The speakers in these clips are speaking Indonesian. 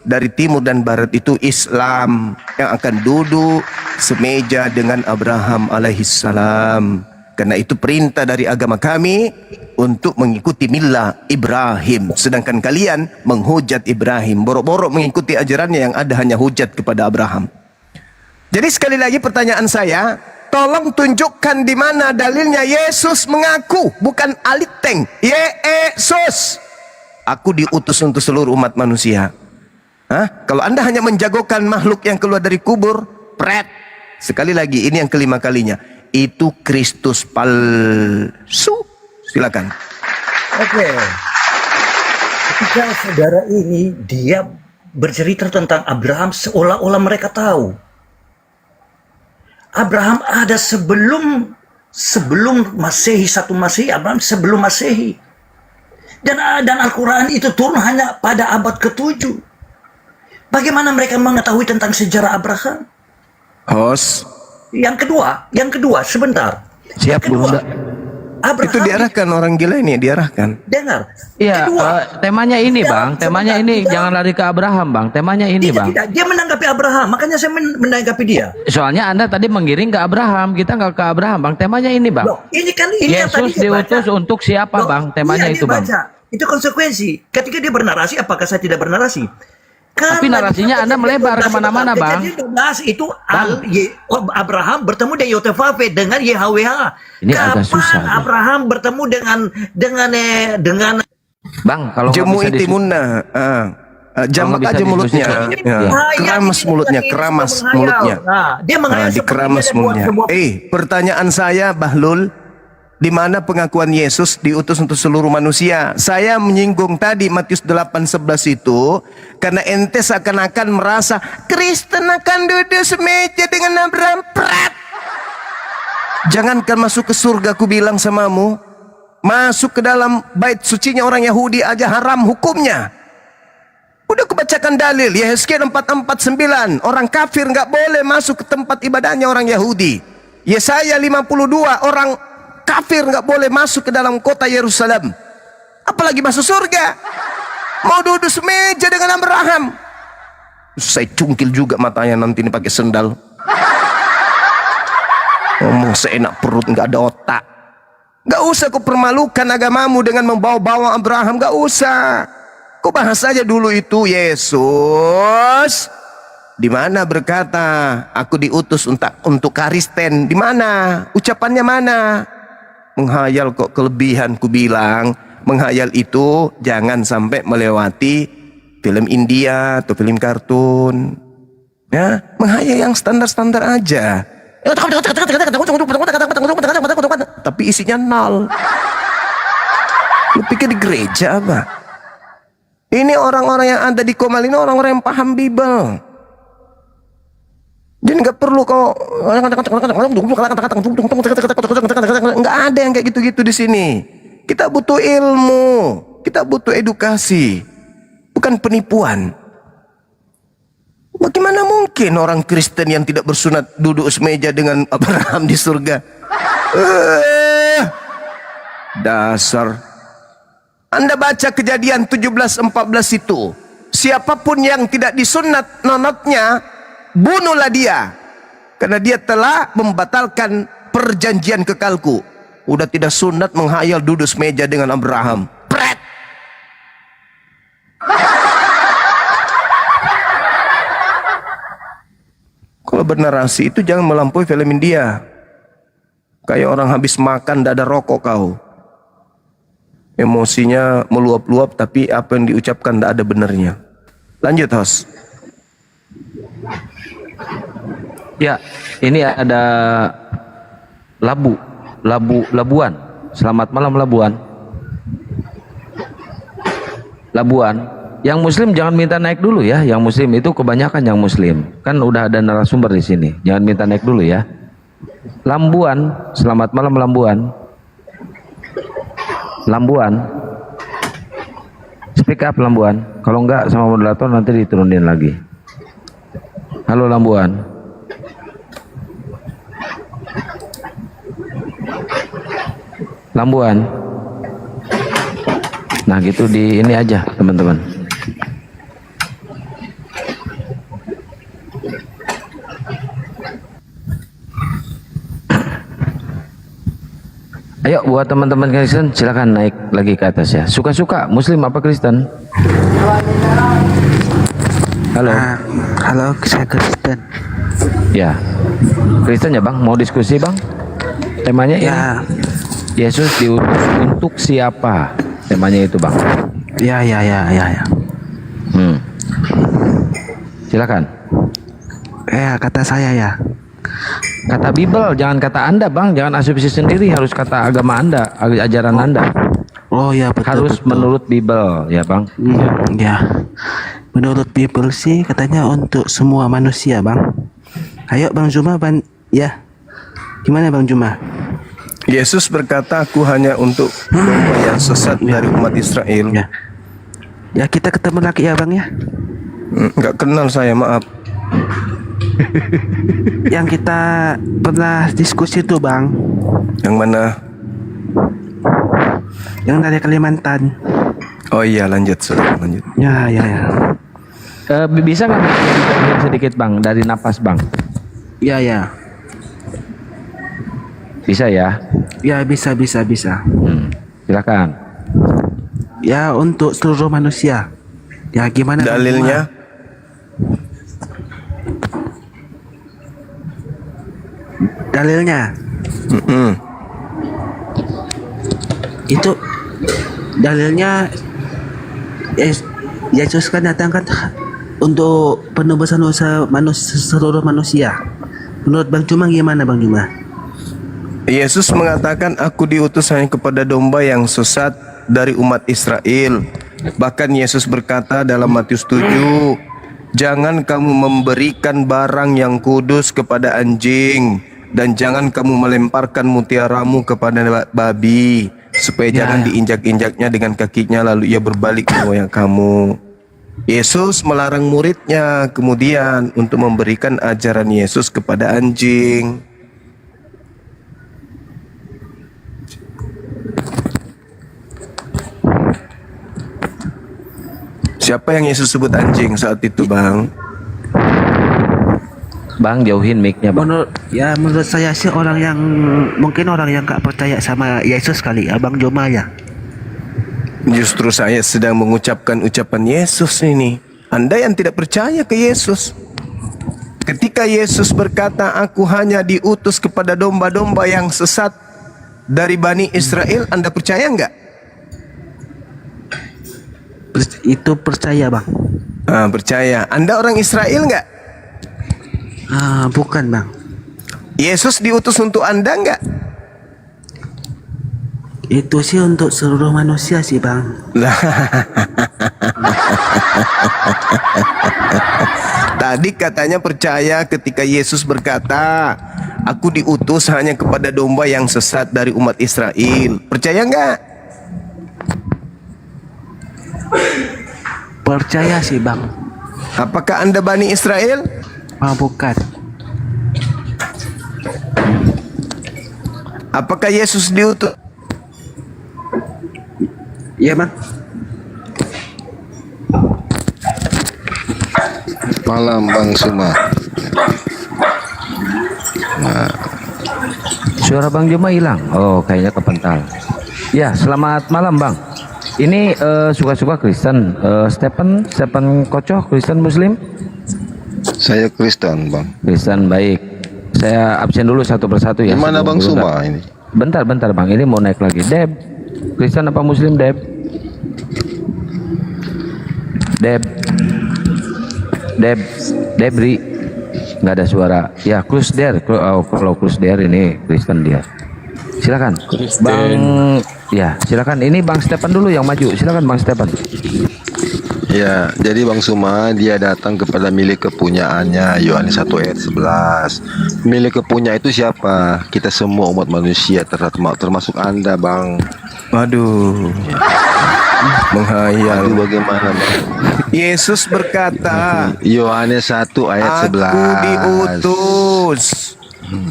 dari timur dan barat itu Islam yang akan duduk semeja dengan Abraham alaihissalam. Karena itu perintah dari agama kami untuk mengikuti millah Ibrahim. Sedangkan kalian menghujat Ibrahim, borok-borok mengikuti ajarannya yang ada hanya hujat kepada Abraham. Jadi sekali lagi pertanyaan saya, tolong tunjukkan di mana dalilnya Yesus mengaku, bukan aliteng. Yesus, aku diutus untuk seluruh umat manusia. Hah? Kalau Anda hanya menjagokan makhluk yang keluar dari kubur, pret. Sekali lagi, ini yang kelima kalinya. Itu Kristus palsu. Silakan. Oke. Ketika saudara ini dia bercerita tentang Abraham seolah-olah mereka tahu. Abraham ada sebelum Masehi, 1 Masehi, Abraham sebelum Masehi. Dan Al-Quran itu turun hanya pada abad ke-7. Bagaimana mereka mengetahui tentang sejarah Abraham? Host. Yang kedua, sebentar. Siap, Bu. Abraham Itu diarahkan orang gila ini, diarahkan. Dengar. Iya, temanya ini, Bang. Temanya ini jangan lari ke Abraham, Bang. Temanya ini, Bang. Tidak, dia menanggapi Abraham, makanya saya menanggapi dia. Soalnya Anda tadi menggiring ke Abraham, kita nggak ke Abraham, Bang. Temanya ini, Bang. Loh, ini yang tadi Yesus diutus untuk siapa, Loh, Bang? Temanya itu, Bang. Itu konsekuensi. Ketika dia bernarasi, apakah saya tidak bernarasi? Tapi narasinya Anda melebar kemana-mana, Bang. Kejadian 12 itu Abraham bertemu dengan Yotefafe dengan YHWH. Ini agak susah. Abraham bertemu dengan Bang, kalau nggak Jemu bisa itimunna. Jamak aja mulutnya. Keramas mulutnya, keramas mulutnya. Dia menghayal dikeramas mulutnya. Pertanyaan saya, Bahlul, di mana pengakuan Yesus diutus untuk seluruh manusia? Saya menyinggung tadi Matius 8:11 itu karena ente seakan-akan merasa Kristen akan duduk semeja dengan Abraham. Prat. Jangankan masuk ke surga, aku bilang samamu, masuk ke dalam bait sucinya orang Yahudi aja haram hukumnya. Udah kubacakan dalil Yehezkiel 4:49, orang kafir nggak boleh masuk ke tempat ibadahnya orang Yahudi. Yesaya 52, orang kafir nggak boleh masuk ke dalam kota Yerusalem, apalagi masuk surga. Mau duduk semeja dengan Abraham. Saya cungkil juga matanya nanti ini pakai sendal. Ngomong seenak perut, nggak ada otak. Nggak usah kau permalukan agamamu dengan membawa-bawa Abraham, nggak usah. Kau bahas saja dulu itu Yesus. Di mana berkata, aku diutus untuk Kristen? Di mana? Ucapannya mana? Menghayal kok kelebihan, ku bilang menghayal itu jangan sampai melewati film India atau film kartun. Ya, menghayal yang standar-standar aja. Tapi isinya nol. Lu pikir di gereja apa? Ini orang-orang yang ada di Komal ini orang-orang yang paham Bible. Jadi nggak perlu kau nggak ada yang kayak gitu-gitu di sini. Kita butuh ilmu, kita butuh edukasi, bukan penipuan. Bagaimana mungkin orang Kristen yang tidak bersunat duduk semeja dengan Abraham di surga? Dasar. Anda baca Kejadian 17:14 itu, siapapun yang tidak disunat nonotnya, bunuhlah dia, karena dia telah membatalkan perjanjian kekalku. Udah tidak sunat menghayal duduk semeja dengan Abraham. Pret. Kalau bernarasi itu jangan melampaui film India. Kayak orang habis makan tidak ada rokok kau. Emosinya meluap-luap tapi apa yang diucapkan tidak ada benarnya. Lanjut, host. Ya, ini ada Labuan. Selamat malam Labuan. Yang Muslim jangan minta naik dulu ya. Yang Muslim itu kebanyakan yang Muslim. Kan udah ada narasumber di sini. Jangan minta naik dulu ya. Lambuan, selamat malam Lambuan. Speak up Lambuan. Kalau enggak sama moderator nanti diturunin lagi. Halo Lambuan. Nah gitu di ini aja teman-teman. Ayo buat teman-teman Kristen silakan naik lagi ke atas ya. Suka-suka Muslim apa Kristen? Halo. Halo, saya Kristen. Ya. Kristen ya Bang, mau diskusi Bang? Temanya ini. Ya, Yesus diutus untuk siapa? Temanya itu Bang. ya. Silakan. Kata saya ya. Kata Bible, jangan kata Anda Bang, jangan asumsi sendiri, harus kata agama Anda, ajaran Anda. Oh ya, betul. Harus menurut Bible ya Bang. Ya. Menurut Bible sih katanya untuk semua manusia, Bang. Ayo Bang Juma, ya. Gimana Bang Juma? Yesus berkata, aku hanya untuk domba yang sesat dari umat Israel. Ya. Ya, kita ketemu lagi ya Bang ya. Nggak kenal saya, maaf. Yang kita pernah diskusi tuh Bang, Yang mana? yang dari Kalimantan. Oh iya, lanjut, sudah lanjut. Ya. Bisa nggak Bang, sedikit Bang dari napas Bang? Ya. Bisa ya? Ya, bisa. Silakan. Ya, untuk seluruh manusia. Ya, gimana Bang Dalilnya? Juma? Dalilnya itu dalilnya Yesus kan datang kan untuk penebusan dosa seluruh manusia. Menurut Bang Juma gimana Bang Juma? Yesus mengatakan, aku diutus hanya kepada domba yang sesat dari umat Israel. Bahkan Yesus berkata dalam Matius 7, jangan kamu memberikan barang yang kudus kepada anjing, dan jangan kamu melemparkan mutiaramu kepada babi, supaya jangan diinjak-injaknya dengan kakinya lalu ia berbalik mengoyak kamu. Yesus melarang muridnya kemudian untuk memberikan ajaran Yesus kepada anjing. Siapa yang Yesus sebut anjing saat itu, Bang? Bang jauhin mic-nya Bang. Menurut saya sih mungkin orang yang gak percaya sama Yesus kali ya Bang Juma ya. Justru saya sedang mengucapkan ucapan Yesus ini. Anda yang tidak percaya ke Yesus. Ketika Yesus berkata, aku hanya diutus kepada domba-domba yang sesat dari Bani Israel, Anda percaya enggak? Itu percaya Bang. Percaya. Anda orang Israel enggak? Bukan Bang. Yesus diutus untuk Anda enggak? Itu sih untuk seluruh manusia sih Bang. Tadi katanya percaya ketika Yesus berkata, aku diutus hanya kepada domba yang sesat dari umat Israel. Percaya enggak? Percaya sih Bang. Apakah Anda Bani Israel? Bukan. Apakah Yesus diutus? Iya Bang. Malam Bang Suma. Suara Bang Juma hilang. Oh, kayaknya kepental. Ya, selamat malam Bang. Ini suka-suka Kristen. Stephen Kocoh, Kristen Muslim? Saya Kristen Bang. Kristen, baik. Saya absen dulu satu persatu ya. Gimana Bang Dulu, Suma ini? Bentar Bang. Ini mau naik lagi. Deb, Kristen apa Muslim Deb? Debri, nggak ada suara. Ya, Krusder. Kalau Krusder ini Kristen dia. Silakan, Bang. Ya, silakan. Ini Bang Stephen dulu yang maju. Silakan Bang Stephen. Ya, jadi Bang Suma dia datang kepada milik kepunyaannya, Yohanes 1 ayat 11. Milik kepunyaan itu siapa? Kita semua umat manusia, termasuk Anda Bang. Waduh, menghayal. Itu bagaimana Bang? Yesus berkata, Yohanes 1 ayat 11. aku diutus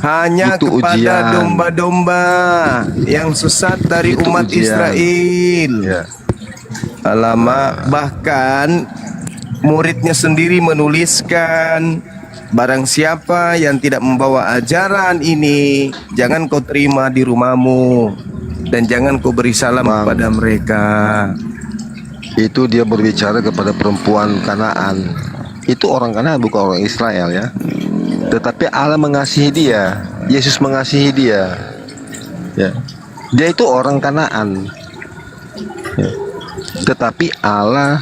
hanya Itu kepada ujian. domba-domba yang sesat dari Itu umat ujian. Israel. Ya. Alamak, bahkan muridnya sendiri menuliskan, barang siapa yang tidak membawa ajaran ini, jangan kau terima di rumahmu. dan jangan kau beri salam Bang. kepada mereka. Itu dia berbicara kepada perempuan Kanaan. Itu orang Kanaan, bukan orang Israel ya. Tetapi Allah mengasihi dia. Yesus mengasihi dia. Ya. Dia itu orang Kanaan. Ya. Tetapi Allah,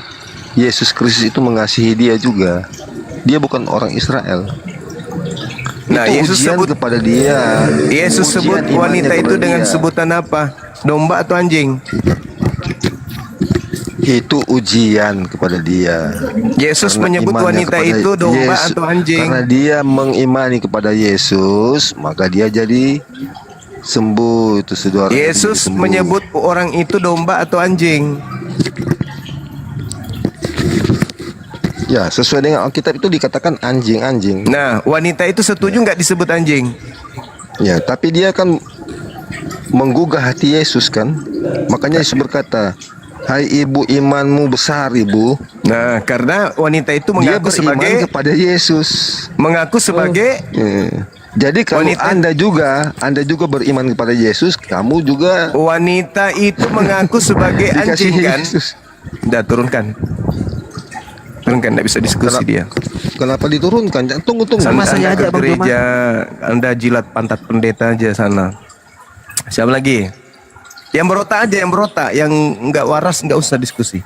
Yesus Kristus itu mengasihi dia juga. Dia bukan orang Israel. Nah, Itu Yesus ujian sebut kepada dia. Yesus Ujian sebut imannya wanita itu kepada dengan dia. sebutan apa? Domba atau anjing? Itu ujian kepada dia. Yesus Karena menyebut imannya wanita kepada itu domba Yesus- atau anjing? Karena dia mengimani kepada Yesus, maka dia jadi sembuh. Itu saudara. Yesus Jadi sembuh. menyebut orang itu domba atau anjing? Ya, sesuai dengan Alkitab itu dikatakan anjing-anjing. Nah, wanita itu setuju nggak disebut anjing? Ya, tapi dia kan menggugah hati Yesus kan. Makanya Yesus berkata, "Hai ibu, imanmu besar ibu." Nah, karena wanita itu Dia mengaku beriman sebagai kepada Yesus. Jadi kalau Wanita- Anda juga beriman kepada Yesus, kamu juga wanita itu mengaku sebagai dikasih anjing kan? Yesus. Udah turunkan. Turunkan, nggak bisa diskusi dia. Kenapa diturunkan? Tunggu. Sama Anda saya ke aja, Bang gereja, Anda jilat pantat pendeta aja sana. Siapa lagi? Yang berotak aja, yang berotak, yang nggak waras nggak usah diskusi.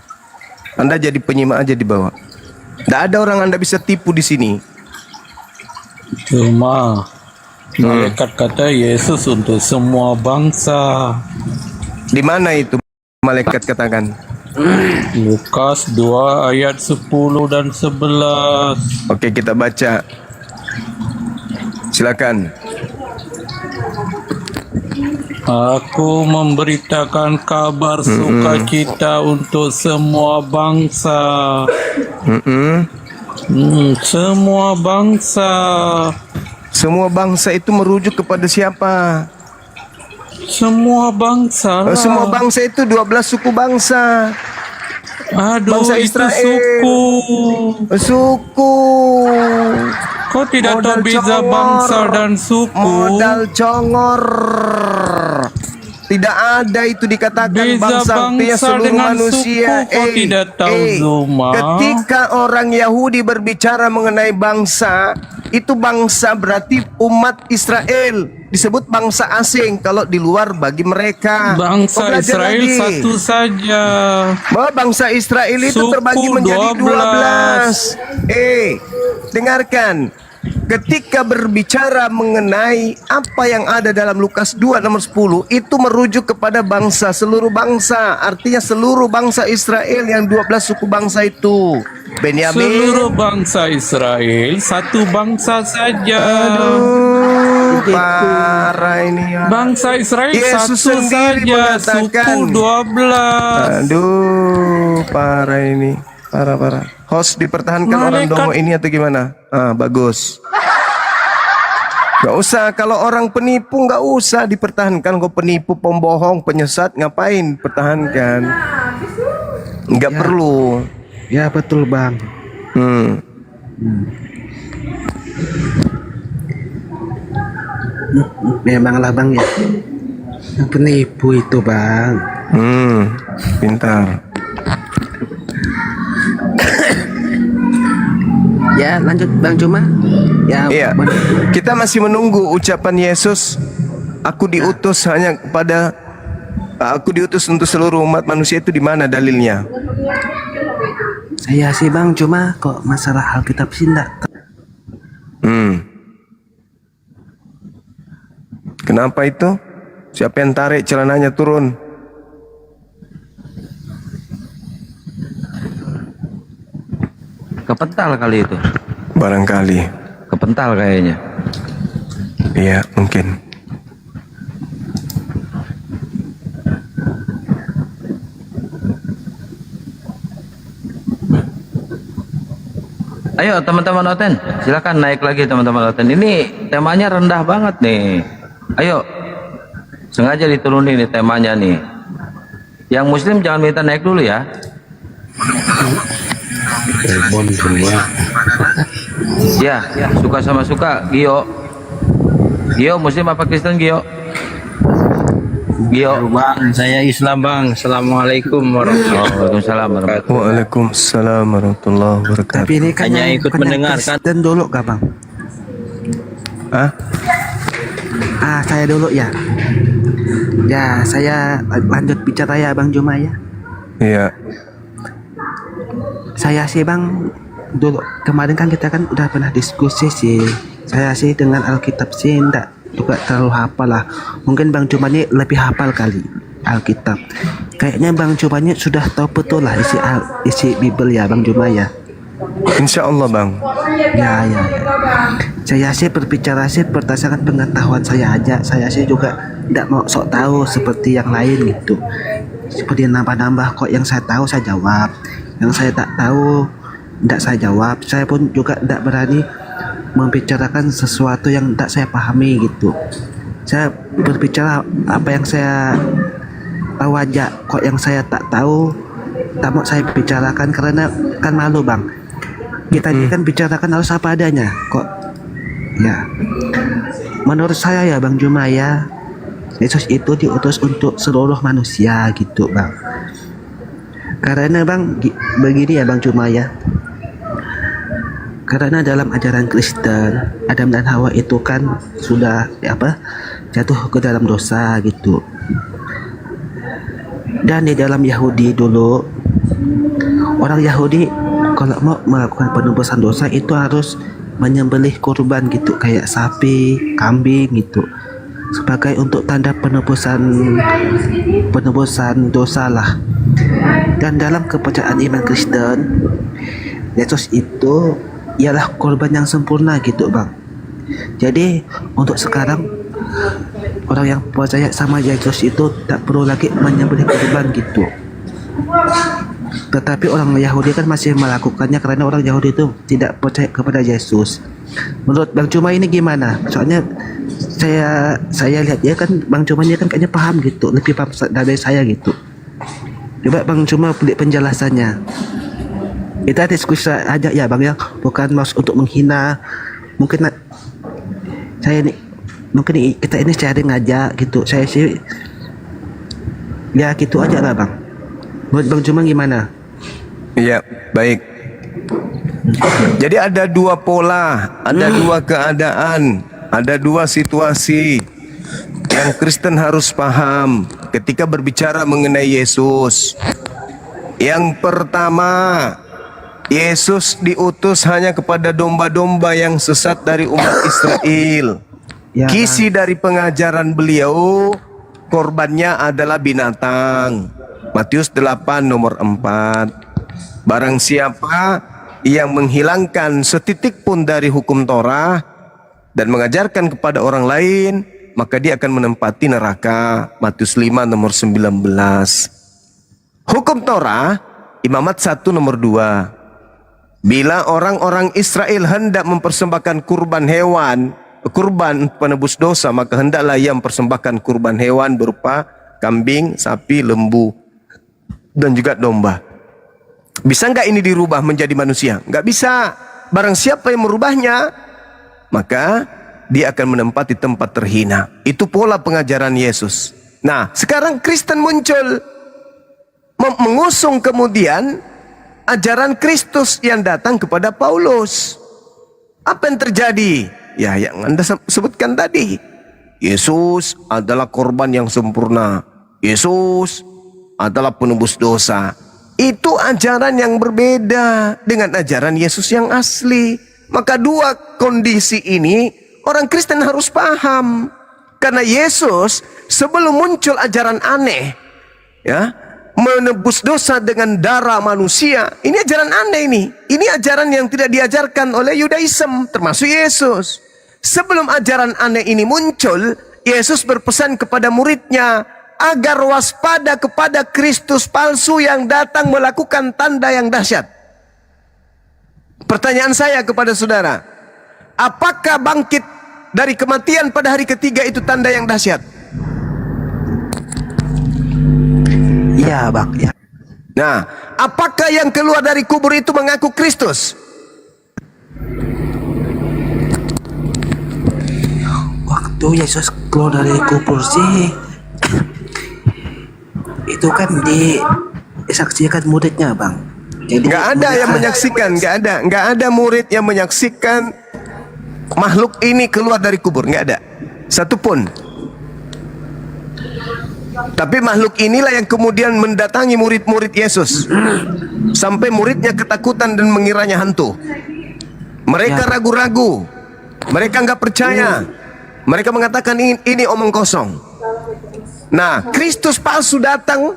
Anda jadi penyimak aja di bawah. Nggak ada orang Anda bisa tipu di sini. Cuma malaikat kata Yesus untuk semua bangsa. Di mana itu malaikat katakan? Lukas 2 ayat 10 dan 11. Oke, kita baca. Silakan. Aku memberitakan kabar sukacita untuk semua bangsa. Semua bangsa. Semua bangsa itu merujuk kepada siapa? Semua bangsa lah. Semua bangsa itu 12 suku bangsa. Aduh, bangsa itu Israel. suku. Suku. Kau tidak tahu beza congor. bangsa dan suku. Modal congor. Tidak ada itu dikatakan Beza bangsa artinya bangsa seluruh dengan manusia. suku, kau tidak tahu, Zuma. Ketika orang Yahudi berbicara mengenai bangsa, itu bangsa berarti umat Israel. Disebut bangsa asing kalau di luar bagi mereka. Kau Bangsa belajar Israel lagi. satu saja. Bahwa bangsa Israel itu Suku terbagi menjadi 12. Dengarkan. Ketika berbicara mengenai apa yang ada dalam Lukas 2 nomor 10, itu merujuk kepada bangsa, seluruh bangsa. Artinya seluruh bangsa Israel yang 12 suku bangsa itu. Benyamin. Seluruh bangsa Israel satu bangsa saja. Aduh, parah ini ya. Bangsa Israel Yesus satu sendiri saja. mengatakan. Suku 12. Aduh, parah ini. Parah. Host dipertahankan orang Malaikat- dongo ini atau gimana? Bagus. Gak usah, kalau orang penipu gak usah dipertahankan. Kau penipu, pembohong, penyesat, ngapain pertahankan? Gak perlu. Ya betul bang. Memanglah bang ya. Yang penipu itu bang. Pintar. Ya lanjut bang Cuma. Ya. Iya, Bang. kita masih menunggu ucapan Yesus. Aku diutus hanya kepada, aku diutus untuk seluruh umat manusia, itu di mana dalilnya? Saya sih bang Cuma kok masalah Alkitab sih enggak. Kenapa itu? Siapa yang tarik celananya turun? Kepental kali itu. Barangkali. Kepental kayaknya. Iya, mungkin. Ayo teman-teman Oten, silakan naik lagi teman-teman Oten. Ini temanya rendah banget nih. Ayo, sengaja diturunin nih temanya nih. Yang Muslim jangan minta naik dulu ya. Ya, suka sama suka. Gio, Muslim apa Kristen Gio? Gio. Bang, saya Islam bang. Assalamualaikum warahmatullahi Waalaikumsalam warahmatullahi Waalaikumsalam warahmatullahi wabarakatuh. Tapi ini kan Hanya yang ikut kan yang mendengarkan. Kristen dulu gak bang? Ah, Saya dulu ya. Ya, saya lanjut bicara ya Bang Juma ya. iya. Saya sih Bang, dulu kemarin kan kita kan udah pernah diskusi sih. Saya sih dengan Alkitab sih enggak juga terlalu hafal lah. Mungkin Bang Juma ini lebih hafal kali Alkitab. Kayaknya Bang Juma ini sudah tahu betul lah isi Bible ya Bang Juma ya. Insya Allah bang. Ya. Saya sih berbicara sih berdasarkan pengetahuan saya aja. Saya sih juga tidak mau sok tahu seperti yang lain gitu. Seperti nambah-nambah kok yang saya tahu saya jawab. Yang saya tak tahu tidak saya jawab. Saya pun juga tidak berani membicarakan sesuatu yang tidak saya pahami gitu. Saya berbicara apa yang saya tahu aja. Kok yang saya tak tahu tak mau saya bicarakan karena kan malu bang. Kita ini kan bicarakan harus apa adanya kok. Ya, menurut saya ya Bang Juma ya, Yesus itu diutus untuk seluruh manusia gitu Bang. Karena Bang begini ya Bang Juma ya. Karena dalam ajaran Kristen, Adam dan Hawa itu kan sudah jatuh ke dalam dosa gitu. Dan di dalam Yahudi dulu, orang Yahudi kalau mau melakukan penebusan dosa itu harus menyembelih kurban gitu, kayak sapi, kambing gitu, sebagai untuk tanda penebusan dosa lah. Dan dalam kepercayaan iman Kristen, Yesus itu ialah korban yang sempurna gitu bang. Jadi untuk sekarang orang yang percaya sama Yesus itu tak perlu lagi menyembelih kurban gitu. Tetapi orang Yahudi kan masih melakukannya karena orang Yahudi itu tidak percaya kepada Yesus. Menurut Bang Cuma ini gimana? Soalnya saya lihat ya kan Bang Cuma ini kan kayaknya paham gitu, lebih paham dari saya gitu. Coba Bang Cuma beli penjelasannya. Kita diskusi aja ya Bang ya, bukan maksud untuk menghina. Mungkin kita ini sharing aja gitu. Saya sih ya gitu aja lah Bang. Menurut Bang Cuma gimana? Iya, baik. Jadi ada dua pola, ada dua keadaan, ada dua situasi yang Kristen harus paham ketika berbicara mengenai Yesus. Yang pertama, Yesus diutus hanya kepada domba-domba yang sesat dari umat Israel. Ya, Kisi dari pengajaran beliau, korbannya adalah binatang. Matius 8 nomor 4. Barang siapa yang menghilangkan setitik pun dari hukum Torah dan mengajarkan kepada orang lain, maka dia akan menempati neraka. Matius 5 nomor 19. Hukum Torah, Imamat 1 nomor 2. Bila orang-orang Israel hendak mempersembahkan kurban penebus dosa, maka hendaklah ia mempersembahkan kurban hewan berupa kambing, sapi, lembu, dan juga domba. Bisa nggak ini dirubah menjadi manusia? Nggak bisa. Barang siapa yang merubahnya, maka dia akan menempati tempat terhina. Itu pola pengajaran Yesus. Nah, sekarang Kristen muncul mengusung kemudian ajaran Kristus yang datang kepada Paulus. Apa yang terjadi? Ya, yang Anda sebutkan tadi. Yesus adalah korban yang sempurna. Yesus adalah penebus dosa. Itu ajaran yang berbeda dengan ajaran Yesus yang asli. Maka dua kondisi ini orang Kristen harus paham. Karena Yesus sebelum muncul ajaran aneh, ya, menebus dosa dengan darah manusia, ini ajaran aneh ini. Ini ajaran yang tidak diajarkan oleh Yudaism, termasuk Yesus. Sebelum ajaran aneh ini muncul, Yesus berpesan kepada muridnya agar waspada kepada Kristus palsu yang datang melakukan tanda yang dahsyat. Pertanyaan saya kepada saudara, apakah bangkit dari kematian pada hari ketiga itu tanda yang dahsyat? Iya Bang ya. Nah, apakah yang keluar dari kubur itu mengaku Kristus? Waktu Yesus keluar dari kubur sih itu kan disaksikan muridnya bang. Jadi Nggak ada yang menyaksikan, nggak ada murid yang menyaksikan makhluk ini keluar dari kubur, nggak ada, satupun. Tapi makhluk inilah yang kemudian mendatangi murid-murid Yesus sampai muridnya ketakutan dan mengiranya hantu. Mereka ragu-ragu, mereka nggak percaya, mereka mengatakan ini omong kosong. Nah, Kristus palsu datang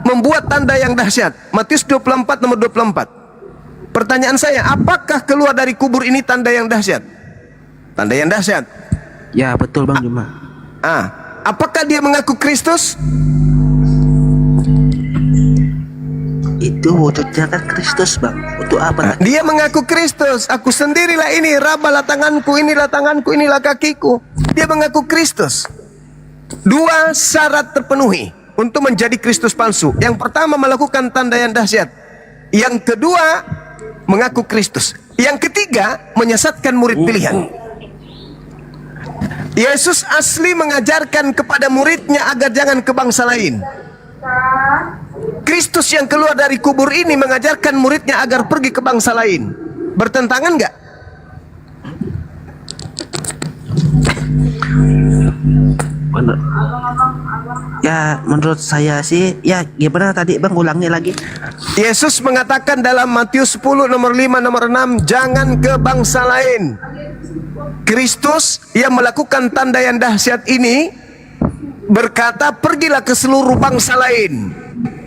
membuat tanda yang dahsyat. Matius 24 nomor 24. Pertanyaan saya, apakah keluar dari kubur ini tanda yang dahsyat? Tanda yang dahsyat. ya betul bang Juma. Apakah dia mengaku Kristus? Itu wujudnya kan Kristus bang. Untuk apa? Dia mengaku Kristus. Aku sendirilah ini, rabalah tanganku, inilah tanganku, inilah kakiku. Dia mengaku Kristus. Dua syarat terpenuhi untuk menjadi Kristus palsu. Yang pertama, melakukan tanda yang dahsyat. Yang kedua, mengaku Kristus. Yang ketiga, menyesatkan murid pilihan. Yesus asli mengajarkan kepada muridnya agar jangan ke bangsa lain. Kristus yang keluar dari kubur ini mengajarkan muridnya agar pergi ke bangsa lain. Bertentangan nggak? Ya menurut saya sih, ya gimana tadi bang, ulangi lagi. Yesus mengatakan dalam Matius 10 nomor 5 nomor 6, jangan ke bangsa lain. Kristus yang melakukan tanda yang dahsyat ini berkata, pergilah ke seluruh bangsa lain.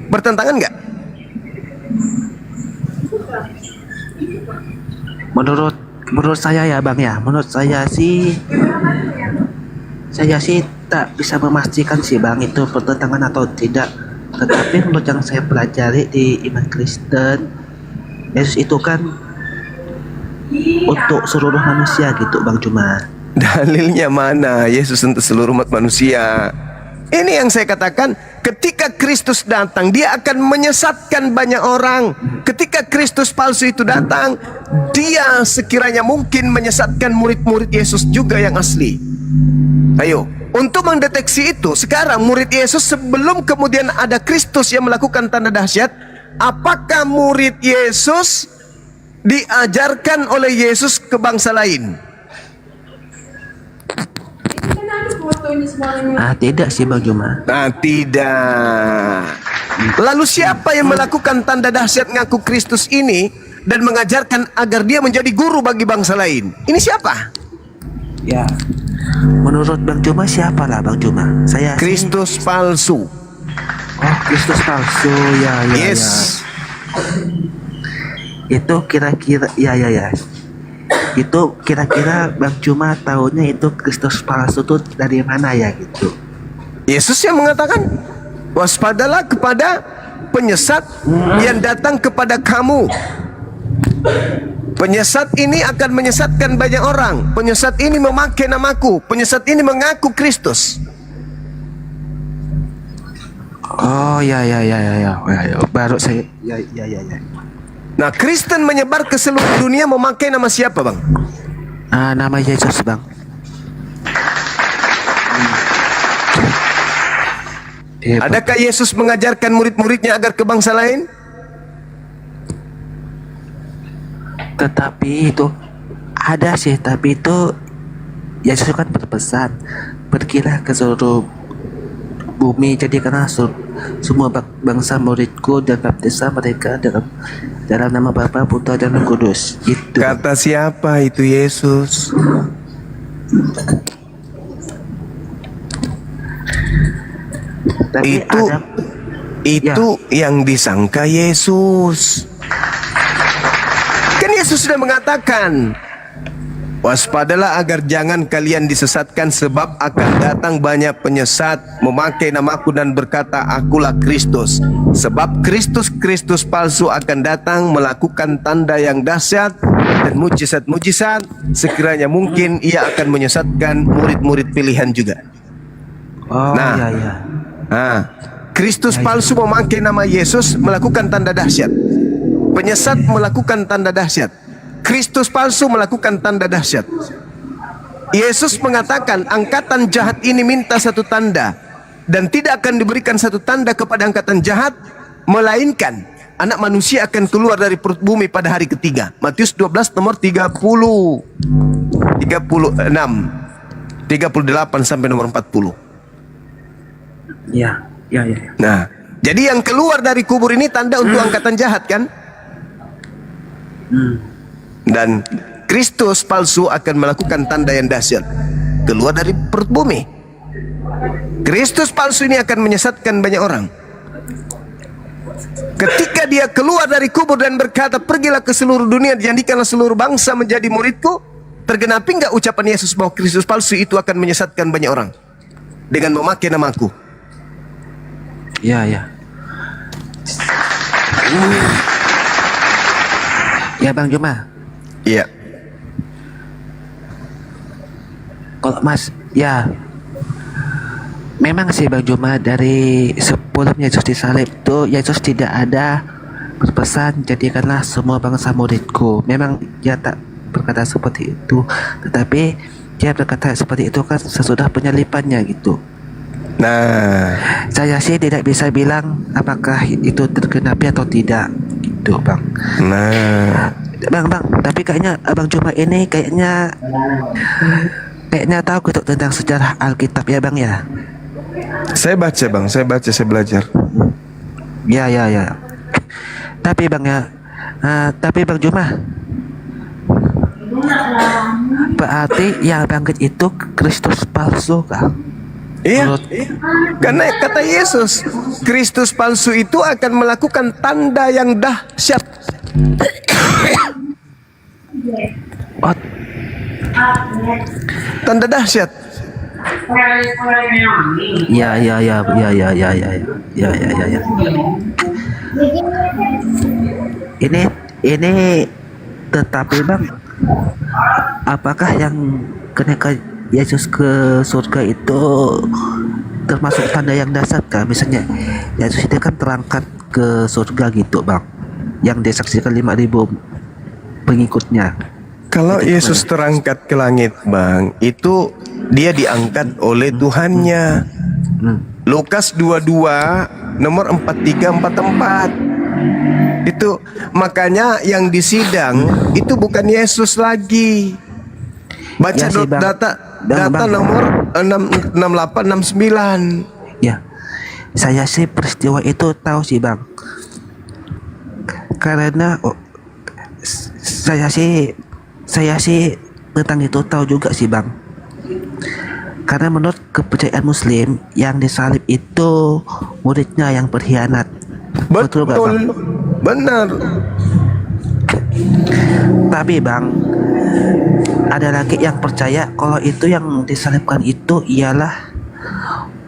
Bertentangan nggak? Menurut saya ya bang ya, menurut saya sih tak bisa memastikan sih bang itu bertentangan atau tidak. Tetapi menurut yang saya pelajari di iman Kristen, Yesus itu kan untuk seluruh manusia gitu bang Juma. Dalilnya mana Yesus untuk seluruh umat manusia? Ini yang saya katakan, ketika Kristus datang, dia akan menyesatkan banyak orang. Ketika Kristus palsu itu datang, dia sekiranya mungkin menyesatkan murid-murid Yesus juga yang asli. Ayo, untuk mendeteksi itu, sekarang murid Yesus sebelum kemudian ada Kristus yang melakukan tanda dahsyat, apakah murid Yesus diajarkan oleh Yesus ke bangsa lain? Tidak sih bang Juma. Tidak. Lalu siapa yang melakukan tanda dahsyat ngaku Kristus ini dan mengajarkan agar dia menjadi guru bagi bangsa lain? Ini siapa? Ya, menurut bang Juma siapa lah bang Juma? Saya Kristus palsu. Oh, Kristus palsu, ya. Yes. Itu kira-kira, ya. Itu kira-kira bang Juma tahunya itu Kristus palsu tuh dari mana ya gitu? Yesus yang mengatakan, waspadalah kepada penyesat yang datang kepada kamu. Penyesat ini akan menyesatkan banyak orang. Penyesat ini memakai namaku. Penyesat ini mengaku Kristus. Oh ya. Baru saya ya. Nah, Kristen menyebar ke seluruh dunia memakai nama siapa, bang? Nama Yesus bang. Adakah Yesus mengajarkan murid-muridnya agar ke bangsa lain? Tetapi itu ada sih, tapi itu Yesus kan berpesan, pergilah ke seluruh bumi, jadikanlah semua bangsa muridku dan baptislah mereka dalam nama Bapa, Putra dan Roh Kudus. Itu. Kata siapa itu Yesus? Tapi itu yang disangka Yesus. Kan Yesus sudah mengatakan, waspadalah agar jangan kalian disesatkan, sebab akan datang banyak penyesat memakai namaku dan berkata, akulah Kristus. Sebab Kristus palsu akan datang melakukan tanda yang dahsyat dan mujizat-mujizat. Sekiranya mungkin ia akan menyesatkan murid-murid pilihan juga. Kristus palsu memakai nama Yesus melakukan tanda dahsyat. Penyesat melakukan tanda dahsyat. Kristus palsu melakukan tanda dahsyat. Yesus mengatakan, angkatan jahat ini minta satu tanda. dan tidak akan diberikan satu tanda kepada angkatan jahat, melainkan anak manusia akan keluar dari perut bumi pada hari ketiga. Matius 12 nomor 36, 38 sampai nomor 40. Ya. Nah, jadi yang keluar dari kubur ini tanda untuk angkatan jahat kan? Dan Kristus palsu akan melakukan tanda yang dahsyat, keluar dari perut bumi. Kristus palsu ini akan menyesatkan banyak orang. Ketika dia keluar dari kubur dan berkata, pergilah ke seluruh dunia, jadikanlah seluruh bangsa menjadi muridku, tergenapi enggak ucapan Yesus bahwa Kristus palsu itu akan menyesatkan banyak orang dengan memakai namaku? Ya. Ya Bang Juma. Iya. Kalau Mas, ya memang sih Bang Juma, dari sebelum Yesus disalib tuh Yesus tidak ada berpesan jadikanlah semua bangsa muridku. Memang dia tak berkata seperti itu, tetapi dia berkata seperti itu kan sesudah penyalipannya gitu. Nah, Saya sih tidak bisa bilang apakah itu tergenapi atau tidak gitu Bang. nah, Bang, tapi kayaknya Abang Juma ini kayaknya tahu gitu tentang sejarah Alkitab ya Bang ya. saya baca Bang, saya belajar. Ya. Tapi Bang Bang Juma, berarti yang bangkit itu Kristus palsu kah? Iya, karena kata Yesus, Kristus palsu itu akan melakukan tanda yang dahsyat. Oh, Tanda dahsyat. ya. Ini tetapi Bang, apakah yang kenaikan Yesus ke surga itu termasuk tanda yang dasar kah? Misalnya Yesus itu kan terangkat ke surga gitu Bang, yang disaksikan 5.000 pengikutnya. Kalau Yesus terangkat ke langit Bang, itu dia diangkat oleh Tuhannya. Lukas 22 nomor 43-44. Itu makanya yang disidang itu bukan Yesus lagi. Baca Ya sih, Bang. data Bang. nomor 6869. Ya, saya sih peristiwa itu tahu sih Bang, karena saya sih tentang itu tahu juga sih Bang. Karena menurut kepercayaan Muslim, yang disalib itu muridnya yang berkhianat. Betul gak Bang? Benar. Tapi Bang, ada lagi yang percaya kalau itu yang disalibkan itu ialah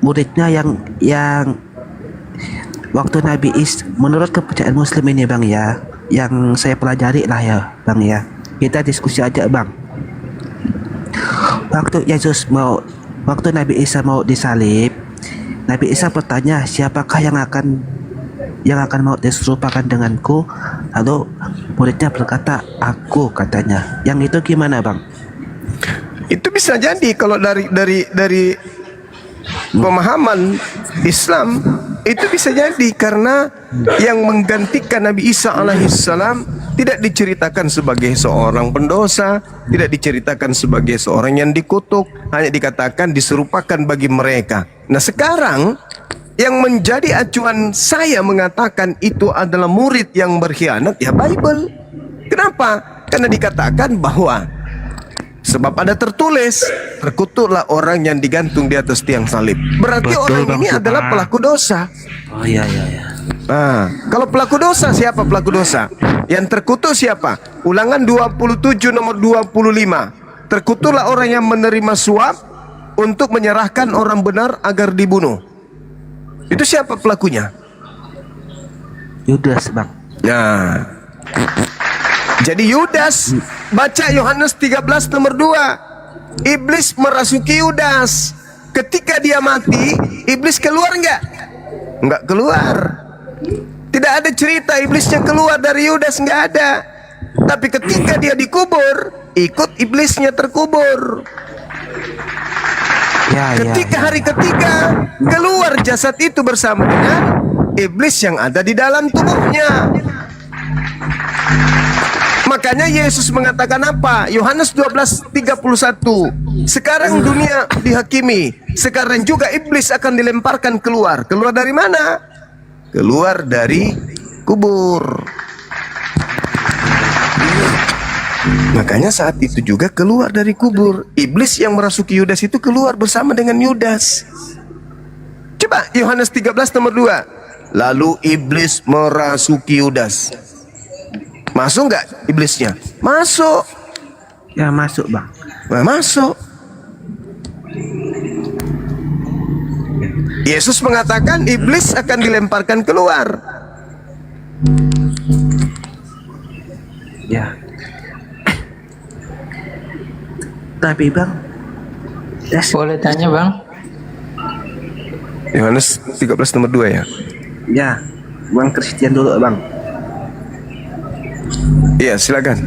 muridnya yang waktu Nabi menurut kepercayaan Muslim ini Bang ya, yang saya pelajari lah ya Bang ya. Kita diskusi aja Bang. Waktu Nabi Isa mau disalib, Nabi Isa bertanya, siapakah yang akan mau diserupakan denganku? Lalu muridnya berkata, aku, katanya. Yang itu gimana Bang? Itu bisa jadi kalau dari pemahaman Islam, itu bisa jadi karena yang menggantikan Nabi Isa alaihissalam tidak diceritakan sebagai seorang pendosa, tidak diceritakan sebagai seorang yang dikutuk, hanya dikatakan diserupakan bagi mereka. Nah sekarang yang menjadi acuan saya mengatakan itu adalah murid yang berkhianat, ya Bible. Kenapa? Karena dikatakan bahwa sebab ada tertulis, terkutuklah orang yang digantung di atas tiang salib. Berarti Betul, orang Bang ini Supa. adalah pelaku dosa. Oh iya. Nah, kalau pelaku dosa siapa pelaku dosa? Yang terkutuk siapa? Ulangan 27 nomor 25. Terkutuklah orang yang menerima suap untuk menyerahkan orang benar agar dibunuh. Itu siapa pelakunya? Yudas Bang. Nah, jadi Yudas, baca Yohanes 13 nomor 2. Iblis merasuki Yudas. Ketika dia mati, iblis keluar enggak? Enggak keluar. Tidak ada cerita iblisnya keluar dari Yudas, enggak ada. Tapi ketika dia dikubur, ikut iblisnya terkubur. Ketika hari ketiga keluar jasad itu bersama dengan iblis yang ada di dalam tubuhnya. Makanya Yesus mengatakan apa? Yohanes 12:31. Sekarang dunia dihakimi, sekarang juga iblis akan dilemparkan keluar. Keluar dari mana? Keluar dari kubur. Makanya saat itu juga keluar dari kubur. Iblis yang merasuki Yudas itu keluar bersama dengan Yudas. Coba Yohanes 13 nomor 2. Lalu iblis merasuki Yudas. Masuk nggak iblisnya? Masuk. Ya masuk bang. Nah, masuk. Yesus mengatakan iblis akan dilemparkan keluar. Ya. Tapi bang, Boleh tanya bang? Yohanes 13 nomor 2 ya. ya bang Christian dulu bang. Iya, silakan.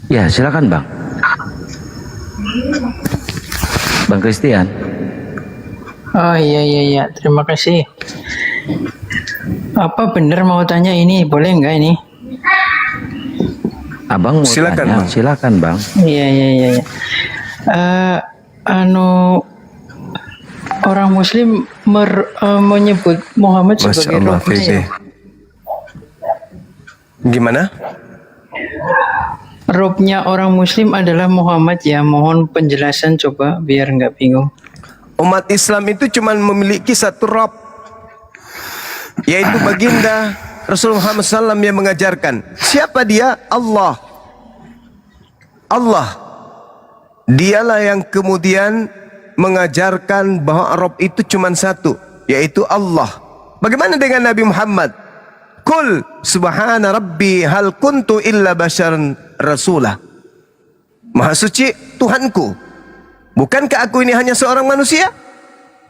Ya, silakan Bang. Bang Christian. Oh iya, terima kasih. Apa benar mau tanya ini? Boleh nggak ini? Abang mau Silakan, tanya? Bang. Silakan Bang. Iya. Orang Muslim menyebut Muhammad Masya sebagai Allah, Robnya Fede. ya? Gimana? Robnya orang Muslim adalah Muhammad ya. Mohon penjelasan coba biar nggak bingung. Umat Islam itu cuma memiliki satu Rob, yaitu baginda Rasulullah Muhammad SAW yang mengajarkan. Siapa dia? Allah. Allah. Dialah yang kemudian mengajarkan bahwa Rob itu cuma satu, yaitu Allah. Bagaimana dengan Nabi Muhammad? Kul subhana rabbi hal kuntu illa basyaran rasulah. Maha suci Tuhanku, bukankah aku ini hanya seorang manusia?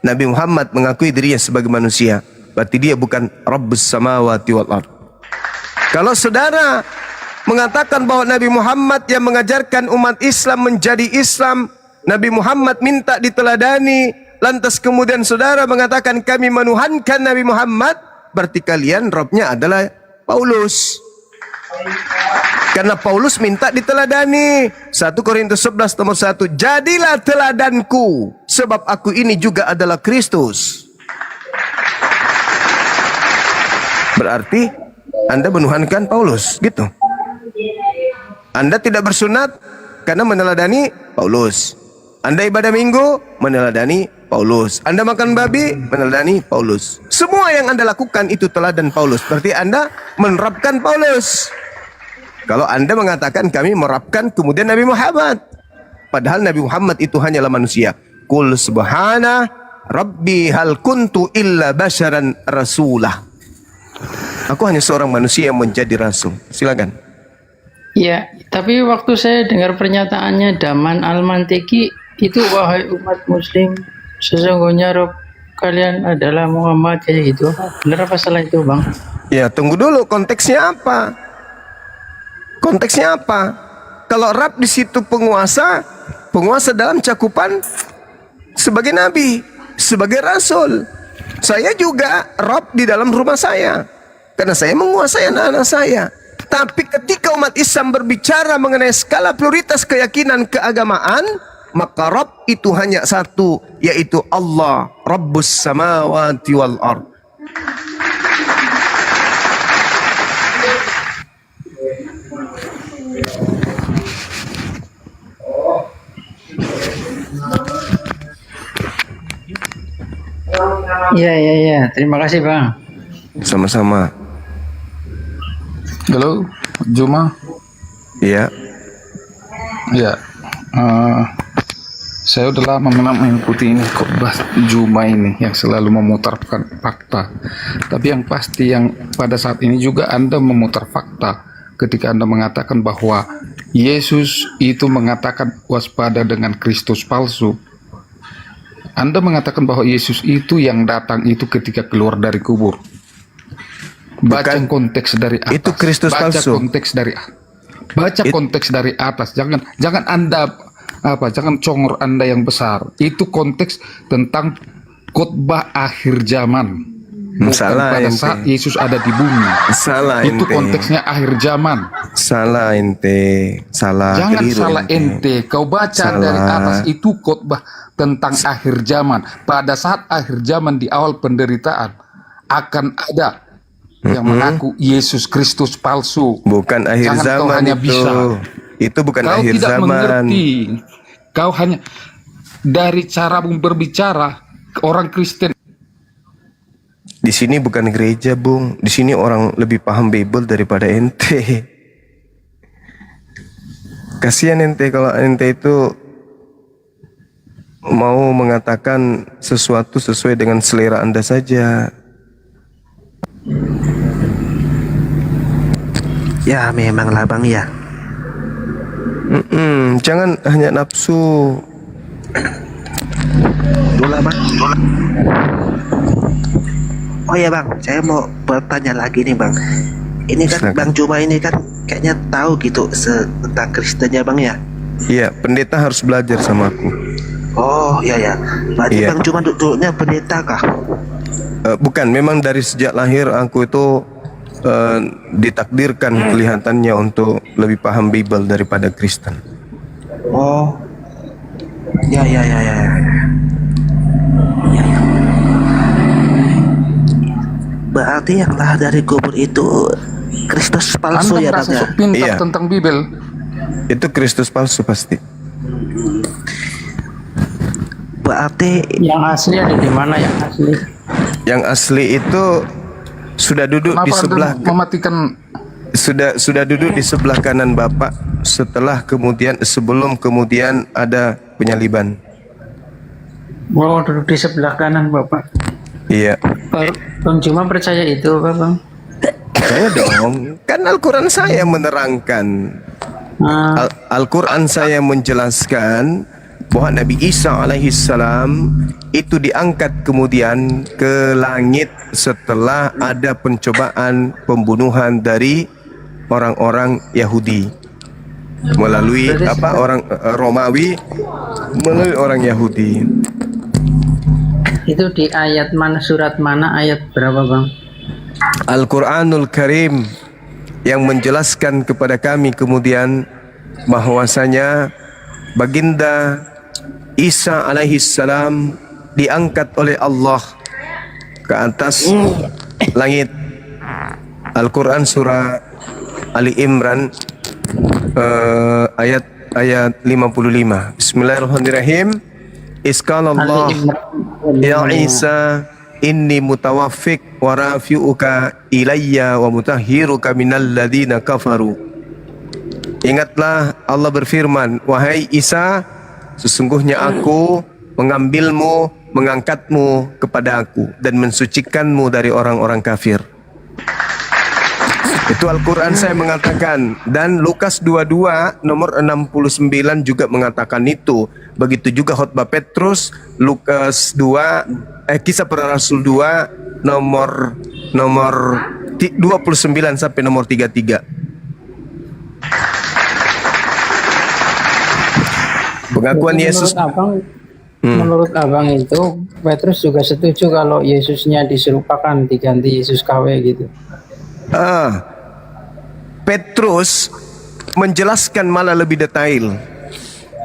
Nabi Muhammad mengakui dirinya sebagai manusia. Berarti dia bukan Rabbus samawati wal ard. Kalau saudara mengatakan bahwa Nabi Muhammad yang mengajarkan umat Islam menjadi Islam, Nabi Muhammad minta diteladani, lantas kemudian saudara mengatakan kami menuhankan Nabi Muhammad, berarti kalian Robnya adalah Paulus. Karena Paulus minta diteladani. 1 Korintus 11 nomor 1. Jadilah teladanku, sebab aku ini juga adalah Kristus. Berarti Anda menuhankan Paulus, gitu. Anda tidak bersunat karena meneladani Paulus. Anda ibadah minggu, meneladani Paulus. Anda makan babi, meneladani Paulus. Semua yang Anda lakukan itu teladan Paulus. Berarti Anda menerapkan Paulus. Kalau Anda mengatakan kami menerapkan kemudian Nabi Muhammad, padahal Nabi Muhammad itu hanyalah manusia. Qul subhana rabbi hal kuntu illa basyaran rasulah. Aku hanya seorang manusia yang menjadi rasul. Silakan. Ya, tapi waktu saya dengar pernyataannya Daman Al-Mantiki itu, wahai umat Muslim, sesungguhnya Rob kalian adalah Muhammad, kayak gitu. Benar apa salah itu, Bang? Ya, tunggu dulu, konteksnya apa? Konteksnya apa? Kalau Rab di situ penguasa dalam cakupan sebagai nabi, sebagai rasul. Saya juga Rab di dalam rumah saya, karena saya menguasai anak-anak saya. Tapi ketika umat Islam berbicara mengenai skala prioritas keyakinan keagamaan, maka Rabb itu hanya satu, yaitu Allah, Rabbus samawati wal ard. Iya. Terima kasih, Bang. Sama-sama. Halo, Juma. Iya. Ya, saya udah lama mengikuti ini khotbah Juma ini yang selalu memutarkan fakta. Tapi yang pasti yang pada saat ini juga Anda memutar fakta ketika Anda mengatakan bahwa Yesus itu mengatakan waspada dengan Kristus palsu. Anda mengatakan bahwa Yesus itu yang datang itu ketika keluar dari kubur. Baca Bukan. konteks dari atas. Itu Kristus baca palsu. konteks dari konteks dari atas. Jangan Anda jangan congor Anda yang besar. Itu konteks tentang khotbah akhir zaman. Bukan Salah pada ente. saat Yesus ada di bumi. Salah Itu ente. konteksnya akhir zaman. Salah ente. Salah. Jangan keliru salah ente. Kau baca Salah. dari atas itu khotbah tentang akhir zaman. Pada saat akhir zaman di awal penderitaan akan ada yang mengaku Yesus Kristus palsu. Bukan akhir Jangan kau zaman hanya itu. bisa. Itu bukan Kau akhir tidak zaman. mengerti. Kau hanya dari cara berbicara orang Kristen. Di sini bukan gereja, Bung. Di sini orang lebih paham Bible daripada ente. Kasihan ente kalau ente itu mau mengatakan sesuatu sesuai dengan selera Anda saja. Ya memanglah bang ya. Jangan hanya nafsu. Itulah bang. Oh ya bang, saya mau bertanya lagi nih bang. Ini kan Silakan. Bang Juma ini kan kayaknya tahu gitu tentang Kristennya bang ya. Iya, pendeta harus belajar sama aku. Oh iya ya. Berarti Iya. Bang Juma duduknya pendeta kah? Bukan, memang dari sejak lahir aku itu ditakdirkan kelihatannya untuk lebih paham Bible daripada Kristen. Oh. Ya ya ya ya. Ya ya. Berarti yang lahir dari kubur itu Kristus palsu Anda ya bang merasa ya. sok pintar Iya. tentang Bible. Itu Kristus palsu pasti. Berarti Yang asli ada di mana yang asli? Yang asli itu sudah duduk di Kenapa sebelah Anda mematikan? sudah duduk di sebelah kanan Bapak sebelum kemudian ada penyaliban. Wow, duduk di sebelah kanan Bapak. Iya. Bang Juma percaya itu Pak Bang? Saya dong. Kan Al-Quran saya menerangkan. Ah, Al-Quran saya menjelaskan bahwa Nabi Isa alaihissalam itu diangkat kemudian ke langit setelah ada pencobaan pembunuhan dari orang-orang Yahudi melalui orang Romawi melalui orang Yahudi. itu di ayat mana, surat mana, ayat berapa Bang? Al-Quranul Karim yang menjelaskan kepada kami kemudian bahwasanya baginda Isa alaihissalam diangkat oleh Allah ke atas langit. Al-Quran surah Ali Imran ayat 55. Bismillahirrahmanirrahim. Isqalallah ya Isa inni mutawaffik wa rafi'uka ilayya wa mutahhiruka minal ladina kafaru. Ingatlah Allah berfirman, wahai Isa, sesungguhnya aku mengambilmu, mengangkatmu kepada aku dan mensucikanmu dari orang-orang kafir. Itu Al-Quran saya mengatakan. Dan Lukas 22 nomor 69 juga mengatakan itu. Begitu juga khotbah Petrus, Lukas 2 Kisah Para Rasul 2 nomor 29 sampai nomor 33. Pengakuan Yesus. Menurut abang itu Petrus juga setuju kalau Yesusnya diserupakan, diganti Yesus KW gitu. Petrus menjelaskan malah lebih detail.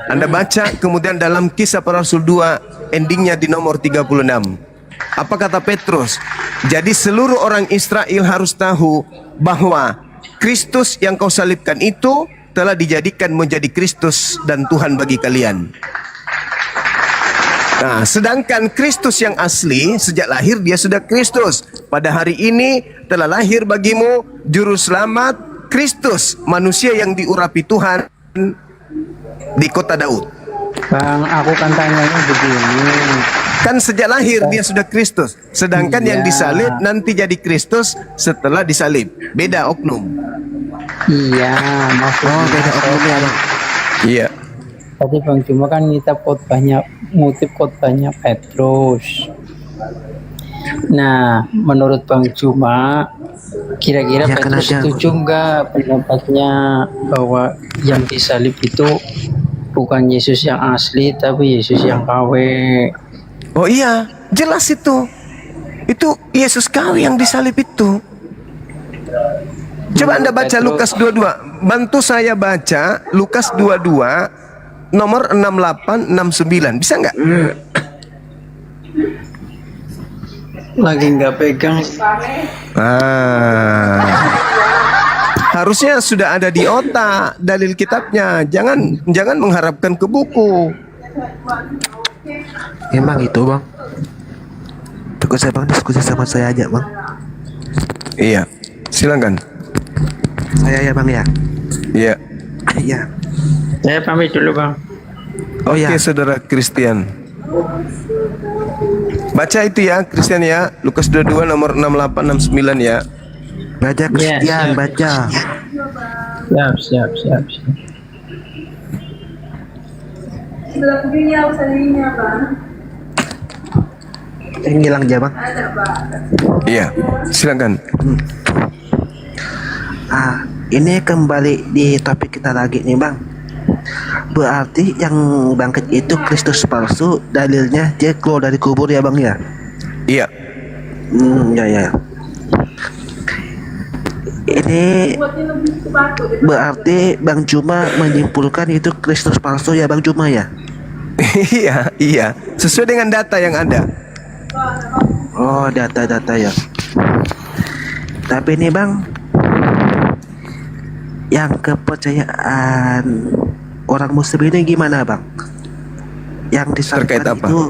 Anda baca kemudian dalam Kisah Para Rasul 2 endingnya di nomor 36. Apa kata Petrus? Jadi seluruh orang Israel harus tahu bahwa Kristus yang kau salibkan itu telah dijadikan menjadi Kristus dan Tuhan bagi kalian. Nah, sedangkan Kristus yang asli sejak lahir dia sudah Kristus. Pada hari ini telah lahir bagimu juru selamat Kristus, manusia yang diurapi Tuhan di kota Daud. Bang, aku kan tanyanya begini. Kan sejak lahir dia sudah Kristus. Sedangkan yang disalib nanti jadi Kristus setelah disalib. Beda oknum. Iya, maksudnya Beda oknumnya bang. Iya. Tadi Bang Juma kan kita ngutip khotbahnya Petrus. Nah, menurut Bang Juma, kira-kira Ya, Petrus kenapa? setuju nggak pendapatnya bahwa yang disalib itu bukan Yesus yang asli, tapi Yesus yang KW? Oh iya, jelas itu. Itu Yesus KW yang disalib itu. Coba Anda baca Petrus. Lukas 22. Bantu saya baca Lukas 22 nomor 6869. Bisa nggak? Lagi nggak pegang. Harusnya sudah ada di otak dalil kitabnya. Jangan mengharapkan ke buku. Emang itu bang. Cukup saya bang diskusi sama saya aja bang. Iya, silakan. Saya ya bang ya. Iya. Iya. Saya pamit dulu Bang. Oh Oke, ya. saudara Christian. Baca itu ya, Christian ya. Lukas 22 nomor 6869 ya. Baca Christian, siap. baca. Siap. Yang hilang aja bang. Iya, silakan. Ini kembali di topik kita lagi nih bang. Berarti yang bangkit itu Kristus palsu, dalilnya dia keluar dari kubur ya bang ya? Iya. Ya. Ini berarti Bang Juma menyimpulkan itu Kristus palsu ya Bang Juma ya? Iya. Sesuai dengan data yang ada. Oh, data-data ya. Tapi ini Bang, yang kepercayaan orang muslim ini gimana Bang? Yang Terkait disampaikan apa? itu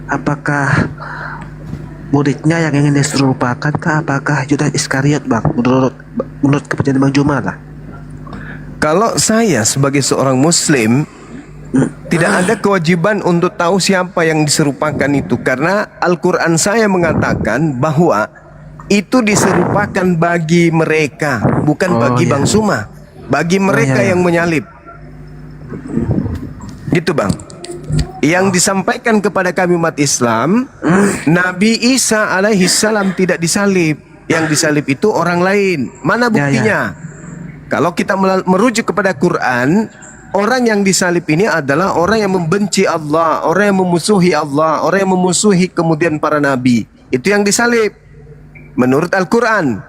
apakah muridnya yang ingin diserupakan kah? Apakah Yudas Iskariot Bang? Menurut kepercayaan Bang Juma lah. Kalau saya sebagai seorang muslim tidak ada kewajiban untuk tahu siapa yang diserupakan itu, karena Al-Quran saya mengatakan bahwa itu diserupakan bagi mereka, bukan bagi iya. Bang Suma, bagi mereka iya. yang menyalib. Gitu Bang. Yang disampaikan kepada kami umat Islam, Nabi Isa alaihi salam tidak disalib. Yang disalib itu orang lain. Mana buktinya? Kalau kita merujuk kepada Quran, orang yang disalib ini adalah orang yang membenci Allah, orang yang memusuhi Allah, orang yang memusuhi kemudian para nabi. Itu yang disalib menurut Al-Quran.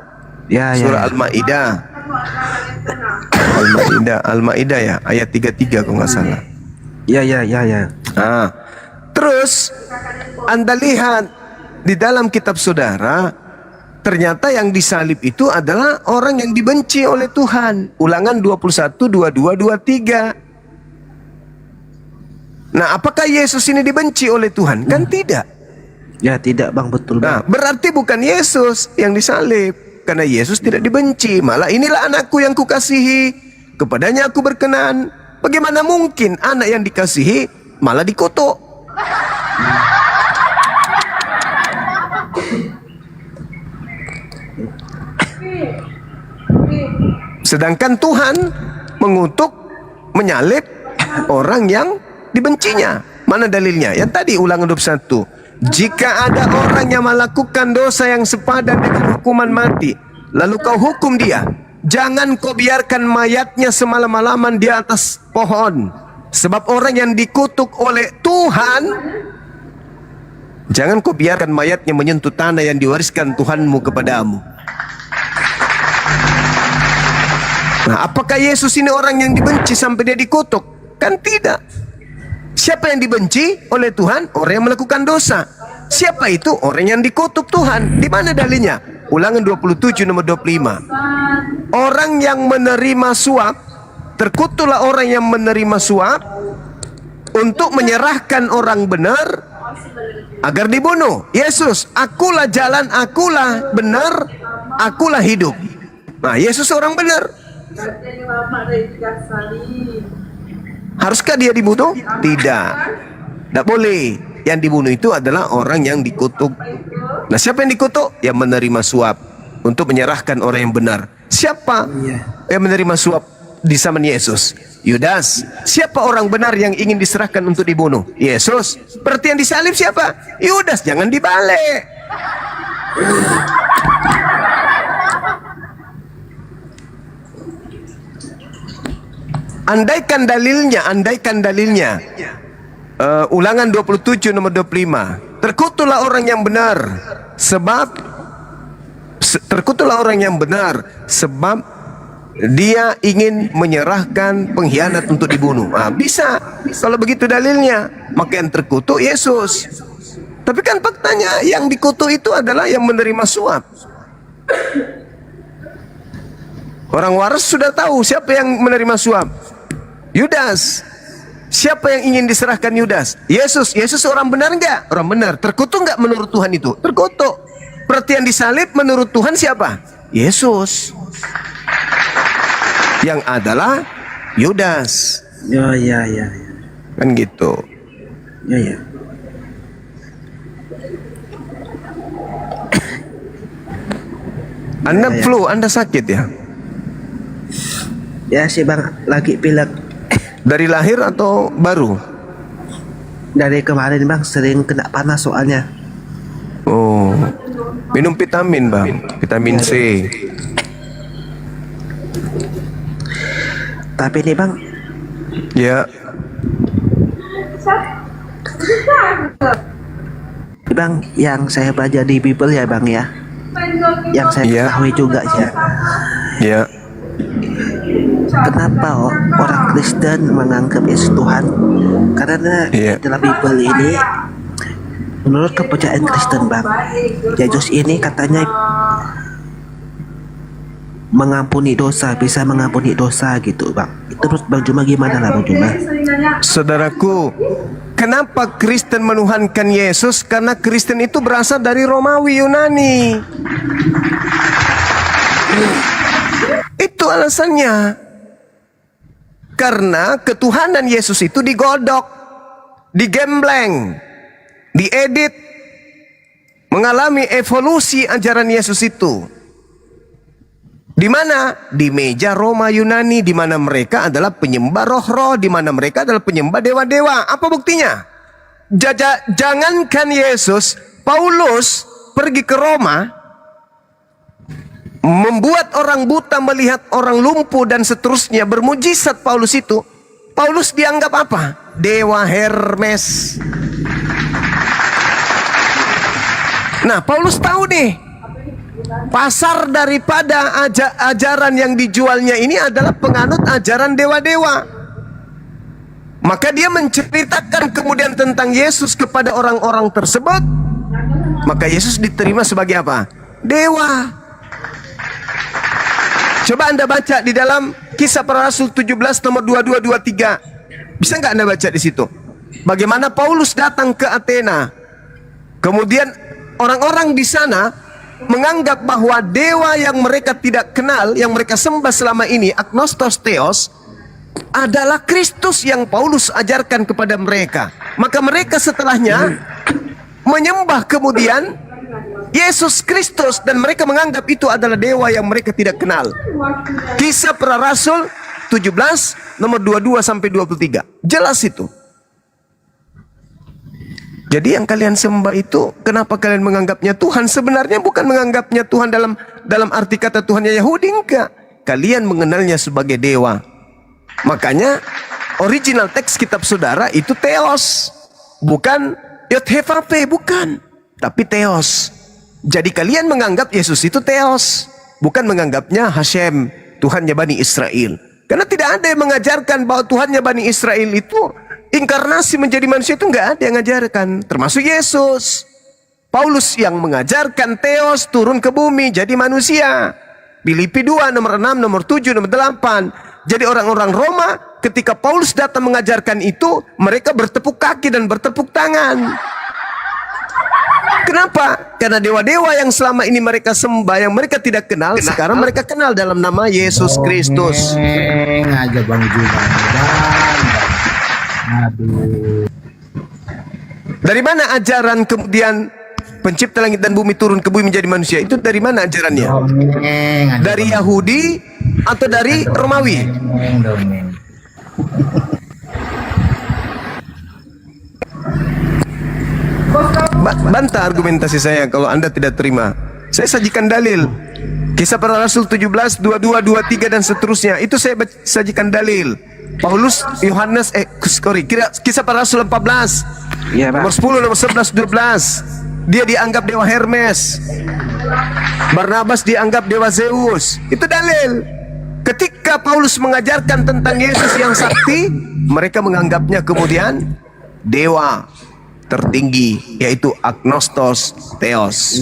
Surah Al-Ma'idah. Al-Ma'idah ya, ayat 33 kalau nggak salah. Ya. Nah, terus Anda lihat di dalam kitab saudara, ternyata yang disalib itu adalah orang yang dibenci oleh Tuhan. Ulangan 21, 22, 23. Nah, apakah Yesus ini dibenci oleh Tuhan? Kan tidak. Ya tidak Bang, betul Nah, Bang. berarti bukan Yesus yang disalib, karena Yesus tidak dibenci. Malah inilah anakku yang kukasihi, kepadanya aku berkenan. Bagaimana mungkin anak yang dikasihi malah dikutuk? Sedangkan Tuhan mengutuk, menyalib orang yang dibencinya. Mana dalilnya? Yang tadi Ulangan 21. Jika ada orang yang melakukan dosa yang sepadan dengan hukuman mati, lalu kau hukum dia, jangan kau biarkan mayatnya semalam-malaman di atas pohon. Sebab orang yang dikutuk oleh Tuhan, jangan kau biarkan mayatnya menyentuh tanah yang diwariskan Tuhanmu kepadamu. Nah, apakah Yesus ini orang yang dibenci sampai dia dikutuk? Kan tidak. Siapa yang dibenci oleh Tuhan? Orang yang melakukan dosa. Siapa itu? Orang yang dikutuk Tuhan. Di mana dalilnya? Ulangan 27 nomor 25. Orang yang menerima suap, terkutuklah orang yang menerima suap untuk menyerahkan orang benar agar dibunuh. Yesus, akulah jalan, akulah benar, akulah hidup. Nah, Yesus orang benar. Haruskah dia dibunuh? Tidak. Tidak boleh. Yang dibunuh itu adalah orang yang dikutuk. Nah, siapa yang dikutuk? Yang menerima suap untuk menyerahkan orang yang benar. Siapa yang menerima suap di zaman Yesus? Yudas. Siapa orang benar yang ingin diserahkan untuk dibunuh? Yesus. Berarti yang disalib siapa? Yudas. Jangan dibalik. Andaikan dalilnya. Ulangan 27 nomor 25. Terkutuklah orang yang benar sebab dia ingin menyerahkan pengkhianat untuk dibunuh. Bisa kalau begitu dalilnya, maka yang terkutuk Yesus. Tapi kan faktanya yang dikutuk itu adalah yang menerima suap. Orang waras sudah tahu siapa yang menerima suap. Yudas. Siapa yang ingin diserahkan Yudas? Yesus. Yesus orang benar enggak? Orang benar. Terkutuk enggak menurut Tuhan itu? Terkutuk. Berarti yang disalib menurut Tuhan siapa? Yesus. Yang adalah Yudas. Ya. Kan gitu. Ya. Anda flu, Anda sakit ya? Ya sih bang, lagi pilek. Dari lahir atau baru? Dari kemarin bang, sering kena panas soalnya. Oh, minum vitamin bang, vitamin C. Tapi nih bang, Ya, bang, yang saya baca di Bible ya bang ya, yang saya Iya. ketahui juga ya, ya. kenapa orang Kristen menganggap Yesus Tuhan? Karena Iya. dalam Bible ini, menurut kepercayaan Kristen bang, Yesus ini katanya mengampuni dosa, bisa mengampuni dosa gitu bang. Itu menurut Bang Juma gimana lah Bang Juma? Saudaraku, kenapa Kristen menuhankan Yesus? Karena Kristen itu berasal dari Romawi Yunani. Itu alasannya. Karena ketuhanan Yesus itu digodok, digembleng, diedit, mengalami evolusi ajaran Yesus itu. Di mana? Di meja Roma Yunani, di mana mereka adalah penyembah roh-roh, di mana mereka adalah penyembah dewa-dewa. Apa buktinya? Jangankan Yesus, Paulus pergi ke Roma, membuat orang buta melihat, orang lumpuh dan seterusnya, bermujizat Paulus itu. Paulus dianggap apa? Dewa Hermes. Nah, Paulus tahu nih, pasar daripada ajaran yang dijualnya ini adalah penganut ajaran dewa-dewa. Maka dia menceritakan kemudian tentang Yesus kepada orang-orang tersebut. Maka Yesus diterima sebagai apa? Dewa. Coba Anda baca di dalam Kisah Para Rasul 17 nomor 22-23. Bisa nggak Anda baca di situ? Bagaimana Paulus datang ke Athena. Kemudian orang-orang di sana menganggap bahwa dewa yang mereka tidak kenal, yang mereka sembah selama ini, agnostos theos, adalah Kristus yang Paulus ajarkan kepada mereka. Maka mereka setelahnya menyembah kemudian Yesus Kristus, dan mereka menganggap itu adalah dewa yang mereka tidak kenal. Kisah Para Rasul 17 nomor 22-23. Jelas itu. Jadi yang kalian sembah itu, kenapa kalian menganggapnya Tuhan? Sebenarnya bukan menganggapnya Tuhan dalam arti kata Tuhannya Yahudi, enggak. Kalian mengenalnya sebagai dewa. Makanya original teks kitab saudara itu Theos, bukan Yod-Heh-Vah-Veh, bukan, tapi Theos. Jadi kalian menganggap Yesus itu Theos, bukan menganggapnya Hashem, Tuhannya Bani Israel. Karena tidak ada yang mengajarkan bahwa Tuhannya Bani Israel itu inkarnasi menjadi manusia, itu nggak ada yang mengajarkan, termasuk Yesus. Paulus yang mengajarkan Theos turun ke bumi jadi manusia. Filipi 2 nomor 6, nomor 7, nomor 8. Jadi orang-orang Roma ketika Paulus datang mengajarkan itu, mereka bertepuk kaki dan bertepuk tangan. Kenapa? Karena dewa-dewa yang selama ini mereka sembah, yang mereka tidak kenal, sekarang mereka kenal dalam nama Yesus Kristus. Aja Bang Juma. Aduh. Dari mana ajaran kemudian pencipta langit dan bumi turun ke bumi menjadi manusia? Itu dari mana ajarannya? Dongeng. Dari Yahudi atau dari Romawi? Dongeng. Bantah argumentasi saya kalau Anda tidak terima. Saya sajikan dalil. Kisah Para Rasul 17, 22, 23 dan seterusnya. Itu saya sajikan dalil. Paulus, Yohanes, Kisah Para Rasul 14. Iya, Bang. Nomor 10, nomor 11, 12. Dia dianggap dewa Hermes. Barnabas dianggap dewa Zeus. Itu dalil. Ketika Paulus mengajarkan tentang Yesus yang sakti, mereka menganggapnya kemudian dewa tertinggi, yaitu agnostos theos.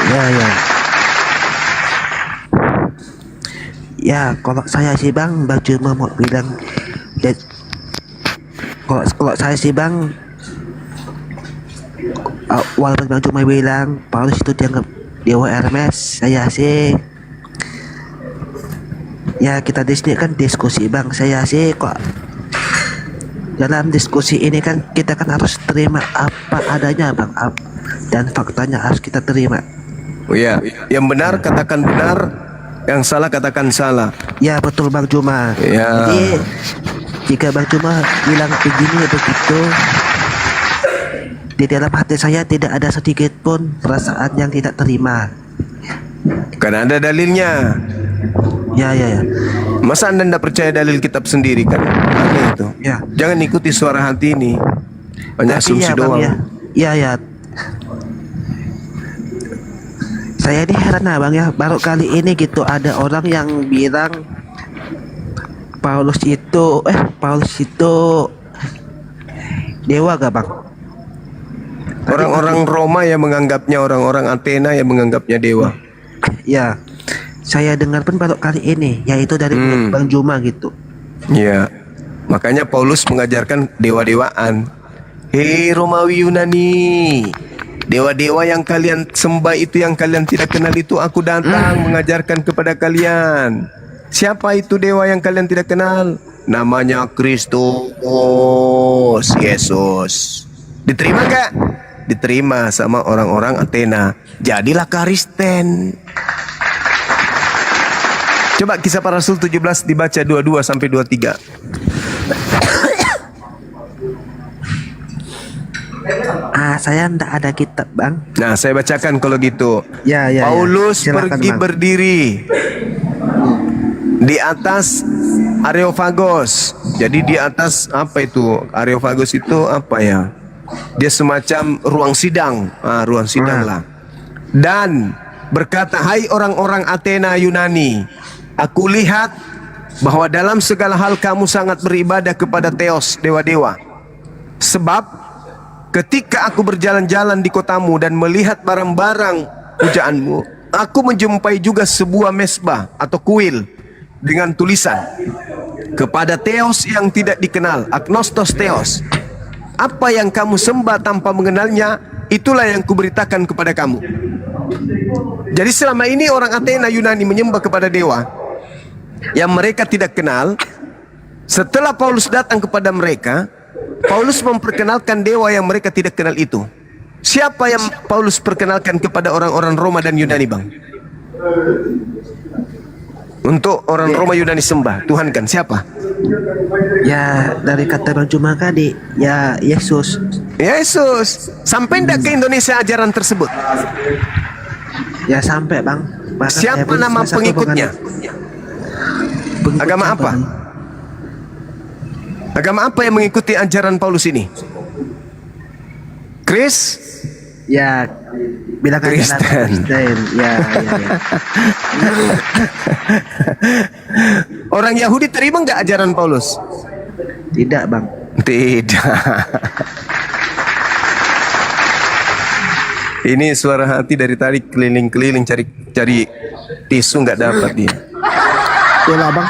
Ya, ya. Ya, kalau saya sih Bang cuma mau bilang, kalau saya sih Bang, walaupun Bang cuma bilang Paulus itu dianggap dewa Hermes, saya sih, ya kita di sini kan diskusi Bang, saya sih kok dalam diskusi ini kan kita kan harus terima apa adanya Bang, dan faktanya harus kita terima. Oh ya, yang benar katakan benar, yang salah katakan salah. Ya betul Bang Juma. Ya. Jadi jika Bang Juma bilang begini begitu, di dalam hati saya tidak ada sedikit pun perasaan yang tidak terima. Karena ada dalilnya. Ya, ya, ya. Masa Anda tidak percaya dalil kitab sendiri kan? Aneh itu. Ya. Jangan ikuti suara hati ini. Banyak asumsi Tapi ya Bang doang. ya. Ya, ya. Saya ini heran Bang ya, baru kali ini gitu ada orang yang bilang Paulus itu dewa gak Bang? Orang-orang Roma yang menganggapnya, orang-orang Athena yang menganggapnya dewa. Ya, saya dengar pun baru kali ini, yaitu dari mulut Bang Juma gitu. Ya, makanya Paulus mengajarkan dewa-dewaan. Hei Romawi Yunani, dewa-dewa yang kalian sembah itu, yang kalian tidak kenal itu, aku datang mengajarkan kepada kalian. Siapa itu dewa yang kalian tidak kenal? Namanya Kristus, Yesus. Diterima gak? Diterima sama orang-orang Athena. Jadilah Kristen. Coba Kisah Para Rasul 17 dibaca 22 sampai 23. Saya ndak ada kitab Bang. Nah, saya bacakan kalau gitu. Ya, ya, ya. Paulus Silakan, pergi Bang. berdiri di atas Areopagus. Jadi di atas apa itu? Areopagus itu apa ya? Dia semacam ruang sidang. Ruang sidang lah. Dan berkata, hai orang-orang Athena Yunani, aku lihat bahwa dalam segala hal kamu sangat beribadah kepada Theos, dewa-dewa. Sebab ketika aku berjalan-jalan di kotamu dan melihat barang-barang pujaanmu, aku menjumpai juga sebuah mesbah atau kuil dengan tulisan kepada Theos yang tidak dikenal, agnostos Theos. Apa yang kamu sembah tanpa mengenalnya, itulah yang kuberitakan kepada kamu. Jadi selama ini orang Athena Yunani menyembah kepada dewa yang mereka tidak kenal. Setelah Paulus datang kepada mereka, Paulus memperkenalkan dewa yang mereka tidak kenal itu. Siapa yang Paulus perkenalkan kepada orang-orang Roma dan Yunani Bang? Untuk orang Roma Yunani sembah Tuhan kan siapa? Ya dari kata Bang Juma tadi, ya Yesus. Yesus. Sampai tidak ke Indonesia ajaran tersebut? Ya sampai Bang. Bahkan Siapa saya nama salah satu pengikutnya? pengikut Agama siapa, apa? Bang? Agama apa yang mengikuti ajaran Paulus ini? Ya bilang aja Kristen. Kristen. Ya, ya, ya. Orang Yahudi terima nggak ajaran Paulus? Tidak Bang. Tidak. Ini suara hati dari tadi keliling-keliling cari tisu nggak dapat dia. Itulah Bang.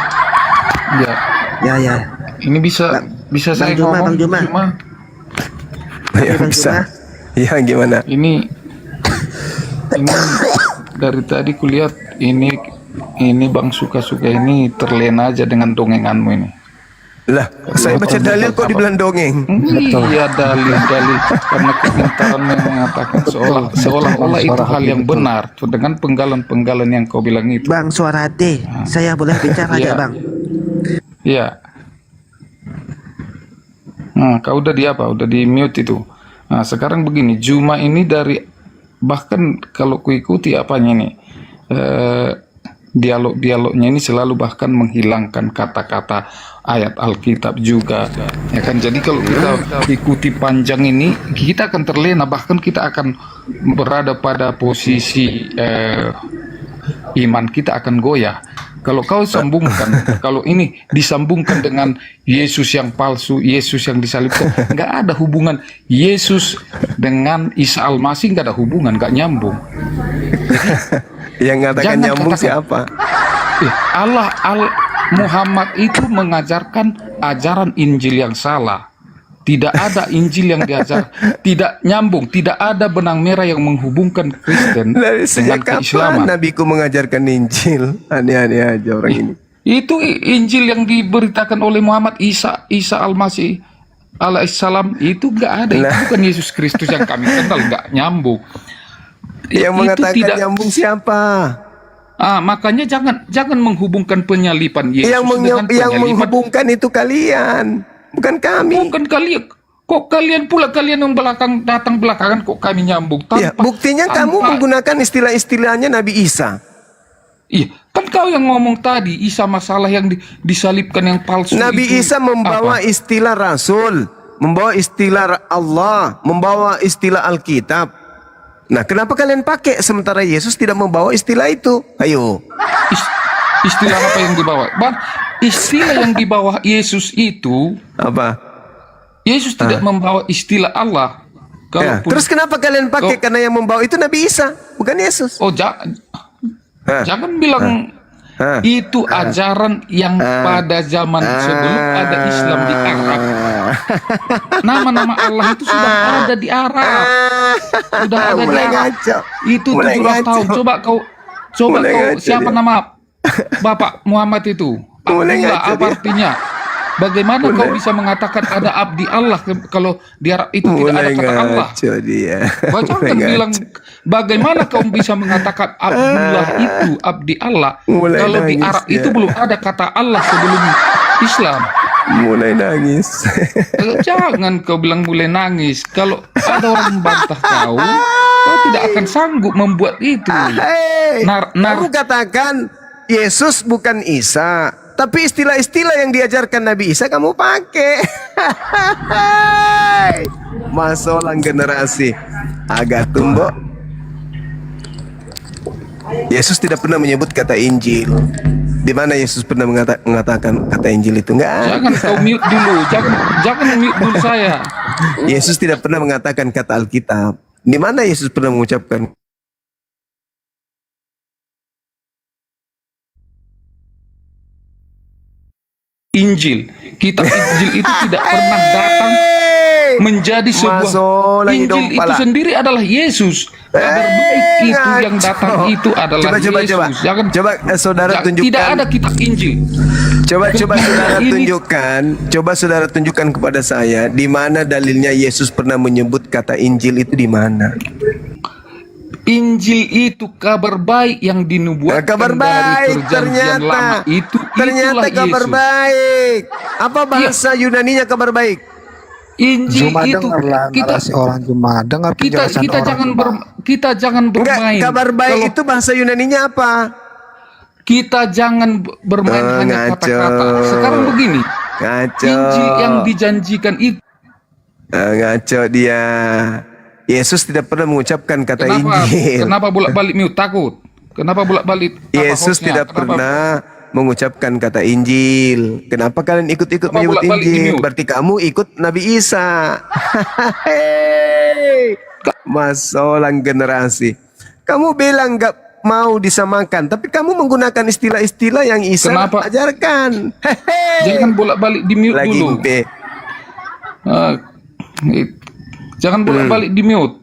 Ya, Ya, ya. ini bisa saya Juma, ngomong Bang Juma. cuma Ya Bang bisa. Ya gimana? ini dari tadi kulihat ini Bang suka-suka ini terlena aja dengan dongenganmu ini. Lah, saya baca dalil kok dibilang dongeng. Iya dalil karena kepintaranmu yang mengatakan seolah-olah itu hal yang benar dengan penggalan-penggalan yang kau bilang itu. Bang suara hati. Saya boleh bicara Iya. aja Bang. Iya, Kau udah di apa? Udah di mute itu. Nah, sekarang begini, Juma ini dari bahkan kalau kuikuti apanya nih, dialog-dialognya ini selalu bahkan menghilangkan kata-kata ayat Alkitab juga, ya kan? Jadi kalau kita ikuti panjang ini, kita akan terlena, bahkan kita akan berada pada posisi iman kita akan goyah. Kalau kau sambungkan, kalau ini disambungkan dengan Yesus yang palsu, Yesus yang disalibkan, nggak ada hubungan. Yesus dengan Isa Al-Masih nggak ada hubungan, nggak nyambung. Yang ngatakan Jangan nyambung katakan, siapa? Muhammad itu mengajarkan ajaran Injil yang salah. Tidak ada Injil yang diajar, tidak nyambung, tidak ada benang merah yang menghubungkan Kristen Dari dengan sejak kapan keislaman. nabiku mengajarkan Injil? Aneh-aneh aja orang ini. Itu Injil yang diberitakan oleh Muhammad, Isa Al-Masih alaihissalam, itu nggak ada. Itu bukan Yesus Kristus yang kami kenal, nggak nyambung. Yang Itu mengatakan tidak nyambung siapa? makanya jangan menghubungkan penyalipan Yesus Yang dengan penyalipan. menghubungkan itu kalian, bukan kami. Bukan kalian. Kok kalian pula, kalian yang datang belakangan, kok kami nyambung Ya, buktinya kamu menggunakan istilah-istilahnya Nabi Isa. Iya, kan kau yang ngomong tadi Isa masalah yang disalibkan yang palsu. Nabi itu Isa membawa apa? istilah Rasul, membawa istilah Allah, membawa istilah Alkitab. Nah, kenapa kalian pakai sementara Yesus tidak membawa istilah itu? Ayo. Istilah apa yang dibawa? Istilah yang dibawa Yesus itu, Apa? Yesus tidak membawa istilah Allah. Ya, Kalaupun, terus kenapa kalian pakai? Karena yang membawa itu Nabi Isa, bukan Yesus. jangan bilang itu ajaran yang pada zaman sebelum ada Islam di Arab. Nama-nama Allah itu sudah ada di Arab. Sudah ada di Mulai Arab. ngaco. Itu Mulai 17 tahun. ngaco. Coba kau Mulai ngaco siapa dia. nama Bapak Muhammad itu? Mulai Abdullah, ngaco apa dia. artinya? Bagaimana kau bisa mengatakan ada abdi Allah kalau di Arab itu tidak ada Mulai kata Allah? ngaco dia. Jangan Mulai bilang ngaco. bagaimana kau bisa mengatakan Abdullah itu abdi Allah Mulai kalau di nangis Arab dia. itu belum ada kata Allah sebelum Islam. Mulai nangis. Jangan kau bilang mulai nangis. Kalau ada orang membantah kau tidak akan sanggup membuat itu. Hei, Nar- kamu katakan Yesus bukan Isa, tapi istilah-istilah yang diajarkan Nabi Isa kamu pakai. Masolang generasi agak tumbuh. Yesus tidak pernah menyebut kata Injil. Di mana Yesus pernah mengatakan kata Injil itu? Enggak. Jangan kau mute dulu. Jangan mute dulu saya. Yesus tidak pernah mengatakan kata Alkitab. Di mana Yesus pernah mengucapkan? Injil, kitab Injil itu tidak pernah datang menjadi sebuah Masuk lagi dong, Injil itu pala. sendiri adalah Yesus. Kabar baik itu yang datang itu adalah Yesus. Saudara tunjukkan. Tidak ada kitab Injil. Coba saudara Ini- tunjukkan. Coba saudara tunjukkan kepada saya di mana dalilnya Yesus pernah menyebut kata Injil itu di mana? Injil itu kabar baik yang dinubuatkan Kabar dari baik perjanjian lama. ternyata Itulah kabar Yesus. baik. Apa bahasa Yunaninya kabar baik? Injil Cuma itu dengarlah narasi orang, cuma dengar penjelasan kita orang. kita jangan Enggak, bermain. kabar baik Kalau itu bahasa Yunaninya apa? kita jangan bermain hanya ngaco. kata-kata. Sekarang begini, Ngaco. Injil yang dijanjikan itu Ngaco dia. Yesus tidak pernah mengucapkan kata Injil. kenapa bolak-balik mute? Takut. Kenapa bolak-balik? Apa Yesus hostnya? tidak Kenapa? pernah mengucapkan kata Injil. Kenapa kalian ikut-ikut Kenapa menyebut bolak-balik di Injil? mute? Berarti kamu ikut Nabi Isa. Hei, masolang generasi. Kamu bilang nggak mau disamakan, tapi kamu menggunakan istilah-istilah yang Isa Kenapa? ajarkan. Hei. Jangan bolak-balik di mute Lagi dulu. B. Jangan bolak-balik di mute.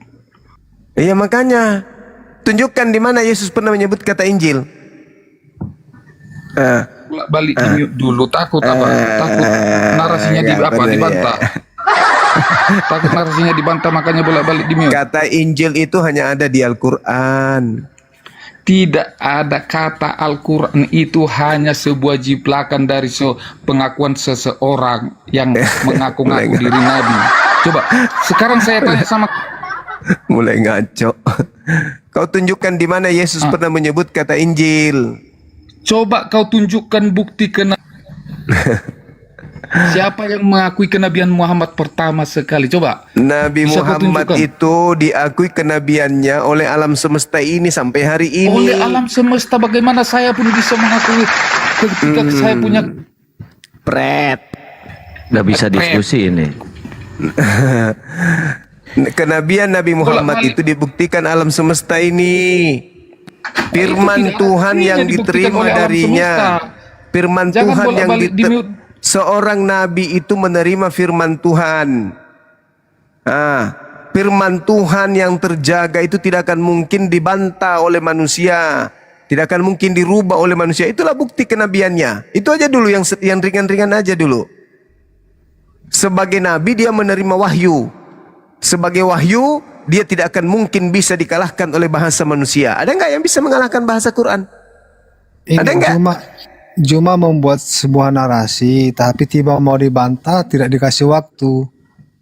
Iya makanya. Tunjukkan di mana Yesus pernah menyebut kata Injil. Bolak-balik di mute dulu. Takut apa? Takut narasinya nggak bener ya. dibantah. Takut narasinya dibantah, makanya bolak-balik di mute. Kata Injil itu hanya ada di Al-Quran. tidak ada kata Al-Quran itu hanya sebuah jiplakan dari pengakuan seseorang yang mengaku-ngaku diri Nabi. Coba, sekarang saya tanya sama Mulai ngaco. Kau tunjukkan di mana Yesus pernah menyebut kata Injil. coba kau tunjukkan bukti siapa yang mengakui kenabian Muhammad pertama sekali? Coba. Nabi Bisa kau Muhammad tunjukkan? itu diakui kenabiannya oleh alam semesta ini sampai hari ini. Oleh alam semesta, bagaimana saya pun bisa mengakui ketika saya punya Pret. Nggak bisa diskusi ini. Kenabian Nabi Muhammad Bolak-balik. itu dibuktikan alam semesta ini. Firman tidak Tuhan artinya yang dibuktikan diterima oleh alam darinya. semesta. Firman Jangan Tuhan yang bolak-balik seorang nabi itu menerima firman Tuhan. Firman Tuhan yang terjaga itu tidak akan mungkin dibantah oleh manusia. Tidak akan mungkin dirubah oleh manusia. Itulah bukti kenabiannya. Itu aja dulu yang ringan-ringan aja dulu. Sebagai nabi dia menerima wahyu. Sebagai wahyu, dia tidak akan mungkin bisa dikalahkan oleh bahasa manusia. Ada nggak yang bisa mengalahkan bahasa Quran? Ada Ini nggak? cuma membuat sebuah narasi, tapi tiba mau dibantah tidak dikasih waktu.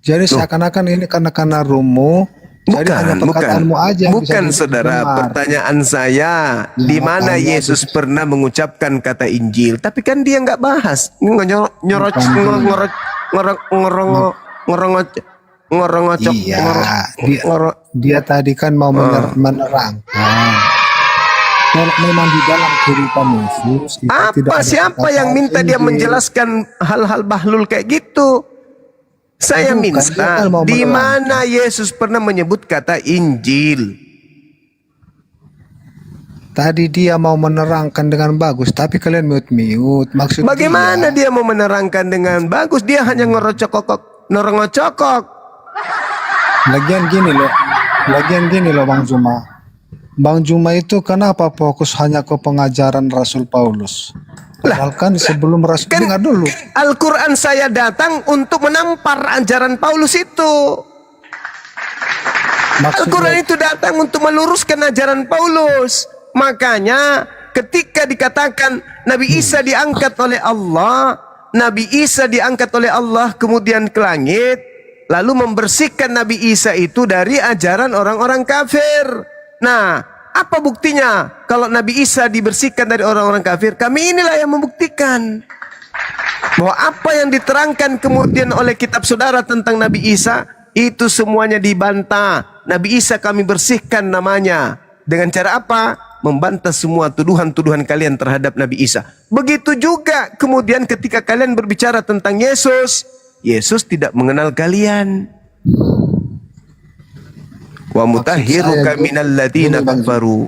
Jadi seakan-akan ini karena rumu. Jadi hanya perkataanmu aja yang bisa Bukan saudara. didengar. Pertanyaan saya, di mana makanya Yesus pernah mengucapkan kata Injil? Tapi kan dia nggak bahas. Ngorongocok. Iya, dia tadi kan mau menerangkan. Kalau memang di dalam kehidupan Yesus itu tidak Apa ada siapa kata yang minta dia Injil. menjelaskan hal-hal bahlul kayak gitu? Saya Bukan, dia minta kan mau di menerangkan. mana Yesus pernah menyebut kata Injil? Tadi dia mau menerangkan dengan bagus, tapi kalian mute-mute. Maksud Bagaimana dia mau menerangkan dengan bagus? Dia hanya norongocokok. Lagian gini loh Bang Juma. Bang Juma itu kenapa fokus hanya ke pengajaran Rasul Paulus? Padahal kan sebelum Rasul, dengar dulu. Al-Quran saya datang untuk menampar ajaran Paulus itu. Al-Quran itu datang untuk meluruskan ajaran Paulus. Makanya ketika dikatakan Nabi Isa diangkat oleh Allah, Nabi Isa diangkat oleh Allah kemudian ke langit, lalu membersihkan Nabi Isa itu dari ajaran orang-orang kafir. Nah, apa buktinya kalau Nabi Isa dibersihkan dari orang-orang kafir? Kami inilah yang membuktikan bahwa apa yang diterangkan kemudian oleh kitab saudara tentang Nabi Isa itu semuanya dibantah. Nabi Isa kami bersihkan namanya. Dengan cara apa? Membantah semua tuduhan-tuduhan kalian terhadap Nabi Isa. Begitu juga kemudian ketika kalian berbicara tentang Yesus, Yesus tidak mengenal kalian. Wa mutahhiruka minal ladzina kafaru.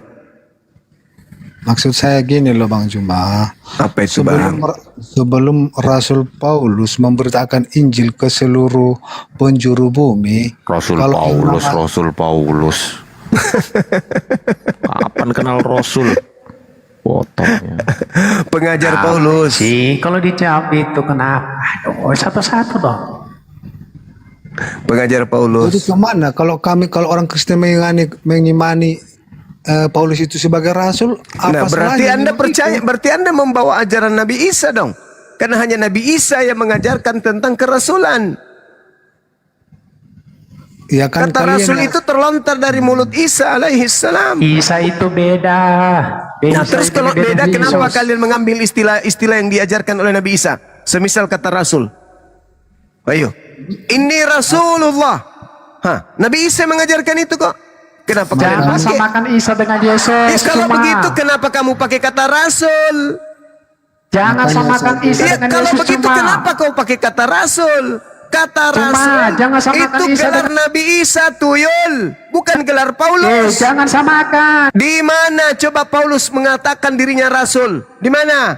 Maksud saya gini loh Bang Juma. Apa itu Bang? Sebelum Rasul Paulus memberitakan Injil ke seluruh penjuru bumi, Rasul Paulus. Kapan kenal Rasul? Potongnya. Pengajar Paulus. Sih, kalau dijawab itu kenapa? Aduh, satu-satu dong. Pengajar jadi Paulus. kemana kalau orang Kristen mengimani Paulus itu sebagai Rasul? Nah, Apa berarti salahnya Anda dengan percaya, itu? berarti Anda membawa ajaran Nabi Isa dong. Karena hanya Nabi Isa yang mengajarkan tentang kerasulan. Ya kan Kata kalian Rasul ya- itu terlontar dari mulut Isa alaihissalam. Isa itu beda. Nah, terus Isa kalau itu beda, dari kenapa Yesus. kalian mengambil istilah-istilah yang diajarkan oleh Nabi Isa? Semisal kata Rasul. Ayo. Ini Rasulullah. Nabi Isa mengajarkan itu kok. Kenapa kalian Jangan pakai? samakan Isa dengan Yesus. Kalau cuma. begitu kenapa kamu pakai kata Rasul? Jangan Makanya samakan saya- Isa Ya, dengan kalau Yesus begitu cuma. kenapa kau pakai kata Rasul? Kata Cuma, Rasul jangan samakan itu Isa gelar Nabi Isa tuyul, bukan gelar Paulus. Jangan samakan. Di mana coba Paulus mengatakan dirinya Rasul? Di mana?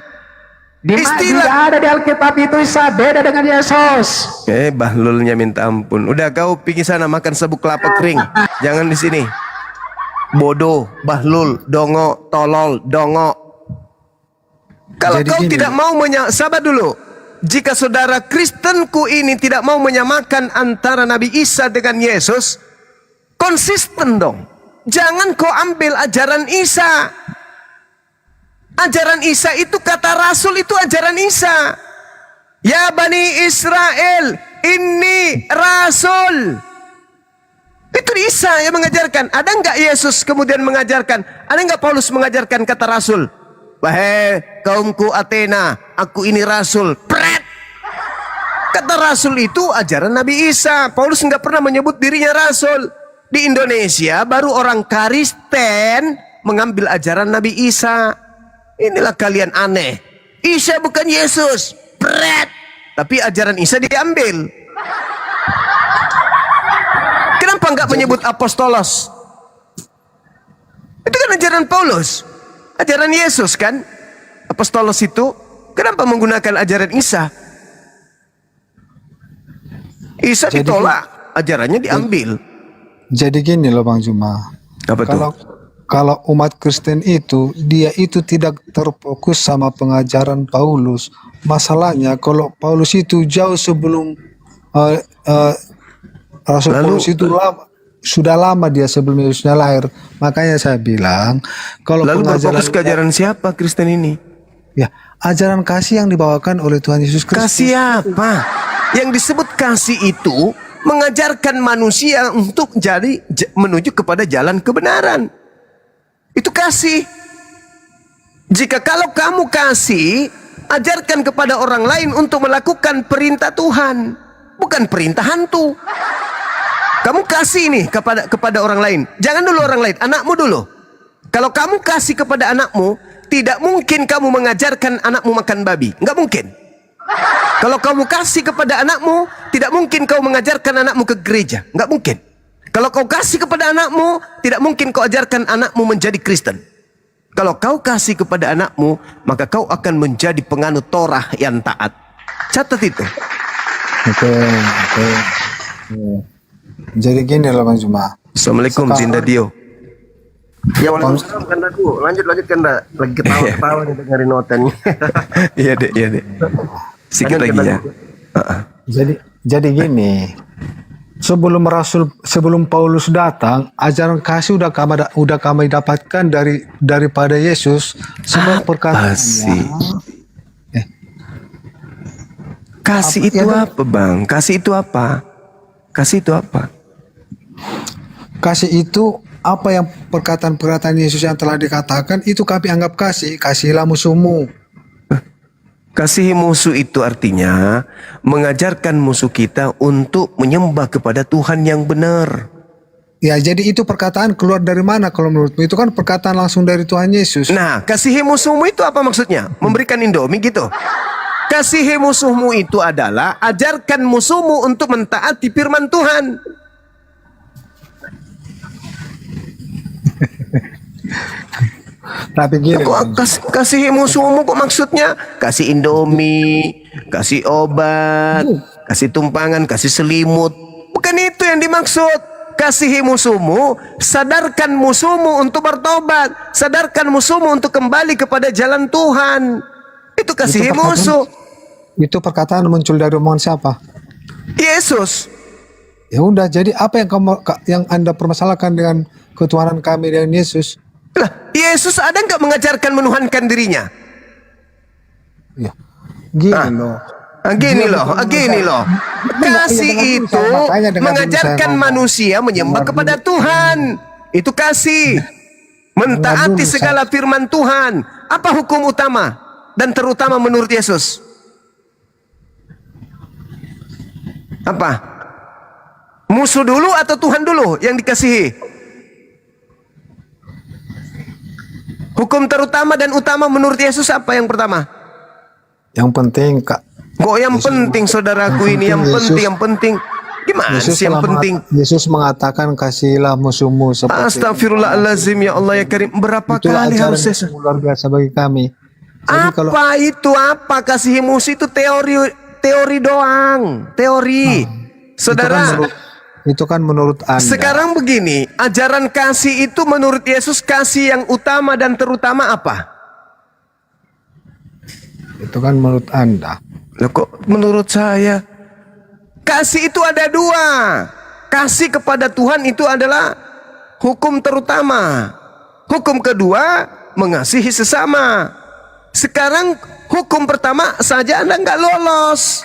Tidak ada di Alkitab itu Isa beda dengan Yesus. Bahlulnya minta ampun. Udah kau pergi sana makan sabuk kelapa kering. Jangan di sini. Bodoh, bahlul, dongo, tolol, dongo. Kalau Jadi kau gini. tidak mau sabar dulu. Jika saudara Kristenku ini tidak mau menyamakan antara Nabi Isa dengan Yesus, konsisten dong. jangan kau ambil ajaran Isa. Ajaran Isa itu, kata Rasul itu ajaran Isa. Ya Bani Israel, ini Rasul. Itu Isa yang mengajarkan. Ada enggak Yesus kemudian mengajarkan? Ada enggak Paulus mengajarkan kata Rasul? Wahai kaumku Athena, aku ini Rasul. Pret! Kata Rasul itu ajaran Nabi Isa. Paulus enggak pernah menyebut dirinya Rasul. Di Indonesia baru orang Kristen mengambil ajaran Nabi Isa. Inilah kalian aneh. Isa bukan Yesus. Pret! Tapi ajaran Isa diambil. Kenapa enggak menyebut apostolos? Itu kan ajaran Paulus. Ajaran Yesus kan? Apostolos itu. Kenapa menggunakan ajaran Isa? Isa ditolak, ajarannya diambil. Jadi gini loh Bang Juma. Apa tuh? Kalau umat Kristen itu, dia itu tidak terfokus sama pengajaran Paulus. Masalahnya kalau Paulus itu jauh sebelum Rasul Paulus itu sudah lama dia sebelum Yesusnya lahir. Makanya saya bilang kalau Lalu pengajaran berfokus ke ajaran siapa Kristen ini? ya ajaran kasih yang dibawakan oleh Tuhan Yesus Kristus. Kasih apa? Yang disebut kasih itu mengajarkan manusia untuk menuju kepada jalan kebenaran. Itu kasih. Jika kalau kamu kasih, ajarkan kepada orang lain untuk melakukan perintah Tuhan, bukan perintah hantu. Kamu kasih nih kepada orang lain. Jangan dulu orang lain, anakmu dulu. Kalau kamu kasih kepada anakmu, tidak mungkin kamu mengajarkan anakmu makan babi. Enggak mungkin. Kalau kamu kasih kepada anakmu, tidak mungkin kau mengajarkan anakmu ke gereja. Enggak mungkin. Kalau kau kasih kepada anakmu, tidak mungkin kau ajarkan anakmu menjadi Kristen. Kalau kau kasih kepada anakmu, maka kau akan menjadi penganut Torah yang taat. Catat itu. Oke. Jadi gini loh Bang Juma. Assalamualaikum Zinda Dio. Ya waalaikumsalam Kanda Du. Lanjut Kanda. Lagi ketawa nih dengerin notennya. Iya dek. Sikit lagi ya. Jadi gini. Sebelum Paulus datang, ajaran kasih udah kami dapatkan daripada Yesus. Semua perkataannya. Kasih itu apa Bang? Kasih itu apa? Kasih itu apa? Kasih itu apa yang perkataan-perkataan Yesus yang telah dikatakan itu kami anggap kasih. Kasihilah musuhmu. Kasihi musuh itu artinya mengajarkan musuh kita untuk menyembah kepada Tuhan yang benar. Ya, jadi itu perkataan keluar dari mana kalau menurutmu? Itu kan perkataan langsung dari Tuhan Yesus. Nah, kasihi musuhmu itu apa maksudnya? Memberikan Indomie gitu. Kasihi musuhmu itu adalah ajarkan musuhmu untuk mentaati firman Tuhan. Tapi gini, Kok kasihi musuhmu kok maksudnya? Kasih Indomie, kasih obat, kasih tumpangan, kasih selimut. Bukan itu yang dimaksud. Kasihi musuhmu, sadarkan musuhmu untuk bertobat, sadarkan musuhmu untuk kembali kepada jalan Tuhan. Itu kasihi musuh. itu perkataan muncul dari omongan siapa? Yesus. Ya udah, jadi apa yang Anda permasalahkan dengan ketuhanan kami dengan Yesus? Lah, Yesus ada nggak mengajarkan menuhankan dirinya? Ya, gini loh. Gini loh. Kasih itu mengajarkan manusia menyembah kepada Tuhan. Itu kasih. Mentaati segala firman Tuhan. Apa hukum utama dan terutama menurut Yesus? Apa? Musuh dulu atau Tuhan dulu yang dikasihi? Hukum terutama dan utama menurut Yesus apa yang pertama? Yang penting, Kak. Kok yang penting saudaraku ini yang penting. Gimana sih yang penting? Yesus mengatakan kasihilah musuhmu seperti Astagfirullahalazim, ya Allah ya Karim. Berapa itulah kali ajaran harus yang luar biasa bagi kami. Jadi Apa kasih musuh itu teori doang, teori. Saudara, itu kan menurut Anda. sekarang begini, ajaran kasih itu menurut Yesus kasih yang utama dan terutama apa? Itu kan menurut Anda. Loh, kok menurut saya? Kasih itu ada dua. Kasih kepada Tuhan itu adalah hukum terutama. Hukum kedua, mengasihi sesama. Sekarang hukum pertama saja Anda nggak lolos.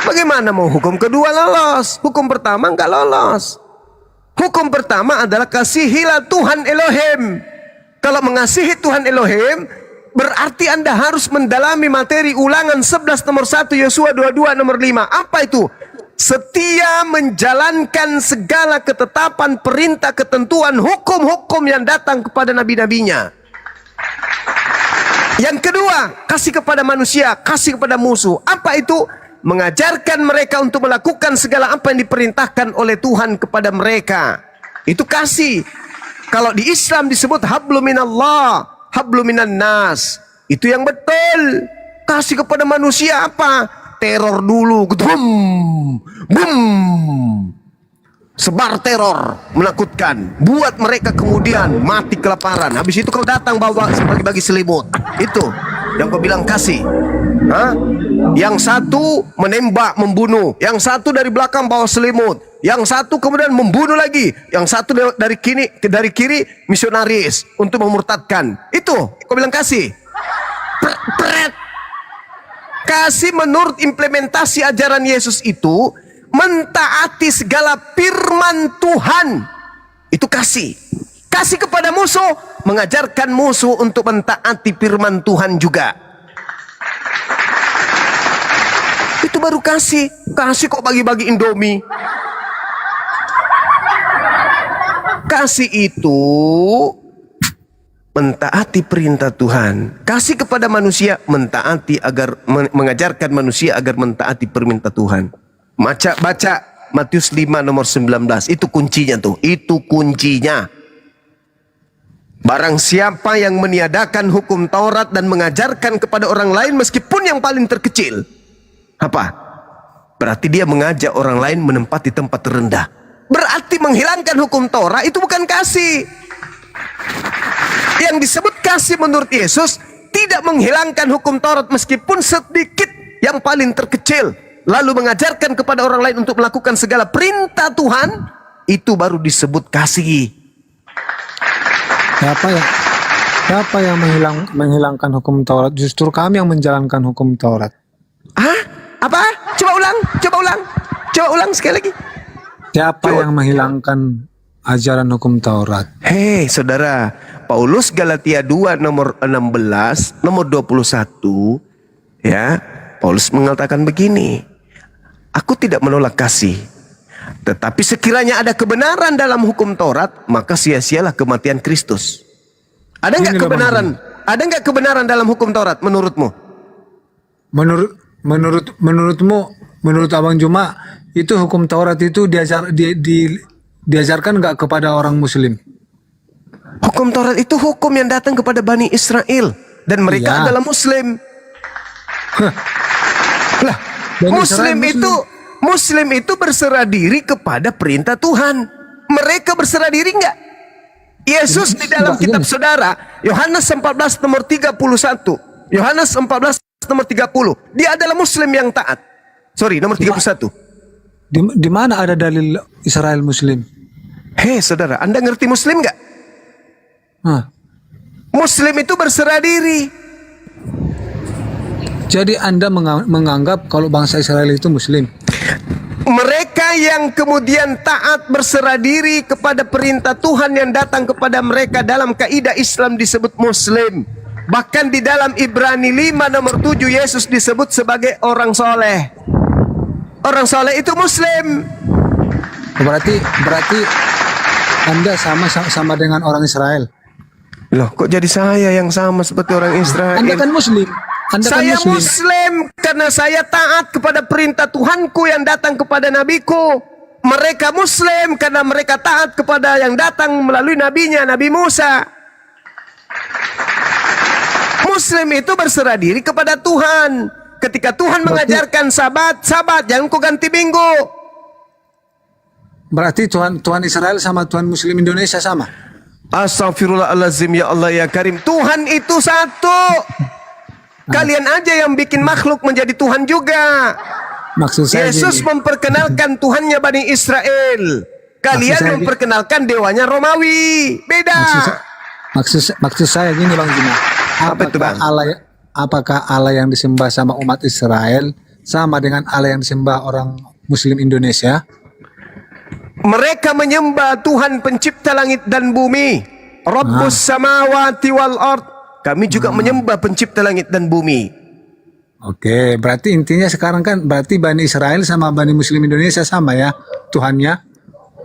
Bagaimana mau hukum kedua lolos? Hukum pertama nggak lolos. Hukum pertama adalah kasihilah Tuhan Elohim. Kalau mengasihi Tuhan Elohim, berarti Anda harus mendalami materi Ulangan 11 nomor 1, Yosua 22 nomor 5. Apa itu? Setia menjalankan segala ketetapan, perintah, ketentuan, hukum-hukum yang datang kepada nabi-nabinya. Yang kedua, kasih kepada manusia, kasih kepada musuh. Apa itu? Mengajarkan mereka untuk melakukan segala apa yang diperintahkan oleh Tuhan kepada mereka. Itu kasih. Kalau di Islam disebut hablum minallah, hablum minan nas. Itu yang betul. Kasih kepada manusia apa? Teror dulu, bum, bum. Sebar teror, menakutkan. Buat mereka kemudian mati kelaparan. Habis itu kau datang bawa bagi-bagi selimut. Itu yang kau bilang kasih. Hah? Yang satu menembak, membunuh. Yang satu dari belakang bawa selimut. Yang satu kemudian membunuh lagi. Yang satu dari kiri misionaris untuk memurtadkan. Itu kau bilang kasih. Kasih menurut implementasi ajaran Yesus itu mentaati segala firman Tuhan. Itu kasih. Kasih kepada musuh, mengajarkan musuh untuk mentaati firman Tuhan juga. Itu baru kasih. Kasih kok bagi-bagi Indomie. Kasih itu mentaati perintah Tuhan. Kasih kepada manusia, mentaati agar mengajarkan manusia agar mentaati perintah Tuhan. Baca Matius 5 nomor 19. Itu kuncinya tuh. Itu kuncinya. Barang siapa yang meniadakan hukum Taurat dan mengajarkan kepada orang lain meskipun yang paling terkecil. Apa? Berarti dia mengajak orang lain menempati tempat terendah. Berarti menghilangkan hukum Taurat itu bukan kasih. Yang disebut kasih menurut Yesus tidak menghilangkan hukum Taurat meskipun sedikit yang paling terkecil. Lalu mengajarkan kepada orang lain untuk melakukan segala perintah Tuhan. Itu baru disebut kasih. Siapa yang menghilangkan hukum Taurat? Justru kami yang menjalankan hukum Taurat. Hah? Apa? Coba ulang sekali lagi. Siapa yang menghilangkan ajaran hukum Taurat? Hei saudara, Paulus Galatia 2 nomor 16, nomor 21, ya, Paulus mengatakan begini, aku tidak menolak kasih, tetapi sekiranya ada kebenaran dalam hukum Taurat, maka sia-sialah kematian Kristus. Ada nggak kebenaran? Ada nggak kebenaran dalam hukum Taurat menurutmu? Menurutmu, menurut Abang Juma, itu hukum Taurat itu diajarkan nggak kepada orang Muslim? Hukum Taurat itu hukum yang datang kepada Bani Israel dan mereka adalah Muslim. Lah, Muslim itu berserah diri kepada perintah Tuhan. Mereka berserah diri enggak? Yesus di dalam kitab saudara Yohanes 14 nomor 31. Yohanes 14 nomor 30. Dia adalah Muslim yang taat. Sorry, nomor 31. Di mana ada dalil Israel Muslim? Hei saudara, Anda ngerti Muslim enggak? Muslim itu berserah diri. Jadi Anda menganggap kalau bangsa Israel itu Muslim? Mereka yang kemudian taat berserah diri kepada perintah Tuhan yang datang kepada mereka dalam kaidah Islam disebut Muslim. Bahkan di dalam Ibrani 5 nomor 7 Yesus disebut sebagai orang soleh. Orang soleh itu Muslim. Berarti Anda sama dengan orang Israel. Loh, kok jadi saya yang sama seperti orang Israel? Anda kan Muslim. Saya Muslim karena saya taat kepada perintah Tuhanku yang datang kepada nabiku. Mereka Muslim karena mereka taat kepada yang datang melalui nabinya, Nabi Musa. Muslim itu berserah diri kepada Tuhan. Ketika Tuhan mengajarkan sabat, jangan kau ganti minggu. Berarti Tuhan Israel sama Tuhan Muslim Indonesia sama? Astaghfirullahaladzim, ya Allah ya Karim. Tuhan itu satu. Kalian aja yang bikin makhluk menjadi Tuhan juga. Maksud saya Yesus memperkenalkan Tuhannya Bani Israel. Kalian Maksud saya- memperkenalkan dewanya Romawi. Beda. Maksud saya gini Bang Juma. Apa itu, Bang? Apakah Allah yang disembah sama umat Israel sama dengan Allah yang disembah orang Muslim Indonesia? Mereka menyembah Tuhan pencipta langit dan bumi. Rabbus samawati wal ard. Kami juga menyembah pencipta langit dan bumi. Oke, berarti intinya sekarang kan berarti Bani Israel sama Bani Muslim Indonesia sama ya Tuhannya?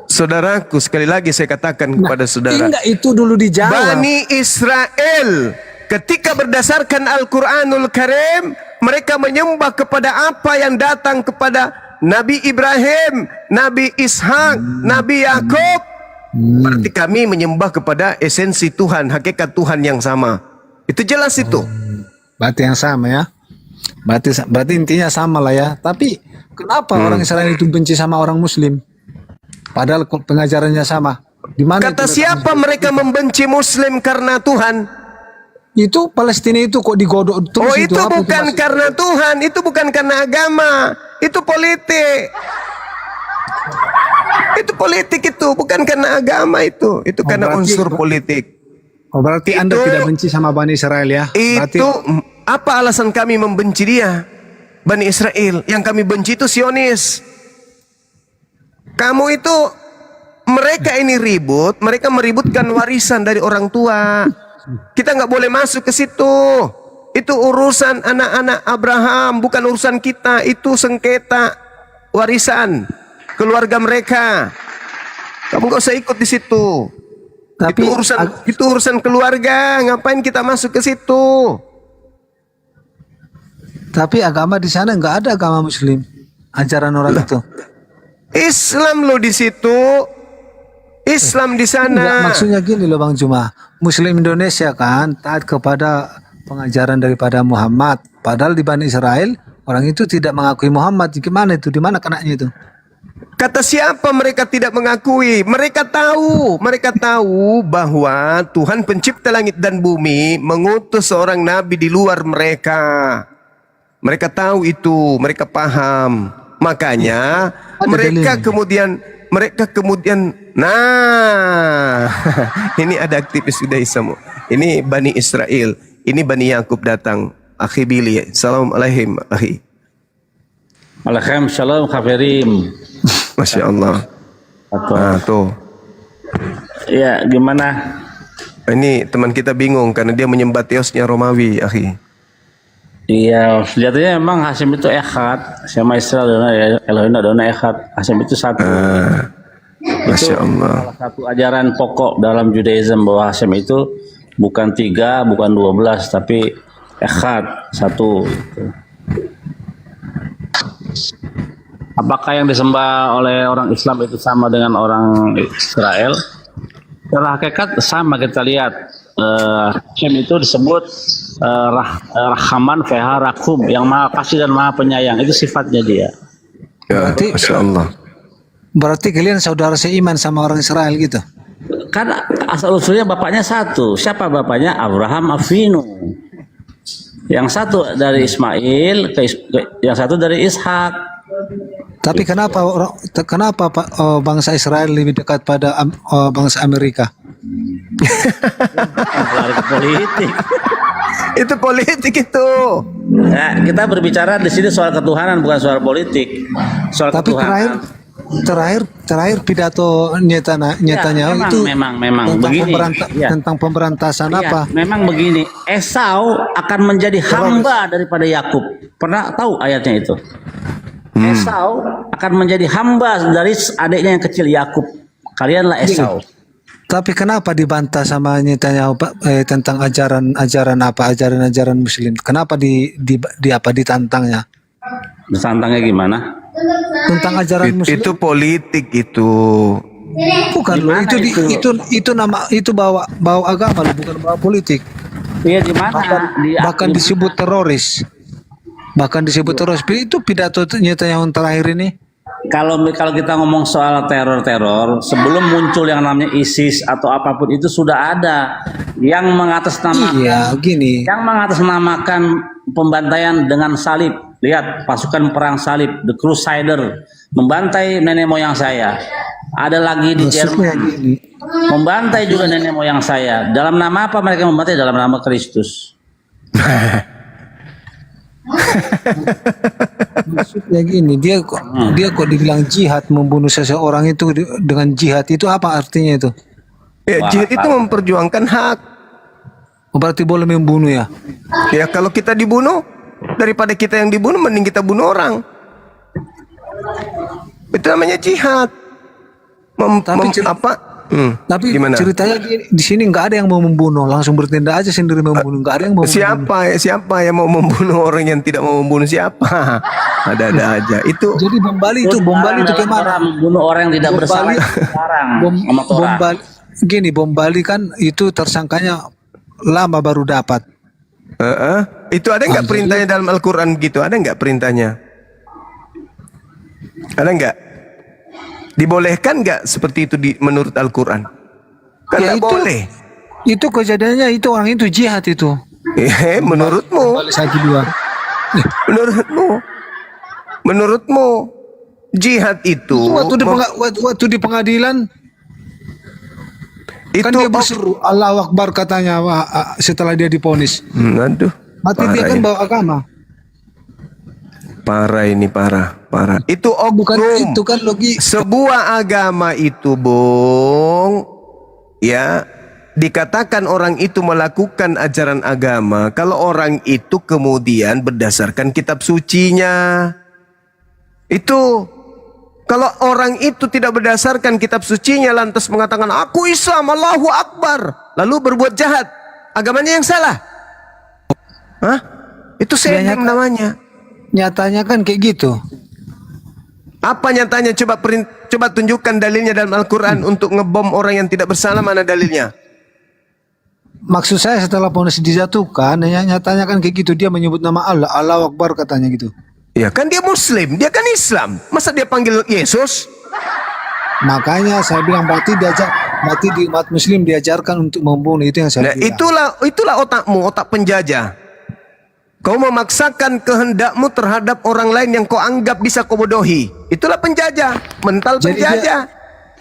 Saudaraku, sekali lagi saya katakan kepada saudara. Enggak, itu dulu dijawab. Bani Israel ketika berdasarkan Al-Quranul Karim, mereka menyembah kepada apa yang datang kepada Nabi Ibrahim, Nabi Ishak, Nabi Yakub. Berarti kami menyembah kepada esensi Tuhan, hakikat Tuhan yang sama. Itu jelas itu. Berarti yang sama ya. Berarti intinya sama lah ya. Tapi kenapa orang Israel itu benci sama orang Muslim? Padahal pengajarannya sama. Di mana Kata itu siapa mereka membenci Muslim karena Tuhan? itu Palestina itu kok digodok terus Oh, itu apa bukan maksud- karena Tuhan, itu bukan karena agama, itu politik. Itu politik itu, bukan karena agama itu karena berarti- unsur politik. Oh, berarti Anda Itu- tidak benci sama Bani Israel ya? Berarti Itu apa alasan kami membenci dia? Bani Israel. Yang kami benci itu Zionis. Kamu itu, mereka ini ribut, mereka meributkan warisan dari orang tua. Kita nggak boleh masuk ke situ. Itu urusan anak-anak Abraham, bukan urusan kita. Itu sengketa warisan keluarga mereka. Kamu nggak usah ikut di situ. Tapi itu urusan keluarga. Ngapain kita masuk ke situ? tapi agama di sana nggak ada agama Muslim. Ajaran orang itu. Islam lo di situ. Islam di Enggak, sana. maksudnya gini loh Bang Juma. Muslim Indonesia kan taat kepada pengajaran daripada Muhammad. Padahal di Bani Israel orang itu tidak mengakui Muhammad. Gimana itu? Di mana kenanya itu? Kata siapa mereka tidak mengakui? Mereka tahu bahwa Tuhan pencipta langit dan bumi mengutus seorang nabi di luar mereka. Mereka tahu itu, mereka paham. Makanya Ada mereka dalilnya. kemudian nah ini ada aktivis Judaisme. Ini Bani Israel, ini Bani Yakub datang. Akhi Billy, assalamualaikum akhi. Alaikum salam khafirim. Masya Allah. Atau Nah tuh, ya gimana? ini teman kita bingung karena dia menyembah teosnya Romawi, akhi. Iya, sejatinya memang Hasyim itu echad, sama Israel dan Elohim adalah echad. Hasyim itu satu. Masya Allah. Salah satu ajaran pokok dalam Judaism bahwa Hasyim itu bukan 3, bukan 12, tapi echad, satu. Apakah yang disembah oleh orang Islam itu sama dengan orang Israel? Secara hakikat sama, kita lihat. Hasyim itu disebut Rahman Feha Rakum, yang maha kasih dan maha penyayang. Itu sifatnya dia. Ya, Masya Allah. Berarti kalian saudara seiman sama orang Israel gitu? Karena asal usulnya bapaknya satu. Siapa bapaknya? Abraham Avinu. Yang satu dari Ismail, yang satu dari Ishak. Tapi kenapa bangsa Israel lebih dekat pada bangsa Amerika? Lari ke politik. Itu politik itu. Nah, kita berbicara di sini soal ketuhanan, bukan soal politik. Soal Tapi ketuhanan. terakhir pidato nyatanya memang, itu memang tentang, begini. Ya. tentang pemberantasan Iya, apa? memang begini. Esau akan menjadi hamba daripada Yakub. Pernah tahu ayatnya itu? Esau akan menjadi hamba dari adiknya yang kecil Yakub. Kalianlah Esau. Tapi kenapa dibantah sama Netanyahu tentang ajaran Muslim? Kenapa ditantangnya? Ditantangnya gimana? Tentang ajaran Muslim? Itu politik itu. Bukan loh, itu nama itu bawa agama loh, bukan bawa politik. Iya, di mana? Bahkan disebut teroris. Itu pidato Netanyahu terakhir ini. Kalau kita ngomong soal teror, sebelum muncul yang namanya ISIS atau apapun itu sudah ada yang mengatasnamakan pembantaian dengan salib. Lihat pasukan perang salib, the Crusader membantai nenek moyang saya. Ada lagi di Maksudnya Jerman gini, membantai juga nenek moyang saya. Dalam nama apa mereka membantai? Dalam nama Kristus. maksudnya gini, dia kok dibilang jihad membunuh seseorang itu dengan jihad itu apa artinya itu? Ya, jihad itu memperjuangkan hak. Berarti boleh membunuh ya? Ya kalau kita dibunuh, daripada kita yang dibunuh, mending kita bunuh orang. Itu namanya jihad. Tapi Gimana? ceritanya di sini nggak ada yang mau membunuh, langsung bertindak aja sendiri membunuh. Nggak ada yang mau membunuh. Siapa yang mau membunuh orang yang tidak mau membunuh siapa? Ada-ada aja. Itu Jadi bom Bali itu kemana? Membunuh orang yang tidak bersalah sekarang sama Torah. Bom Bali kan itu tersangkanya lama baru dapat. itu ada nggak perintahnya dalam Al-Quran gitu? Ada nggak perintahnya? Ada nggak? Dibolehkan nggak seperti itu menurut Al-Quran? Kan Ya nggak boleh. Itu kejadiannya itu orang itu jihad itu. Menurutmu? Balik lagi dua. Menurutmu jihad itu Waktu di pengadilan itu kan dia berseru Allahu Akbar katanya setelah dia diponis. Aduh. Mati dia kan bawa agama. Parah ini, parah. Itu Bukan oknum. itu kan logi. Sebuah agama itu, Bung, ya, dikatakan orang itu melakukan ajaran agama kalau orang itu kemudian berdasarkan kitab sucinya. Itu kalau orang itu tidak berdasarkan kitab sucinya lantas mengatakan aku Islam, Allahu Akbar, lalu berbuat jahat, agamanya yang salah. Hah? Itu sendiri namanya. Nyatanya kan kayak gitu. Apa nyatanya? Coba tunjukkan dalilnya dalam Al-Quran untuk ngebom orang yang tidak bersalah. Mana dalilnya? Maksud saya setelah ponis dijatuhkan, nyatanya kan kayak gitu, dia menyebut nama Allah, Allahu Akbar katanya gitu. Ya kan dia Muslim, dia kan Islam. Masa dia panggil Yesus? Makanya saya bilang berarti di umat Muslim diajarkan untuk membunuh, itu yang saya Nah, bilang. itulah otakmu, otak penjajah. Kau memaksakan kehendakmu terhadap orang lain yang kau anggap bisa kau bodohi. Itulah penjajah, mental penjajah.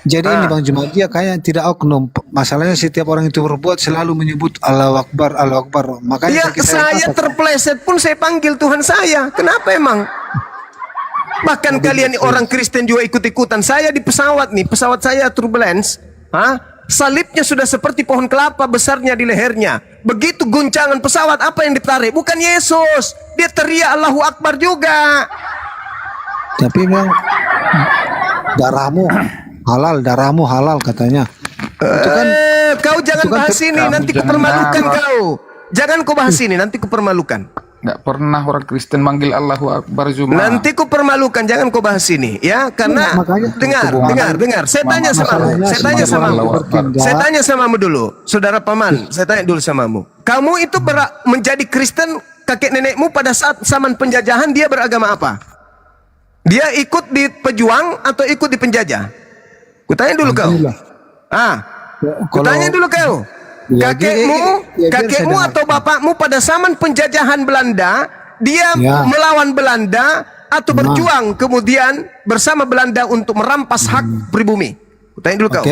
Jadi ini Bang Jumat, dia kayak tidak oknum. Masalahnya setiap orang itu berbuat selalu menyebut Allahu Akbar, Allahu Akbar. Makanya Ya, saya terpleset pun saya panggil Tuhan saya. Kenapa emang? Bahkan kalian orang Kristen juga ikut-ikutan. Saya di pesawat nih, pesawat saya turbulence. Salibnya sudah seperti pohon kelapa besarnya di lehernya. Begitu guncangan pesawat, apa yang ditarik? Bukan Yesus. Dia teriak Allahu Akbar juga. Tapi memang darahmu halal katanya. Itu kan Kau jangan bahas ini, nanti kupermalukan kau. Jangan kau bahas ini, nanti kupermalukan. Nggak pernah orang Kristen manggil Allahu Akbar cuma. Nanti kupermalukan, jangan kau bahas ini, ya. Karena dengar. Saya tanya samamu dulu, saudara paman. Saya tanya dulu samamu. Kamu itu menjadi Kristen, kakek nenekmu pada saat zaman penjajahan dia beragama apa? Dia ikut di pejuang atau ikut di penjajah? Kutanya dulu kau. Kutanya dulu kau. Kakekmu atau bapakmu pada zaman penjajahan Belanda, dia melawan Belanda atau berjuang kemudian bersama Belanda untuk merampas hak pribumi? Tanya dulu kau.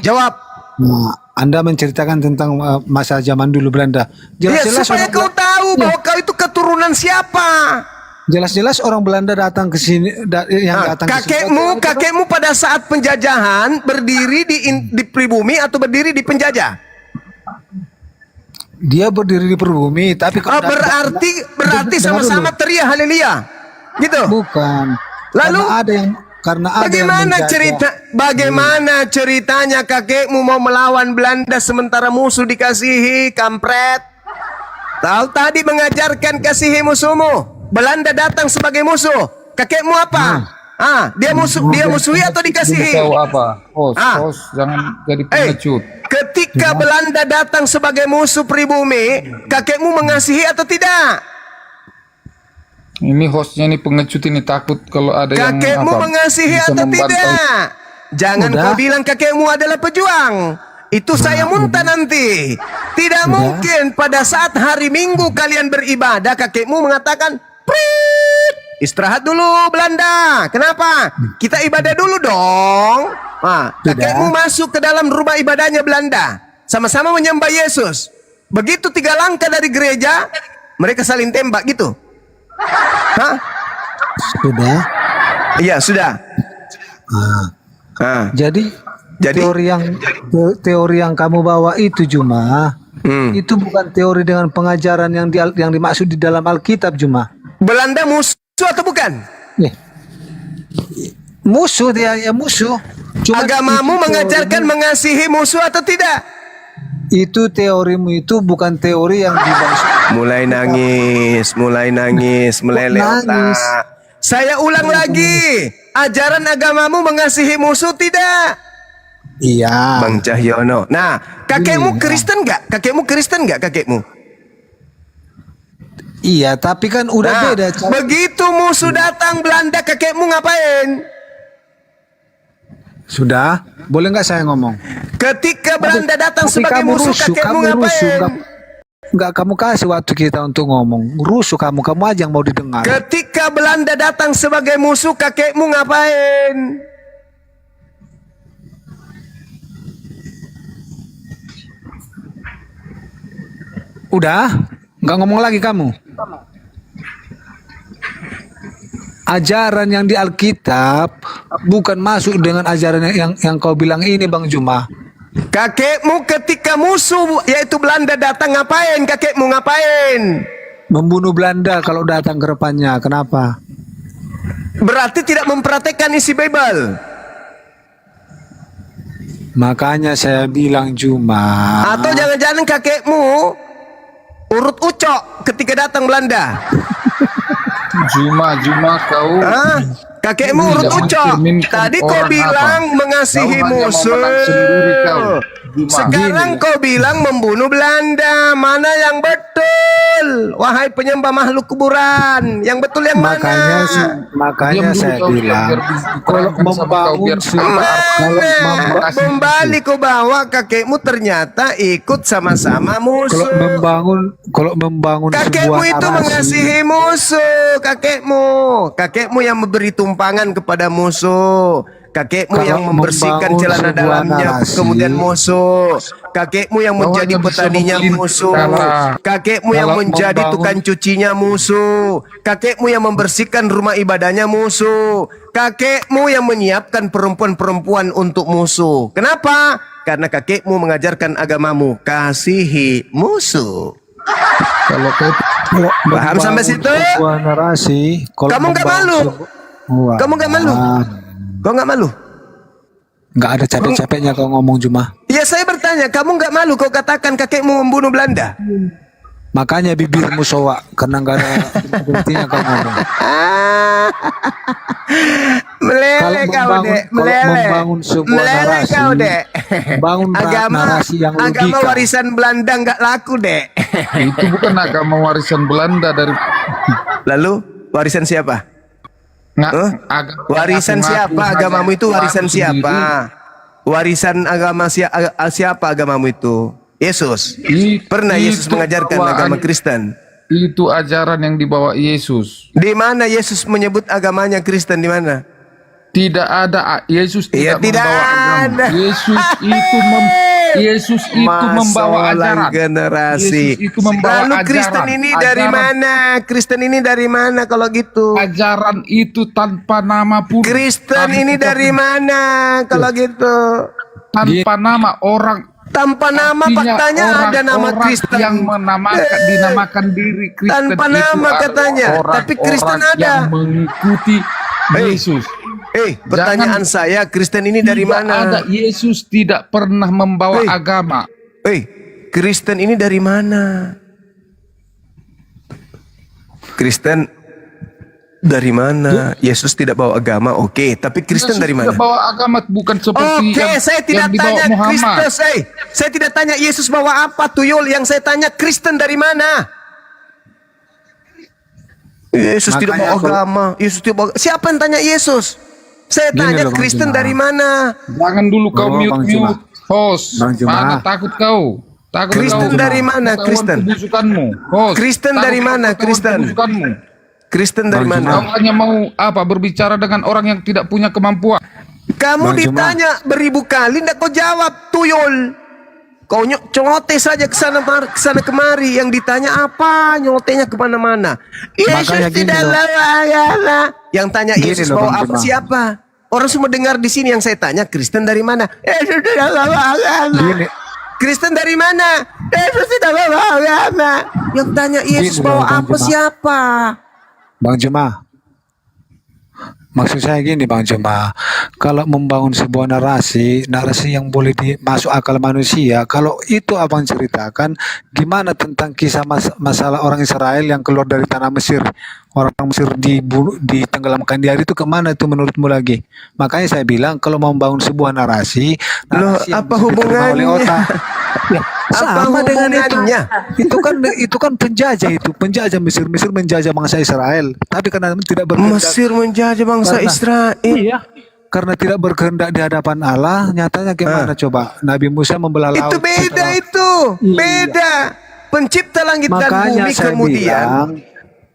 Jawab. Nah, Anda menceritakan tentang masa zaman dulu Belanda. Jelas-jelas supaya kau tahu bahwa kau itu keturunan siapa. Jelas-jelas orang Belanda datang ke sini, kakekmu pada saat penjajahan berdiri di pribumi atau berdiri di penjajah? Dia berdiri di pribumi, tapi berarti sama-sama teriak haleluya, gitu. Bukan. Lalu bagaimana ceritanya kakekmu mau melawan Belanda sementara musuh dikasihi, kampret? Tahu tadi mengajarkan kasihi musuhmu. Belanda datang sebagai musuh. Kakekmu apa? Dia musuhi atau dikasihi? Tahu apa? Host, jangan jadi pengecut. Ketika Belanda datang sebagai musuh pribumi, kakekmu mengasihi atau tidak? Ini hostnya ini pengecut ini, takut kalau ada yang kakekmu mengasihi atau tidak? Jangan kau bilang kakekmu adalah pejuang. Itu saya muntah nanti. Tidak mungkin pada saat hari Minggu kalian beribadah kakekmu mengatakan prit, Istirahat dulu Belanda. Kenapa? Kita ibadah dulu dong. Kakekmu masuk ke dalam rumah ibadahnya Belanda. Sama-sama menyembah Yesus. Begitu 3 langkah dari gereja, mereka saling tembak gitu. Hah? Sudah. Iya, sudah. Jadi Jadi teori yang kamu bawa itu Juma, itu bukan teori dengan pengajaran yang dimaksud di dalam Alkitab Juma. Belanda musuh atau bukan? Musuh, dia ya musuh. Cuma Agamamu mengajarkan mengasihi musuh atau tidak? itu teorimu itu bukan teori yang dimaksud. Mulai nangis, meleleh Nangis. otak. Saya ulang lagi, ajaran agamamu mengasihi musuh tidak? Iya. Bang Cahyono. Nah, kakekmu Kristen nggak? Kakekmu? Iya, tapi kan udah Nah, beda. begitu musuh datang Belanda, kakekmu ngapain? Sudah, boleh nggak saya ngomong? Ketika Belanda datang Tapi sebagai kamu musuh, rusuh, kakekmu kamu rusuh, ngapain? nggak kamu kasih waktu kita untuk ngomong. Rusuh kamu aja yang mau didengar. Ketika Belanda datang sebagai musuh, kakekmu ngapain? Udah, nggak ngomong lagi kamu. Ajaran yang di Alkitab bukan masuk dengan ajaran yang kau bilang ini Bang Juma. Kakekmu ketika musuh yaitu Belanda datang ngapain? Kakekmu ngapain? Membunuh Belanda kalau datang ke depannya. Kenapa? Berarti tidak memperhatikan isi Bible. Makanya saya bilang Juma. Atau jangan-jangan kakekmu urut ucok ketika datang Belanda. Juma kau. Hah? Kakekmu urut Jangan ucok. cerminkan Tadi kau orang bilang apa? mengasihi Kau hanya mau musuh. menang sendiri kau, Juma. Sekarang kau bilang membunuh Belanda. Mana yang betul? Wahai penyembah makhluk kuburan. Yang betul yang Makanya mana? saya bilang kalau membangun Kembali kau bawa kakekmu ternyata ikut sama-sama musuh. kalau membangun Kakekmu sebuah itu narasi, mengasihi musuh. Kakekmu yang memberi tumpangan kepada musuh. Kakekmu Kalau yang membersihkan membangun celana sebuah dalamnya narasi, kemudian musuh. Kakekmu yang Kau menjadi hanya bisa petaninya memilih musuh. cara. Kakekmu yang Kalau menjadi membangun- tukang cucinya musuh. Kakekmu yang membersihkan rumah ibadahnya musuh. Kakekmu yang menyiapkan perempuan-perempuan untuk musuh. Kenapa? Karena kakekmu mengajarkan agamamu kasihi musuh. Kalau kau kalau Paham sampai membangun situ? sebuah narasi, kalau Kamu nggak membangun malu? Wah, Kamu nggak malu? Kau nggak malu? nggak ada capek-capeknya kau ngomong Juma. Ya saya bertanya, kamu nggak malu kau katakan kakekmu membunuh Belanda? Makanya bibirmu soak karena nggak ada berhentinya kau ngomong. Meleleh kau dek, meleleh. Membangun sebuah Meleleh narasi, kau dek. bangun narasi yang agama logika. warisan Belanda nggak laku dek. itu bukan agama warisan Belanda dari Lalu warisan siapa? Huh? Warisan siapa? Agamamu itu warisan siapa? Warisan agama siapa agamamu itu? Yesus. Pernah Yesus mengajarkan agama Kristen? Itu ajaran yang dibawa Yesus. Di mana Yesus menyebut agamanya Kristen, di mana? Tidak ada, Yesus Ya, tidak tidak membawa agama. ada. Yesus itu membawa ajaran. Generasi. Yesus itu membawa Lalu ajaran. Kristen ini dari Ajaran- mana? Kristen ini dari mana kalau gitu? Ajaran itu tanpa nama pun. Kristen Kami ini tetap dari mana kalau gitu? tanpa nama orang. Tanpa nama, Artinya faktanya ada nama orang Kristen. yang dinamakan diri Kristen Tanpa itu nama adalah katanya, tapi Kristen orang-orang ada. yang mengikuti Yesus. Pertanyaan saya, Kristen ini dari Tidak mana? ada, Yesus tidak pernah membawa agama. Kristen ini dari mana? Kristen dari mana? Yesus tidak bawa agama, oke. Tapi Kristen Yesus dari mana? tidak bawa agama, bukan seperti Oke, saya tidak yang dibawa tanya Muhammad. Kristus. Saya tidak tanya Yesus bawa apa, tuyul. Yang saya tanya Kristen dari mana? Yesus tidak bawa agama. Yesus tidak bawa. Siapa yang tanya Yesus? Saya Gini tanya loh, Bang Kristen Juma. dari mana? Jangan dulu kau Bang Juma. mute host. Bang Juma. Mana takut kau? Takut Kristen kau dari mana, ketahuan Kristen? kebusukanmu. Host. Kristen Takut dari kau mana, ketahuan Kristen? kebusukanmu. Kristen dari Bang mana? Kamu hanya mau apa berbicara dengan orang yang tidak punya kemampuan. Kamu Bang ditanya beribu kali, ndak kau jawab, tuyul. Kau celoteh saja kesana kemari. Yang ditanya apa? Nyelotehnya kemana-mana. Yesus Makanya di gini dalam ayat. Yang tanya Gini Yesus loh, bawa Bang apa? Juma. Siapa? Orang semua dengar di sini yang saya tanya, Kristen dari mana? Yesus di dalam agama. Gini. Kristen dari mana? Yesus di dalam agama. Yang tanya Yesus Gini loh, bawa Bang apa? Juma. Siapa? Bang Juma, maksud saya gini Bang Juma, kalau membangun sebuah narasi yang boleh masuk akal manusia, kalau itu abang ceritakan, gimana tentang kisah masalah orang Israel yang keluar dari tanah Mesir, orang Mesir ditenggelamkan di air itu kemana itu menurutmu lagi? Makanya saya bilang kalau mau membangun sebuah narasi Loh, yang apa bisa diterima oleh hubungannya? otak. Ya, Apa sama dengan hubungannya? itu kan penjajah Mesir menjajah bangsa Israel, tapi karena tidak berkehendak Mesir menjajah bangsa Karena- Israel. iya, karena tidak berkehendak di hadapan Allah, nyatanya gimana coba? Nabi Musa membelah laut. Itu beda setelah- itu. Iya. Beda. Pencipta langit dan Makanya bumi saya kemudian bilang,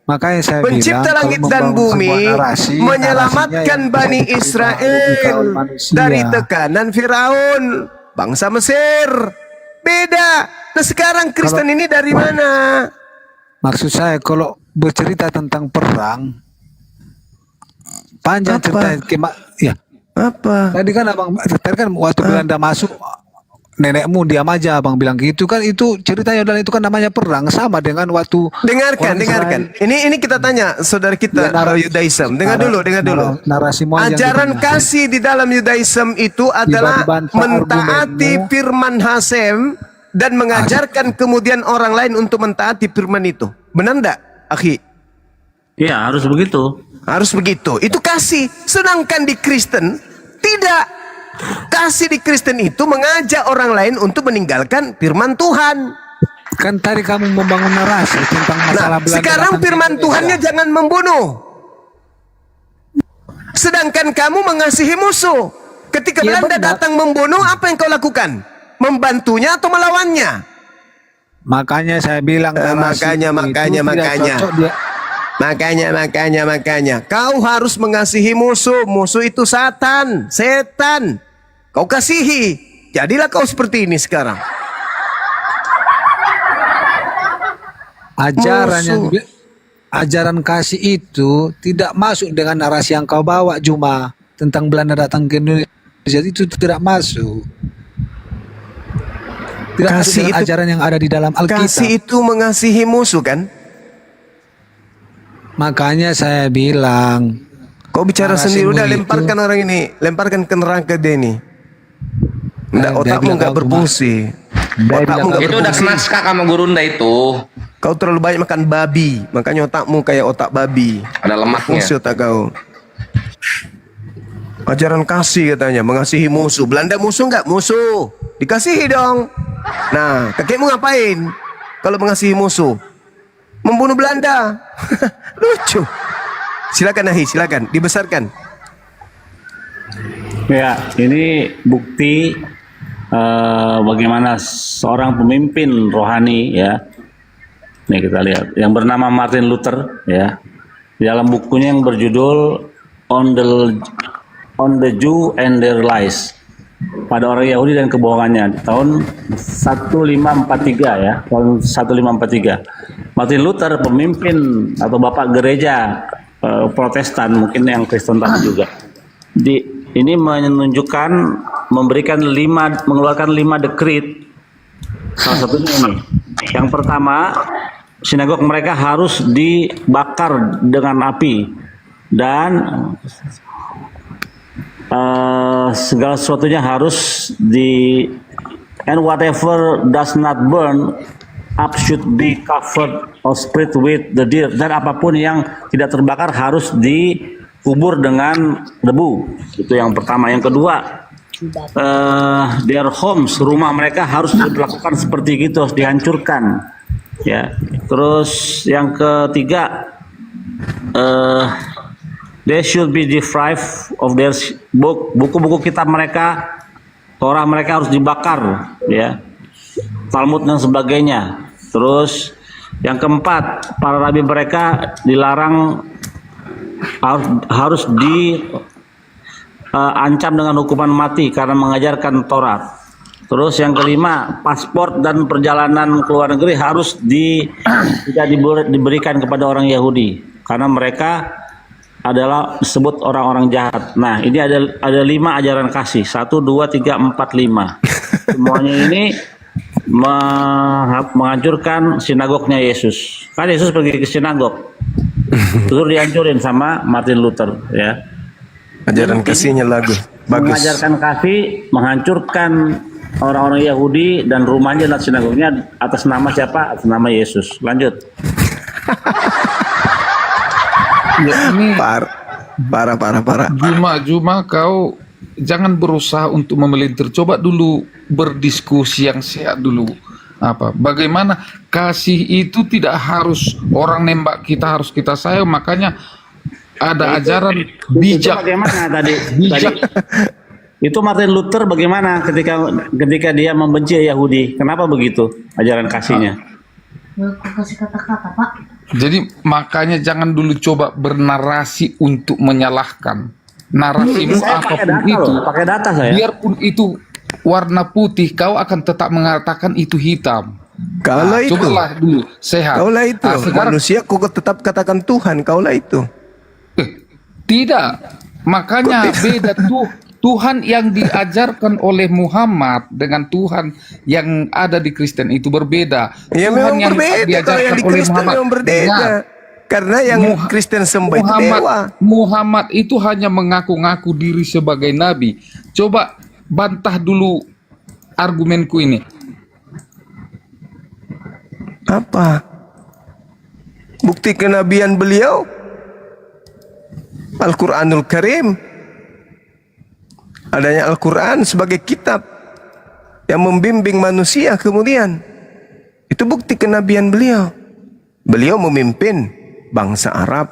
makanya saya pencipta bilang, langit kalau dan membangun bumi sebuah narasi, menyelamatkan narasinya yang Bani bisa diterima Israel oleh manusia. dari tekanan Firaun, bangsa Mesir. Beda. Nah sekarang Kristen ini dari mana? Maksud saya kalau bercerita tentang perang, panjang Apa? cerita. Ya, Apa? tadi kan waktu Belanda masuk, nenekmu diam aja abang bilang gitu kan, itu ceritanya dan itu kan namanya perang, sama dengan waktu Dengarkan, orang dengarkan. Israel. Ini kita tanya saudara kita Ya, narasi- Yudaism. Dengar dulu. narasimu aja yang Ajaran didengar. kasih di dalam Yudaism itu adalah Dibantah mentaati argumenmu. firman Hasem dan mengajarkan kemudian orang lain untuk mentaati firman itu. Benar enggak, akhi? Iya, harus begitu. Harus begitu. Itu kasih. Sedangkan di Kristen tidak. Kasih di Kristen itu mengajak orang lain untuk meninggalkan firman Tuhan. Kan tadi kamu membangun narasi tentang masalah Nah, Belanda sekarang datang ke firman Indonesia. Tuhannya jangan membunuh. Sedangkan kamu mengasihi musuh. Ketika Ya, Belanda benar. datang membunuh, apa yang kau lakukan? Membantunya atau melawannya? Makanya saya bilang narasi makanya, itu makanya, tidak makanya. cocok dia. Makanya. Kau harus mengasihi musuh. Musuh itu setan. Kau kasihi. Jadilah kau seperti ini sekarang. Musuh. Ajaran kasih itu tidak masuk dengan narasi yang kau bawa Juma tentang Belanda datang ke Indonesia, itu tidak masuk. Tidak masuk Kasih dengan itu- ajaran yang ada di dalam Alkitab. Kasih itu mengasihi musuh kan? Makanya saya bilang, Kau bicara Narasimu sendiri, udah itu- lemparkan orang ini, lemparkan ke neraka dia nih. Nggak, Dia otakmu bilang nggak kau berfungsi. Otakmu nggak Itu udah berfungsi. kena skak sama gurunda itu. Kau terlalu banyak makan babi, makanya otakmu kayak otak babi. Ada lemaknya. Fungsi otak kau. Ajaran kasih katanya, mengasihi musuh. Belanda musuh nggak? Musuh. Dikasihi dong. Nah, kakekmu ngapain? Kalau mengasihi musuh, membunuh Belanda. Lucu. Silakan Ahi, silakan. Dibesarkan. Ya, ini bukti bagaimana seorang pemimpin rohani ya. Nih kita lihat, yang bernama Martin Luther ya. Di dalam bukunya yang berjudul On the Jew and Their Lies, pada orang Yahudi dan kebohongannya, tahun 1543 ya, tahun 1543. Martin Luther, pemimpin atau bapak gereja Protestan, mungkin yang Kristen tadi juga. Ini menunjukkan, mengeluarkan 5 dekrit. Salah satunya ini. Yang pertama, sinagog mereka harus dibakar dengan api dan segala sesuatunya harus and whatever does not burn up should be covered or spread with the dirt, dan apapun yang tidak terbakar harus dikubur dengan debu. Itu yang pertama. Yang kedua, their homes, rumah mereka harus dilakukan seperti itu, harus dihancurkan ya. Terus yang ketiga, they should be deprived of their book, buku-buku kitab mereka, Torah mereka harus dibakar ya, Talmud dan sebagainya. Terus yang keempat, para rabi mereka dilarang harus diancam dengan hukuman mati karena mengajarkan Taurat. Terus yang kelima, paspor dan perjalanan ke luar negeri harus tidak diberikan kepada orang Yahudi karena mereka adalah disebut orang-orang jahat. Nah, ini ada 5 ajaran kasih. 1, 2, 3, 4, 5. Semuanya ini menghancurkan sinagognya Yesus. Kan Yesus pergi ke sinagog. Terus dihancurin sama Martin Luther, ya. Ajaran kasihnya bagus. Mengajarkan kasih, menghancurkan orang-orang Yahudi dan rumahnya dan sinagognya atas nama siapa? Atas nama Yesus. Lanjut. Ya, ini Parah. Juma kau jangan berusaha untuk memelintir. Coba dulu berdiskusi yang sehat dulu. Bagaimana kasih itu tidak harus orang nembak kita, harus kita sayang. Makanya ada ajaran bijak. Itu bagaimana tadi? Bijak. Itu Martin Luther bagaimana ketika dia membenci Yahudi? Kenapa begitu ajaran kasihnya? Kasih kata-kata, Pak. Jadi makanya jangan dulu coba bernarasi untuk menyalahkan. Narasimu apapun itu, pakai data saya. biarpun itu warna putih, kau akan tetap mengatakan itu hitam. Kaulah itu. Cobalah dulu sehat. Kaulah itu. Sekarang Manusia kau tetap katakan Tuhan. Kaulah itu. tidak. Makanya beda tuh. Tuhan yang diajarkan oleh Muhammad dengan Tuhan yang ada di Kristen itu berbeda. Ya Tuhan memang yang berbeda. Kalau yang di Kristen memang berbeda. Ingat, Karena yang Kristen sembah itu dewa. Muhammad itu hanya mengaku-ngaku diri sebagai nabi. Coba bantah dulu argumenku ini. Apa? Bukti kenabian beliau? Al-Quranul Karim. Adanya Al-Quran sebagai kitab yang membimbing manusia kemudian. Itu bukti kenabian beliau. Beliau memimpin bangsa Arab.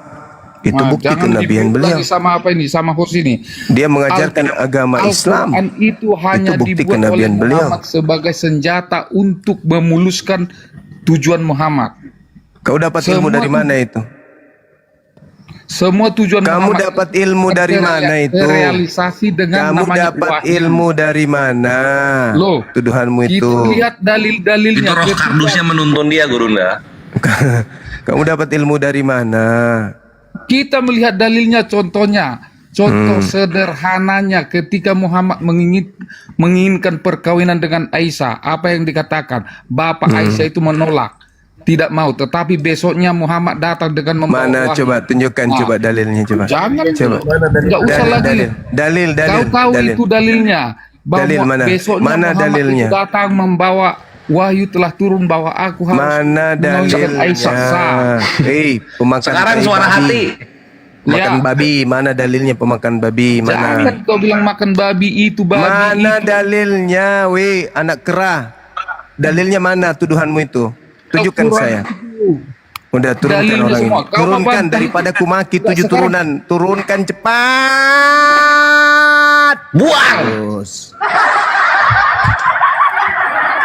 Itu bukti kenabian beliau. Sama apa ini? Sama host ini. Dia mengajarkan agama Islam. Al-Quran itu hanya bukti dibuat oleh kenabian beliau. Muhammad sebagai senjata untuk memuluskan tujuan Muhammad. Kau dapat ilmu dari mana itu? Semua tujuan Kamu Muhammad dapat ilmu dari mana itu? Realisasi dengan Kamu namanya dapat wahyu. ilmu dari mana? Loh, Tuduhanmu itu. Kita lihat dalil-dalilnya. Itu roh kardusnya menuntun dia, Gurunda. Kamu dapat ilmu dari mana? Kita melihat dalilnya, contohnya. Contoh sederhananya ketika Muhammad menginginkan perkawinan dengan Aisyah, apa yang dikatakan? Bapak Aisyah itu menolak. Tidak mau, tetapi besoknya Muhammad datang dengan membawa Mana wahyu. coba tunjukkan coba dalilnya coba. Jangan Coba. Enggak usah lagi. Dalil. Kau tahu dalil. itu dalilnya. Bahwa Dalil mana? besoknya Mana Muhammad dalilnya? itu datang membawa wahyu telah turun bahwa aku harus Mana menolakkan Aisyah. Sah. dalilnya? Pemakan Sekarang tai suara babi. hati. Makan Ya. babi, mana dalilnya pemakan babi? Mana? Jangan kau bilang makan babi itu babi. Mana itu. dalilnya, anak kera? Dalilnya mana tuduhanmu itu? Tunjukkan Al-Quran saya. itu. Udah turunkan Dalilnya orang ini. semua. Kau Turunkan membantah. daripada ku maki 7 Sekarang- turunan. Turunkan cepat. Buang! Terus.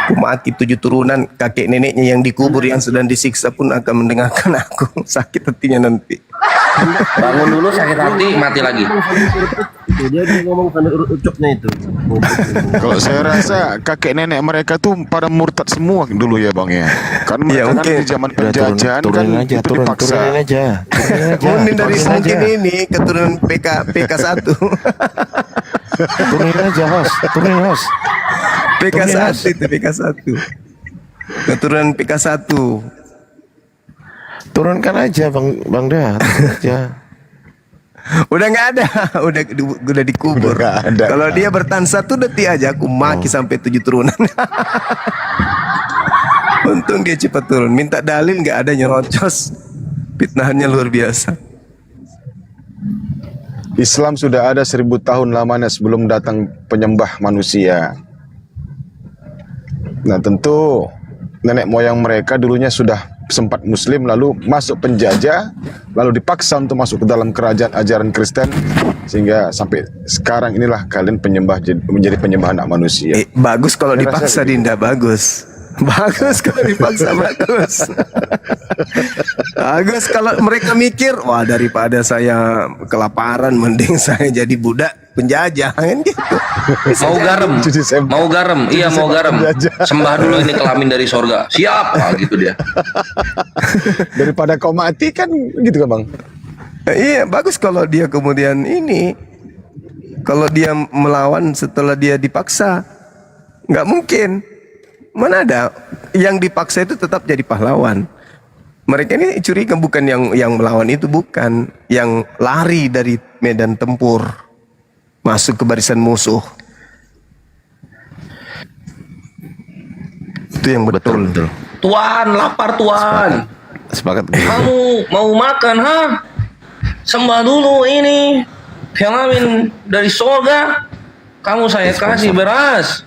Ku maki 7 turunan, kakek neneknya yang dikubur yang sedang disiksa pun akan mendengarkan aku. Sakit hatinya nanti. Bangun dulu sakit hati, mati lagi. Dia ngomong sambil ucapnya itu. Kalau saya rasa kakek nenek mereka tuh pada murtad semua dulu ya bang ya. Kan mereka kan mungkin. di zaman penjajahan kan itu dipaksa. Mungkin dari mungkin ini keturunan PK1. Turunin aja host. PK1 itu PK1. Keturunan PK1. Turunkan aja Bang Da. Aja. Udah nggak ada, udah dikubur. Udah nggak ada. Kalau dia bertahan 1 detik aja, aku maki sampai 7 turunan. Untung dia cepat turun. Minta dalil nggak ada, nyerocos. Fitnahannya luar biasa. Islam sudah ada 1000 tahun lamanya sebelum datang penyembah manusia. Nah tentu nenek moyang mereka dulunya sudah sempat muslim lalu masuk penjajah lalu dipaksa untuk masuk ke dalam kerajaan ajaran Kristen sehingga sampai sekarang inilah kalian menjadi penyembah anak manusia. Bagus kalau Saya dipaksa rasa Dinda, bagus. Bagus kalau dipaksa, bagus. Bagus kalau mereka mikir, wah daripada saya kelaparan, mending saya jadi budak penjajah kan gitu. Mau garam, mau garam, iya mau garam. Sembah dulu ini kelamin dari sorga. Siap, gitu dia. Daripada kau mati kan gitu kan bang. Iya, bagus kalau dia kemudian ini, kalau dia melawan setelah dia dipaksa, nggak mungkin. Mana ada yang dipaksa itu tetap jadi pahlawan. Mereka ini curiga bukan yang melawan itu, bukan yang lari dari medan tempur masuk ke barisan musuh. Itu yang betul. Tuan, lapar tuan. Sepakat. Kamu mau makan, ha? Sembah dulu ini kelamin dari sorga. Kamu saya kasih beras.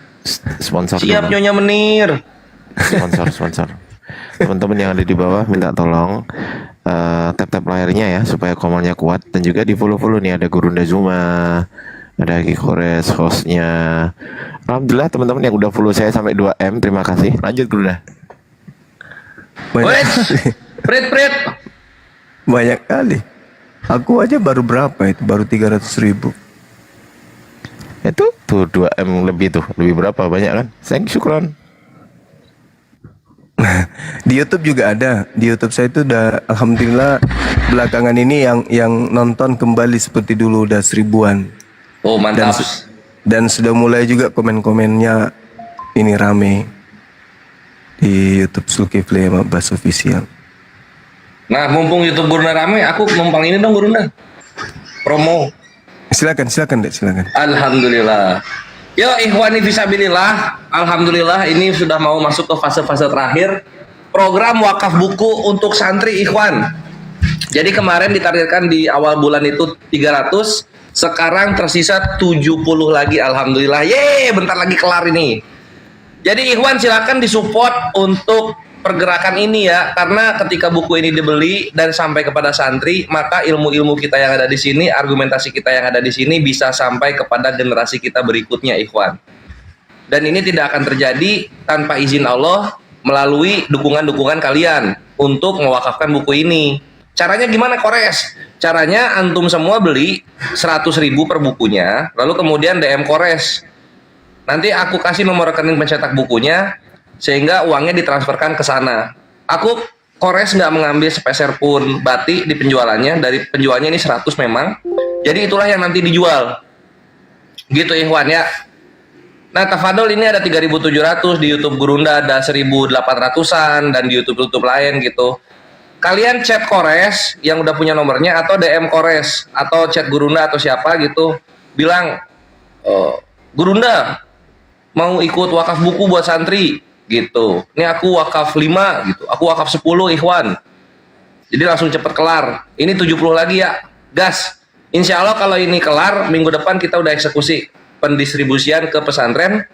Sponsor. Siap dulu. Nyonya Menir. Sponsor. Teman-teman yang ada di bawah minta tolong tap layarnya ya supaya komalnya kuat, dan juga di follow nih, ada Gurunda Zuma, ada Aki Kores hostnya. Alhamdulillah teman-teman yang udah follow saya sampai 2M, terima kasih. Lanjut Gurunda. Prit. Banyak kali. Aku aja baru berapa itu? Baru 300.000. Itu tuh 2M lebih tuh. Lebih berapa banyak kan? Thank you, syukron. Di YouTube juga ada. Di YouTube saya itu udah alhamdulillah belakangan ini yang nonton kembali seperti dulu, udah 1000-an. Oh, mantap. Dan sudah mulai juga komen-komennya ini rame di YouTube Zulkifli sama Bas Official. Nah, mumpung YouTube Gurunda rame, aku numpang ini dong Gurunda. Promo. Silakan Dek, silakan. Alhamdulillah. Yo ikhwani fisabilillah, alhamdulillah ini sudah mau masuk ke fase-fase terakhir program wakaf buku untuk santri ikhwan. Jadi kemarin ditargetkan di awal bulan itu 300, sekarang tersisa 70 lagi, alhamdulillah. Yeay, bentar lagi kelar ini. Jadi ikhwan silakan disupport untuk pergerakan ini ya, karena ketika buku ini dibeli dan sampai kepada santri, maka ilmu-ilmu kita yang ada di sini, argumentasi kita yang ada di sini bisa sampai kepada generasi kita berikutnya, ikhwan. Dan ini tidak akan terjadi tanpa izin Allah melalui dukungan-dukungan kalian untuk mewakafkan buku ini. Caranya gimana, Kores? Caranya antum semua beli 100.000 per bukunya, lalu kemudian DM Kores. Nanti aku kasih nomor rekening pencetak bukunya, sehingga uangnya ditransferkan ke sana. Aku Kores nggak mengambil sepeser pun batik di penjualannya, dari penjualnya ini 100 memang. Jadi itulah yang nanti dijual. Gitu ikhwan ya. Nah, tafadol ini ada 3.700, di YouTube Gurunda ada 1.800-an, dan di YouTube lain gitu. Kalian chat Kores yang udah punya nomornya, atau DM Kores, atau chat Gurunda atau siapa gitu, bilang, Gurunda mau ikut wakaf buku buat santri gitu. Ini aku wakaf 5 gitu. Aku wakaf 10 ikhwan. Jadi langsung cepet kelar. Ini 70 lagi ya. Gas. Insya Allah kalau ini kelar, minggu depan kita udah eksekusi pendistribusian ke pesantren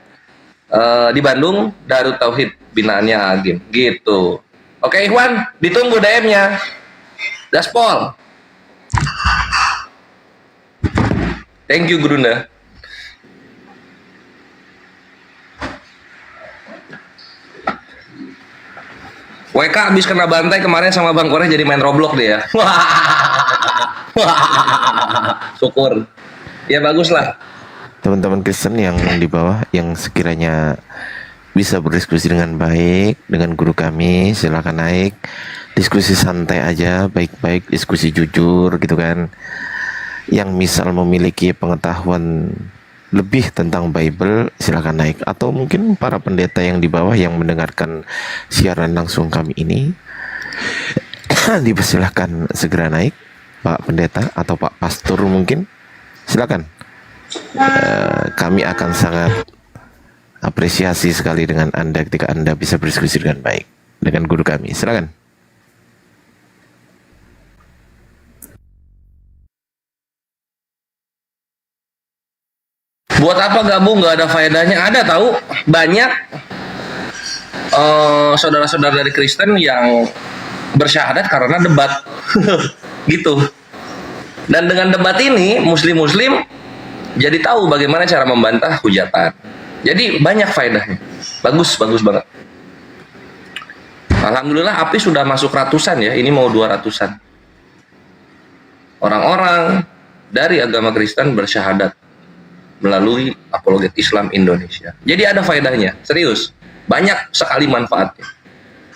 di Bandung, Darut Tauhid binaannya Agim. Gitu. Oke ikhwan, ditunggu DM-nya. Gaspol. Thank you Gurunda. WK habis kena bantai kemarin sama Bang Kores, jadi main Roblox dia. Syukur. Ya bagus lah. Teman-teman Kristen yang di bawah yang sekiranya bisa berdiskusi dengan baik dengan guru kami, silakan naik. Diskusi santai aja, baik-baik, diskusi jujur gitu kan. Yang misal memiliki pengetahuan lebih tentang Bible, silakan naik. Atau mungkin para pendeta yang di bawah yang mendengarkan siaran langsung kami ini, dipersilahkan segera naik, Pak Pendeta atau Pak Pastor mungkin, silakan. Kami akan sangat apresiasi sekali dengan Anda ketika Anda bisa berdiskusi dengan baik dengan guru kami. Silakan. Buat apa gabung, nggak ada faedahnya? Ada tahu, banyak saudara-saudara dari Kristen yang bersyahadat karena debat gitu. Dan dengan debat ini muslim-muslim jadi tahu bagaimana cara membantah hujatan. Jadi banyak faedahnya. Bagus banget. Alhamdulillah api sudah masuk ratusan ya, ini mau 200-an. Orang-orang dari agama Kristen bersyahadat melalui Apologet Islam Indonesia. Jadi ada faedahnya, serius. Banyak sekali manfaatnya.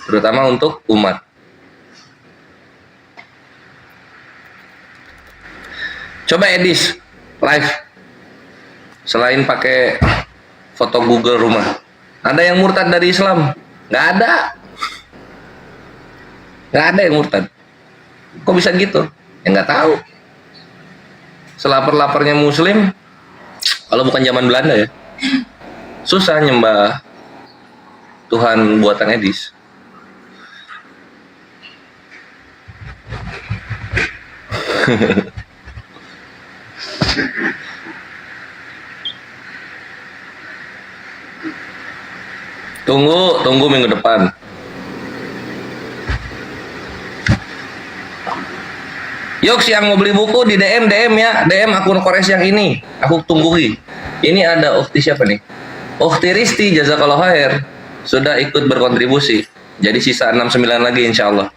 Terutama untuk umat. Coba Edis live. Selain pakai foto Google rumah. Ada yang murtad dari Islam? Nggak ada. Nggak ada yang murtad. Kok bisa gitu? Ya nggak tahu. Selapar-laparnya Muslim, kalau bukan zaman Belanda ya, susah nyembah Tuhan buatan Edis. Tunggu minggu depan. Yoks yang mau beli buku di DM ya, DM akun Kores yang ini. Aku tungguin. Ini ada Ukti siapa nih? Ukti Risti, jazakallah khair. Sudah ikut berkontribusi. Jadi sisa 69 lagi insya Allah.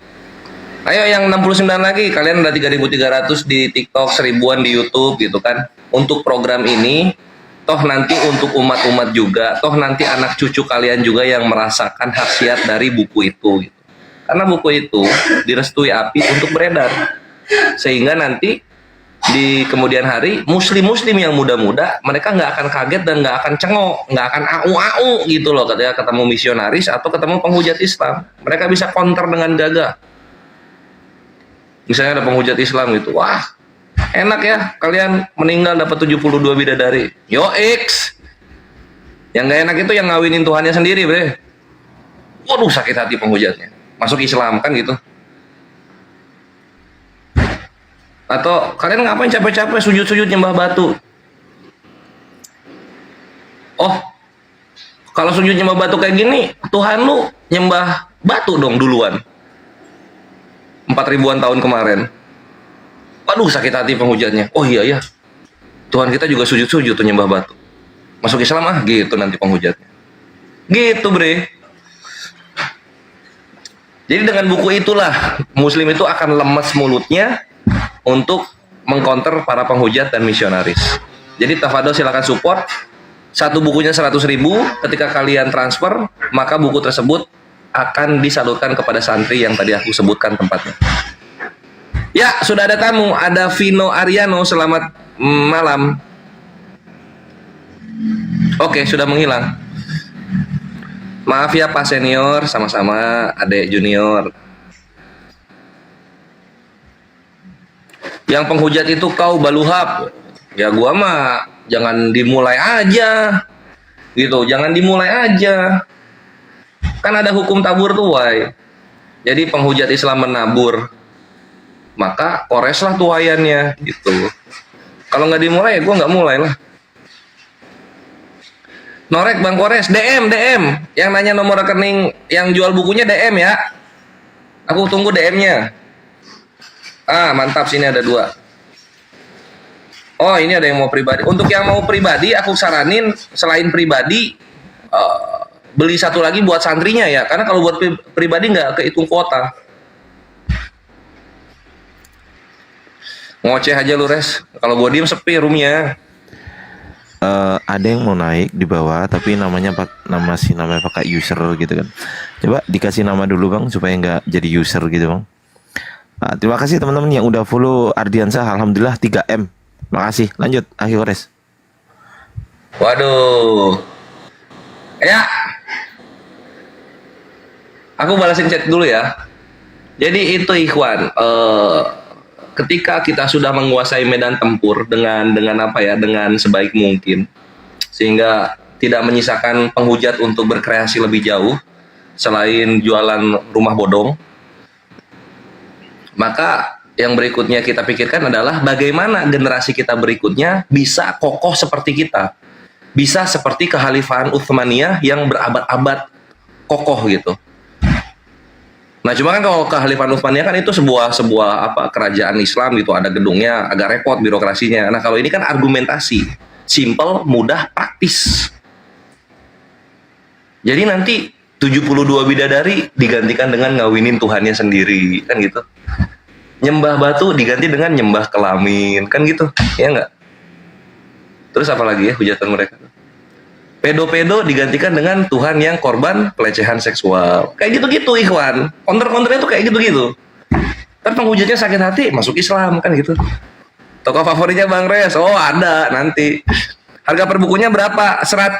Ayo yang 69 lagi, kalian udah 3.300 di TikTok, 1000-an di YouTube gitu kan. Untuk program ini, toh nanti untuk umat-umat juga, toh nanti anak cucu kalian juga yang merasakan khasiat dari buku itu gitu. Karena buku itu direstui API untuk beredar. Sehingga nanti di kemudian hari muslim-muslim yang muda-muda mereka nggak akan kaget dan nggak akan cengok, nggak akan au-au gitu loh ketika ketemu misionaris atau ketemu penghujat Islam. Mereka bisa counter dengan gagah. Misalnya ada penghujat Islam gitu, wah enak ya kalian meninggal dapat 72 bidadari. Yo X. Yang nggak enak itu yang ngawinin Tuhannya sendiri, bre. Waduh sakit hati penghujatnya. Masuk Islam kan gitu. Atau kalian ngapain capek-capek sujud-sujud nyembah batu? Oh, kalau sujud nyembah batu kayak gini, Tuhan lu nyembah batu dong duluan. 4.000-an tahun kemarin. Waduh sakit hati penghujatnya. Oh iya ya, Tuhan kita juga sujud-sujud tuh nyembah batu. Masuk Islam ah, gitu nanti penghujatnya. Gitu bre. Jadi dengan buku itulah, Muslim itu akan lemes mulutnya untuk mengcounter para penghujat dan misionaris. Jadi tafadhol silakan support. Satu bukunya 100.000. Ketika kalian transfer, maka buku tersebut akan disalurkan kepada santri yang tadi aku sebutkan tempatnya. Ya, sudah ada tamu. Ada Vino Ariano. Selamat malam. Oke, sudah menghilang. Maaf ya Pak Senior, sama-sama Adek Junior. Yang penghujat itu kau Baluhab. Ya gua mah jangan dimulai aja. Gitu, jangan dimulai aja. Kan ada hukum tabur tuai. Jadi penghujat Islam menabur, maka koreslah tuayannya gitu. Kalau nggak dimulai ya gua nggak mulai lah. Norek Bang Kores, DM. Yang nanya nomor rekening yang jual bukunya DM ya. Aku tunggu DM-nya. Ah, mantap, sini ada 2. Oh, ini ada yang mau pribadi. Untuk yang mau pribadi, aku saranin selain pribadi, beli satu lagi buat santrinya ya. Karena kalau buat pribadi nggak kehitung kuota. Ngoceh aja lu, Res. Kalau gua diem sepi roomnya. Ada yang mau naik di bawah tapi namanya pakai user gitu kan. Coba dikasih nama dulu Bang supaya nggak jadi user gitu Bang. Terima kasih teman-teman yang udah follow Ardiansah. Alhamdulillah 3M. Makasih. Lanjut Akhi Kores. Waduh. Ya. Aku balasin chat dulu ya. Jadi itu ikhwan, ketika kita sudah menguasai medan tempur dengan apa ya, dengan sebaik mungkin, sehingga tidak menyisakan penghujat untuk berkreasi lebih jauh selain jualan rumah bodong, maka yang berikutnya kita pikirkan adalah bagaimana generasi kita berikutnya bisa kokoh seperti kita, bisa seperti kekhalifahan Utsmaniyah yang berabad-abad kokoh gitu. Nah cuma kan kalau kekhalifahan Utsmaniyah kan itu sebuah apa kerajaan Islam gitu, ada gedungnya, agak repot birokrasinya. Nah kalau ini kan argumentasi, simple, mudah, praktis. Jadi nanti 72 bidadari digantikan dengan ngawinin Tuhannya sendiri, kan gitu. Nyembah batu diganti dengan nyembah kelamin, kan gitu, ya nggak? Terus apa lagi ya hujatan mereka? Pedo-pedo digantikan dengan Tuhan yang korban pelecehan seksual. Kayak gitu-gitu, ikhwan. Counter-counternya tuh kayak gitu-gitu. Kan penghujatnya sakit hati, masuk Islam, kan gitu. Toko favoritnya Bang Res, oh ada nanti. Harga per bukunya berapa? 100.000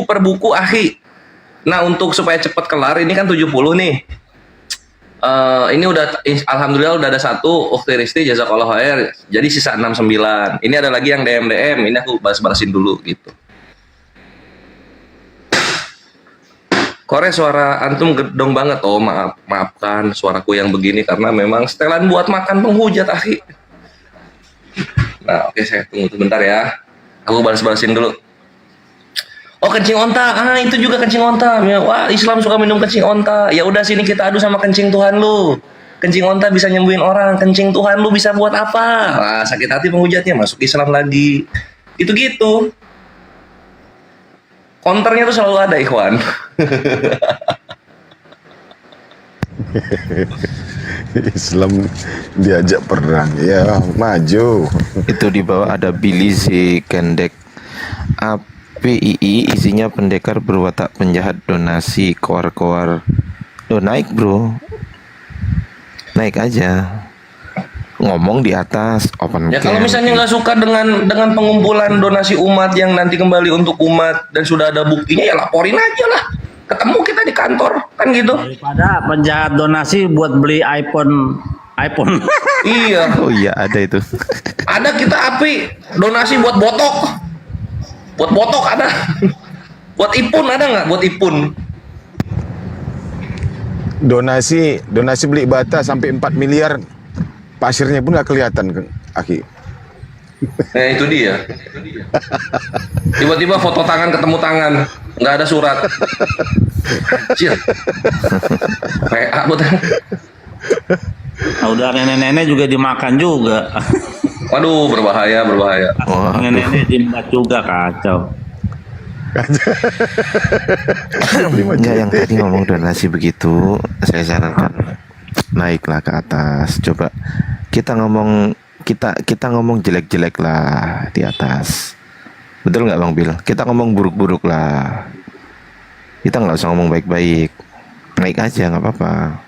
per buku, akhi. Nah, untuk supaya cepat kelar, ini kan 70 nih. Ini udah, alhamdulillah udah ada satu, Ukhti Risti, jazakallah khair. Jadi sisa 69. Ini ada lagi yang DM, ini aku balas-balasin dulu gitu. Kore suara antum gedong banget. Oh maafkan suaraku yang begini karena memang setelan buat makan penghujat, akhi. Nah oke, saya tunggu sebentar ya. Aku balas-balasin dulu. Oh kencing onta, itu juga kencing onta. Wah Islam suka minum kencing onta. Ya udah sini kita adu sama kencing Tuhan lu. Kencing onta bisa nyembuhin orang. Kencing Tuhan lu bisa buat apa? Nah, sakit hati penghujatnya masuk Islam lagi. Gitu-gitu. Counternya tuh selalu ada, ikhwan. Islam diajak perang, ya maju. Itu di bawah ada Billy Z Kendek APII, isinya pendekar berwatak penjahat, donasi koar-koar. Naik bro, naik aja, ngomong di atas open Ya kalau cam. misalnya nggak suka dengan pengumpulan donasi umat yang nanti kembali untuk umat dan sudah ada buktinya, ya laporin aja lah. Ketemu kita di kantor, kan gitu. Daripada penjahat donasi buat beli iPhone. Iya. Oh iya ada itu. Ada kita api donasi buat botok. Buat botok ada. Buat ipun ada nggak? Buat ipun. Donasi beli bata sampai 4 miliar. Pasirnya pun nggak kelihatan, akhi. Nah itu dia. Tiba-tiba foto tangan ketemu tangan, nggak ada surat. Cil. PA buat. Nah, udah nenek-nenek juga dimakan juga. Waduh berbahaya. Nenek-nenek dimakan juga, kacau. Enggak, yang tadi ngomong donasi begitu, saya sarankan naiklah ke atas. Coba kita ngomong jelek-jelek lah di atas. Betul nggak Bang Bil? Kita ngomong buruk-buruk lah. Kita nggak usah ngomong baik-baik. Naik aja nggak apa-apa.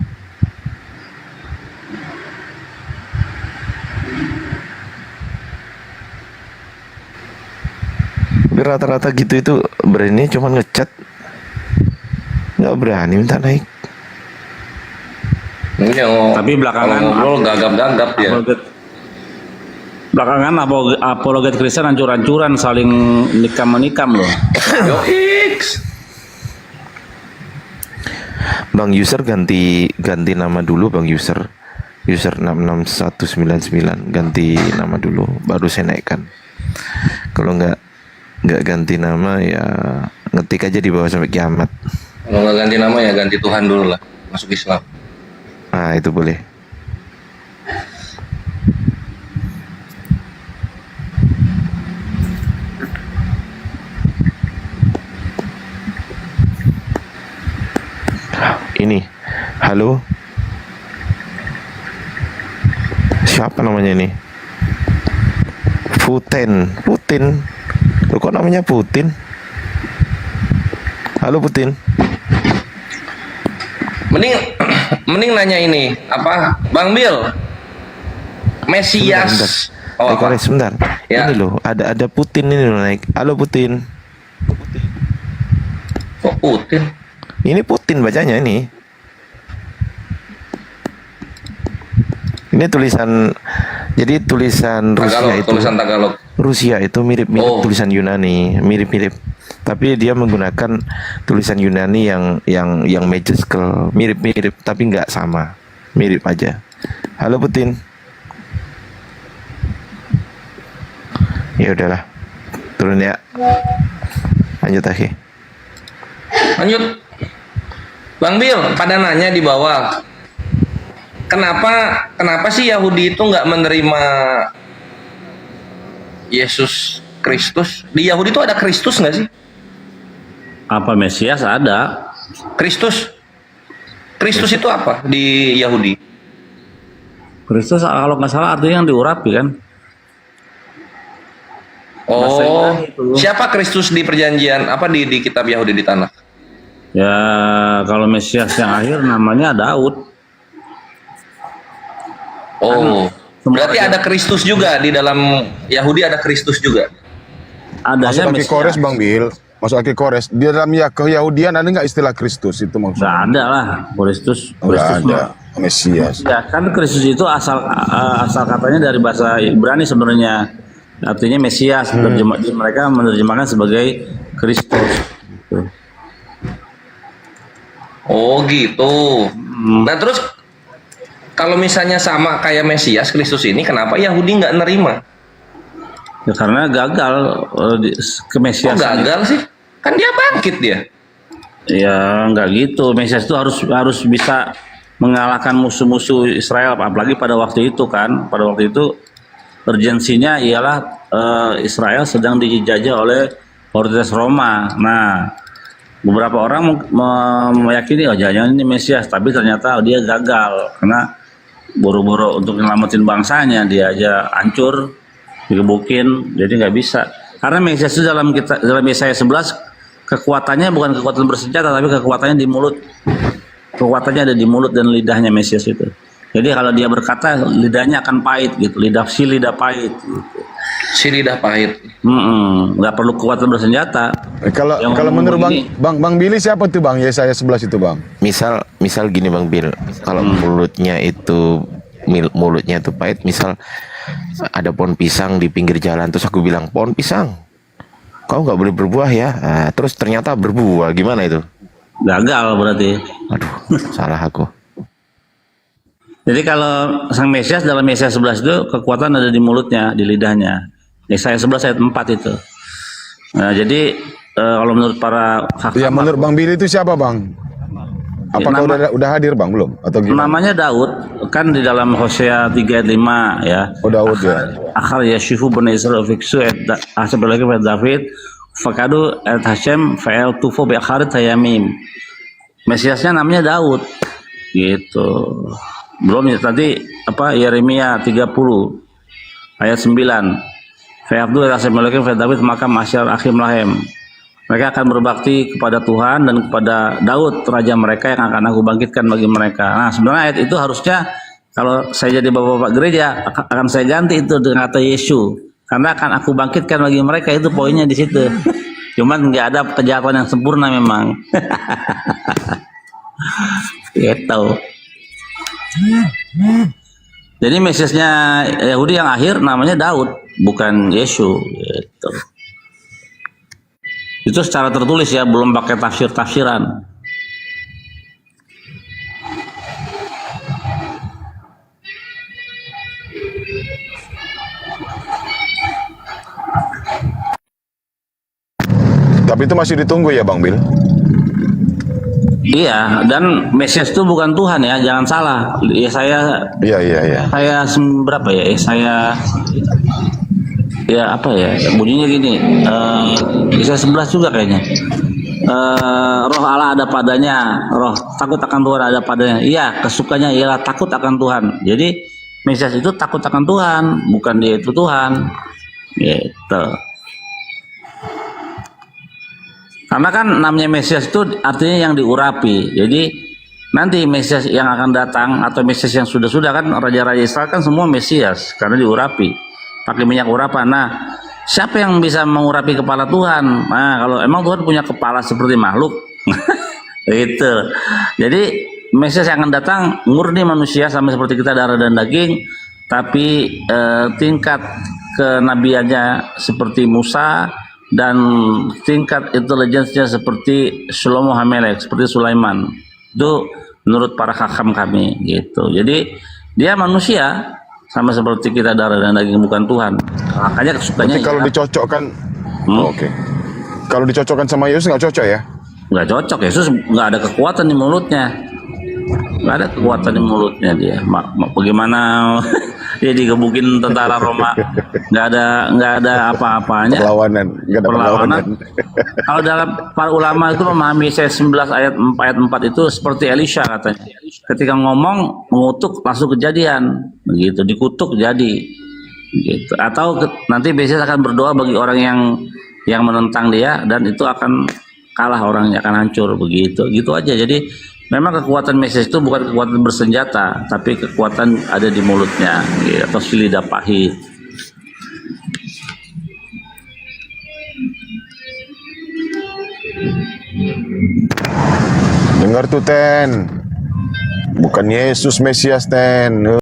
Tapi rata-rata gitu itu berani cuma ngechat, nggak berani minta naik. Tapi belakangan ngobrol gagap-gagap ya. Belakangan apologet Kristen hancur-hancuran saling nikam-menikam loh. Yo X. Bang User ganti nama dulu Bang User 66199 ganti nama dulu baru saya naikkan. Kalau nggak ganti nama ya ngetik aja di bawah sampai kiamat. Kalau nggak ganti nama ya ganti Tuhan dulu lah, masuk Islam. Nah itu boleh. Ini, halo, siapa namanya ini? Putin. Loh, kok namanya Putin? Halo Putin. Mending nanya ini apa, Bang Bil? Mesias. Sebentar. Sebentar. Ya. Ini loh, ada Putin ini loh naik. Halo Putin. Kok Putin? Ini Putin bacanya ini. Ini tulisan, jadi tulisan Rusia itu. Tulisan Tagalog. Rusia itu mirip-mirip tulisan Yunani, mirip-mirip. Tapi dia menggunakan tulisan Yunani yang majuskel, mirip-mirip tapi nggak sama, mirip aja. Halo Putin. Ya udahlah, turun ya. Lanjut Akhi. Lanjut. Bang Bil, pada nanya di bawah, kenapa sih Yahudi itu nggak menerima Yesus Kristus? Di Yahudi itu ada Kristus nggak sih? Apa Mesias ada? Kristus. Kristus itu apa di Yahudi? Kristus kalau nggak salah artinya yang diurapi kan. Oh, siapa Kristus di perjanjian apa di kitab Yahudi di tanah? Ya kalau Mesias yang akhir namanya Daud. Oh, berarti ada Kristus juga di dalam Yahudi, ada Kristus juga. Masuk lagi Kores Bang Bil. Masuk lagi Kores. Di dalam ya Keyahudian ada nggak istilah Kristus itu maksudnya? Nggak ada lah Kristus. Nggak ada. Mesias. Ya kan Kristus itu asal katanya dari bahasa Ibrani sebenarnya. Artinya Mesias. Mereka menerjemahkan sebagai Kristus. Oh gitu. Nah terus kalau misalnya sama kayak Mesias Kristus ini, kenapa Yahudi nggak nerima? Ya karena gagal ke Mesias. Oh gagal sih? Kan dia bangkit dia. Ya nggak gitu. Mesias itu harus bisa mengalahkan musuh-musuh Israel. Apalagi pada waktu itu kan. Pada waktu itu urgensinya ialah Israel sedang dijajah oleh otoritas Roma. Nah, beberapa orang meyakini jangan-jangan ini Mesias, tapi ternyata dia gagal karena boro-boro untuk nyelamatin bangsanya dia aja hancur, digebukin, jadi nggak bisa. Karena Mesias itu dalam Yesaya 11 kekuatannya bukan kekuatan bersenjata, tapi kekuatannya di mulut. Kekuatannya ada di mulut dan lidahnya Mesias itu. Jadi kalau dia berkata lidahnya akan pahit gitu, lidah pahit. Gitu. Si lidah pahit. Nggak perlu kekuatan bersenjata. Kalau menurut Bang Billy siapa tuh Bang Yesaya 11 itu Bang? Misal gini Bang Bil, kalau mulutnya itu pahit, misal ada pohon pisang di pinggir jalan, terus aku bilang pohon pisang, kau nggak boleh berbuah ya, terus ternyata berbuah, gimana itu? Gagal berarti. Aduh, salah aku. Jadi kalau sang Mesias dalam Yesaya 11 itu kekuatan ada di mulutnya, di lidahnya. Yesaya 11 ayat 4 itu. Nah, jadi kalau menurut para hakam, ya menurut Bang Billy itu siapa Bang? Apakah udah hadir Bang belum atau gimana? Namanya Daud, kan di dalam Hosea 3 ayat 5 ya. Oh Daud ya. Akhar Yashifu ben Israel fiksu asab lagi pada David fakadu et Hashem fa'al tufo bi akharit hayamim. Mesiasnya namanya Daud. Gitu. Belum ya tadi Yeremia 30 ayat 9. Fa'abdu asab lagi pada David maka masyar akhim lahem. Mereka akan berbakti kepada Tuhan dan kepada Daud, raja mereka yang akan aku bangkitkan bagi mereka. Nah, sebenarnya ayat itu harusnya kalau saya jadi bapak-bapak gereja akan saya ganti itu dengan kata Yesus. Karena akan aku bangkitkan bagi mereka, itu poinnya di situ. Cuman nggak ada kejahatan yang sempurna memang. Gitu. Jadi Mesiasnya Yahudi yang akhir namanya Daud, bukan Yesus. Gitu. Itu secara tertulis ya, belum pakai tafsir-tafsiran. Tapi itu masih ditunggu ya Bang Bil? Iya, dan Mesias itu bukan Tuhan ya, jangan salah. Ya saya berapa ya? Ya apa ya, bunyinya gini, Yesaya 11 juga kayaknya. Roh Allah ada padanya, roh takut akan Tuhan ada padanya. Iya, kesukanya ialah takut akan Tuhan. Jadi Mesias itu takut akan Tuhan, bukan dia itu Tuhan. Gitu. Karena kan namanya Mesias itu artinya yang diurapi. Jadi nanti Mesias yang akan datang atau Mesias yang sudah kan raja-raja Israel kan semua Mesias karena diurapi. Pakai minyak urapan. Nah, siapa yang bisa mengurapi kepala Tuhan? Nah, kalau emang Tuhan punya kepala seperti makhluk, gitu. Jadi Mesias yang akan datang murni manusia sama seperti kita, darah dan daging, tapi tingkat kenabiannya seperti Musa dan tingkat intelijensinya seperti Shlomo Hamelek, seperti Sulaiman. Itu menurut para hakam kami, gitu. Jadi dia manusia sama seperti kita, darah dan daging, bukan Tuhan. Makanya kesukanya kalau dicocokkan, oke. Kalau dicocokkan sama Yesus nggak cocok ya? Nggak cocok. Yesus nggak ada kekuatan di mulutnya. Nggak ada kekuatan di mulutnya dia. Bagaimana dia digebukin tentara Roma, nggak ada apa-apanya. Nggak ada perlawanan. Kalau dalam para ulama itu memahami Yesaya 19 ayat 4 itu seperti Elisha katanya. Ketika ngomong mengutuk langsung kejadian, begitu dikutuk jadi, gitu. Atau nanti biasanya akan berdoa bagi orang yang menentang dia dan itu akan kalah, orangnya akan hancur, begitu. Gitu aja. Jadi memang kekuatan Mesias itu bukan kekuatan bersenjata, tapi kekuatan ada di mulutnya, gitu, atau si lidah pahit. Dengar tuh Ten, bukan Yesus Mesias Ten.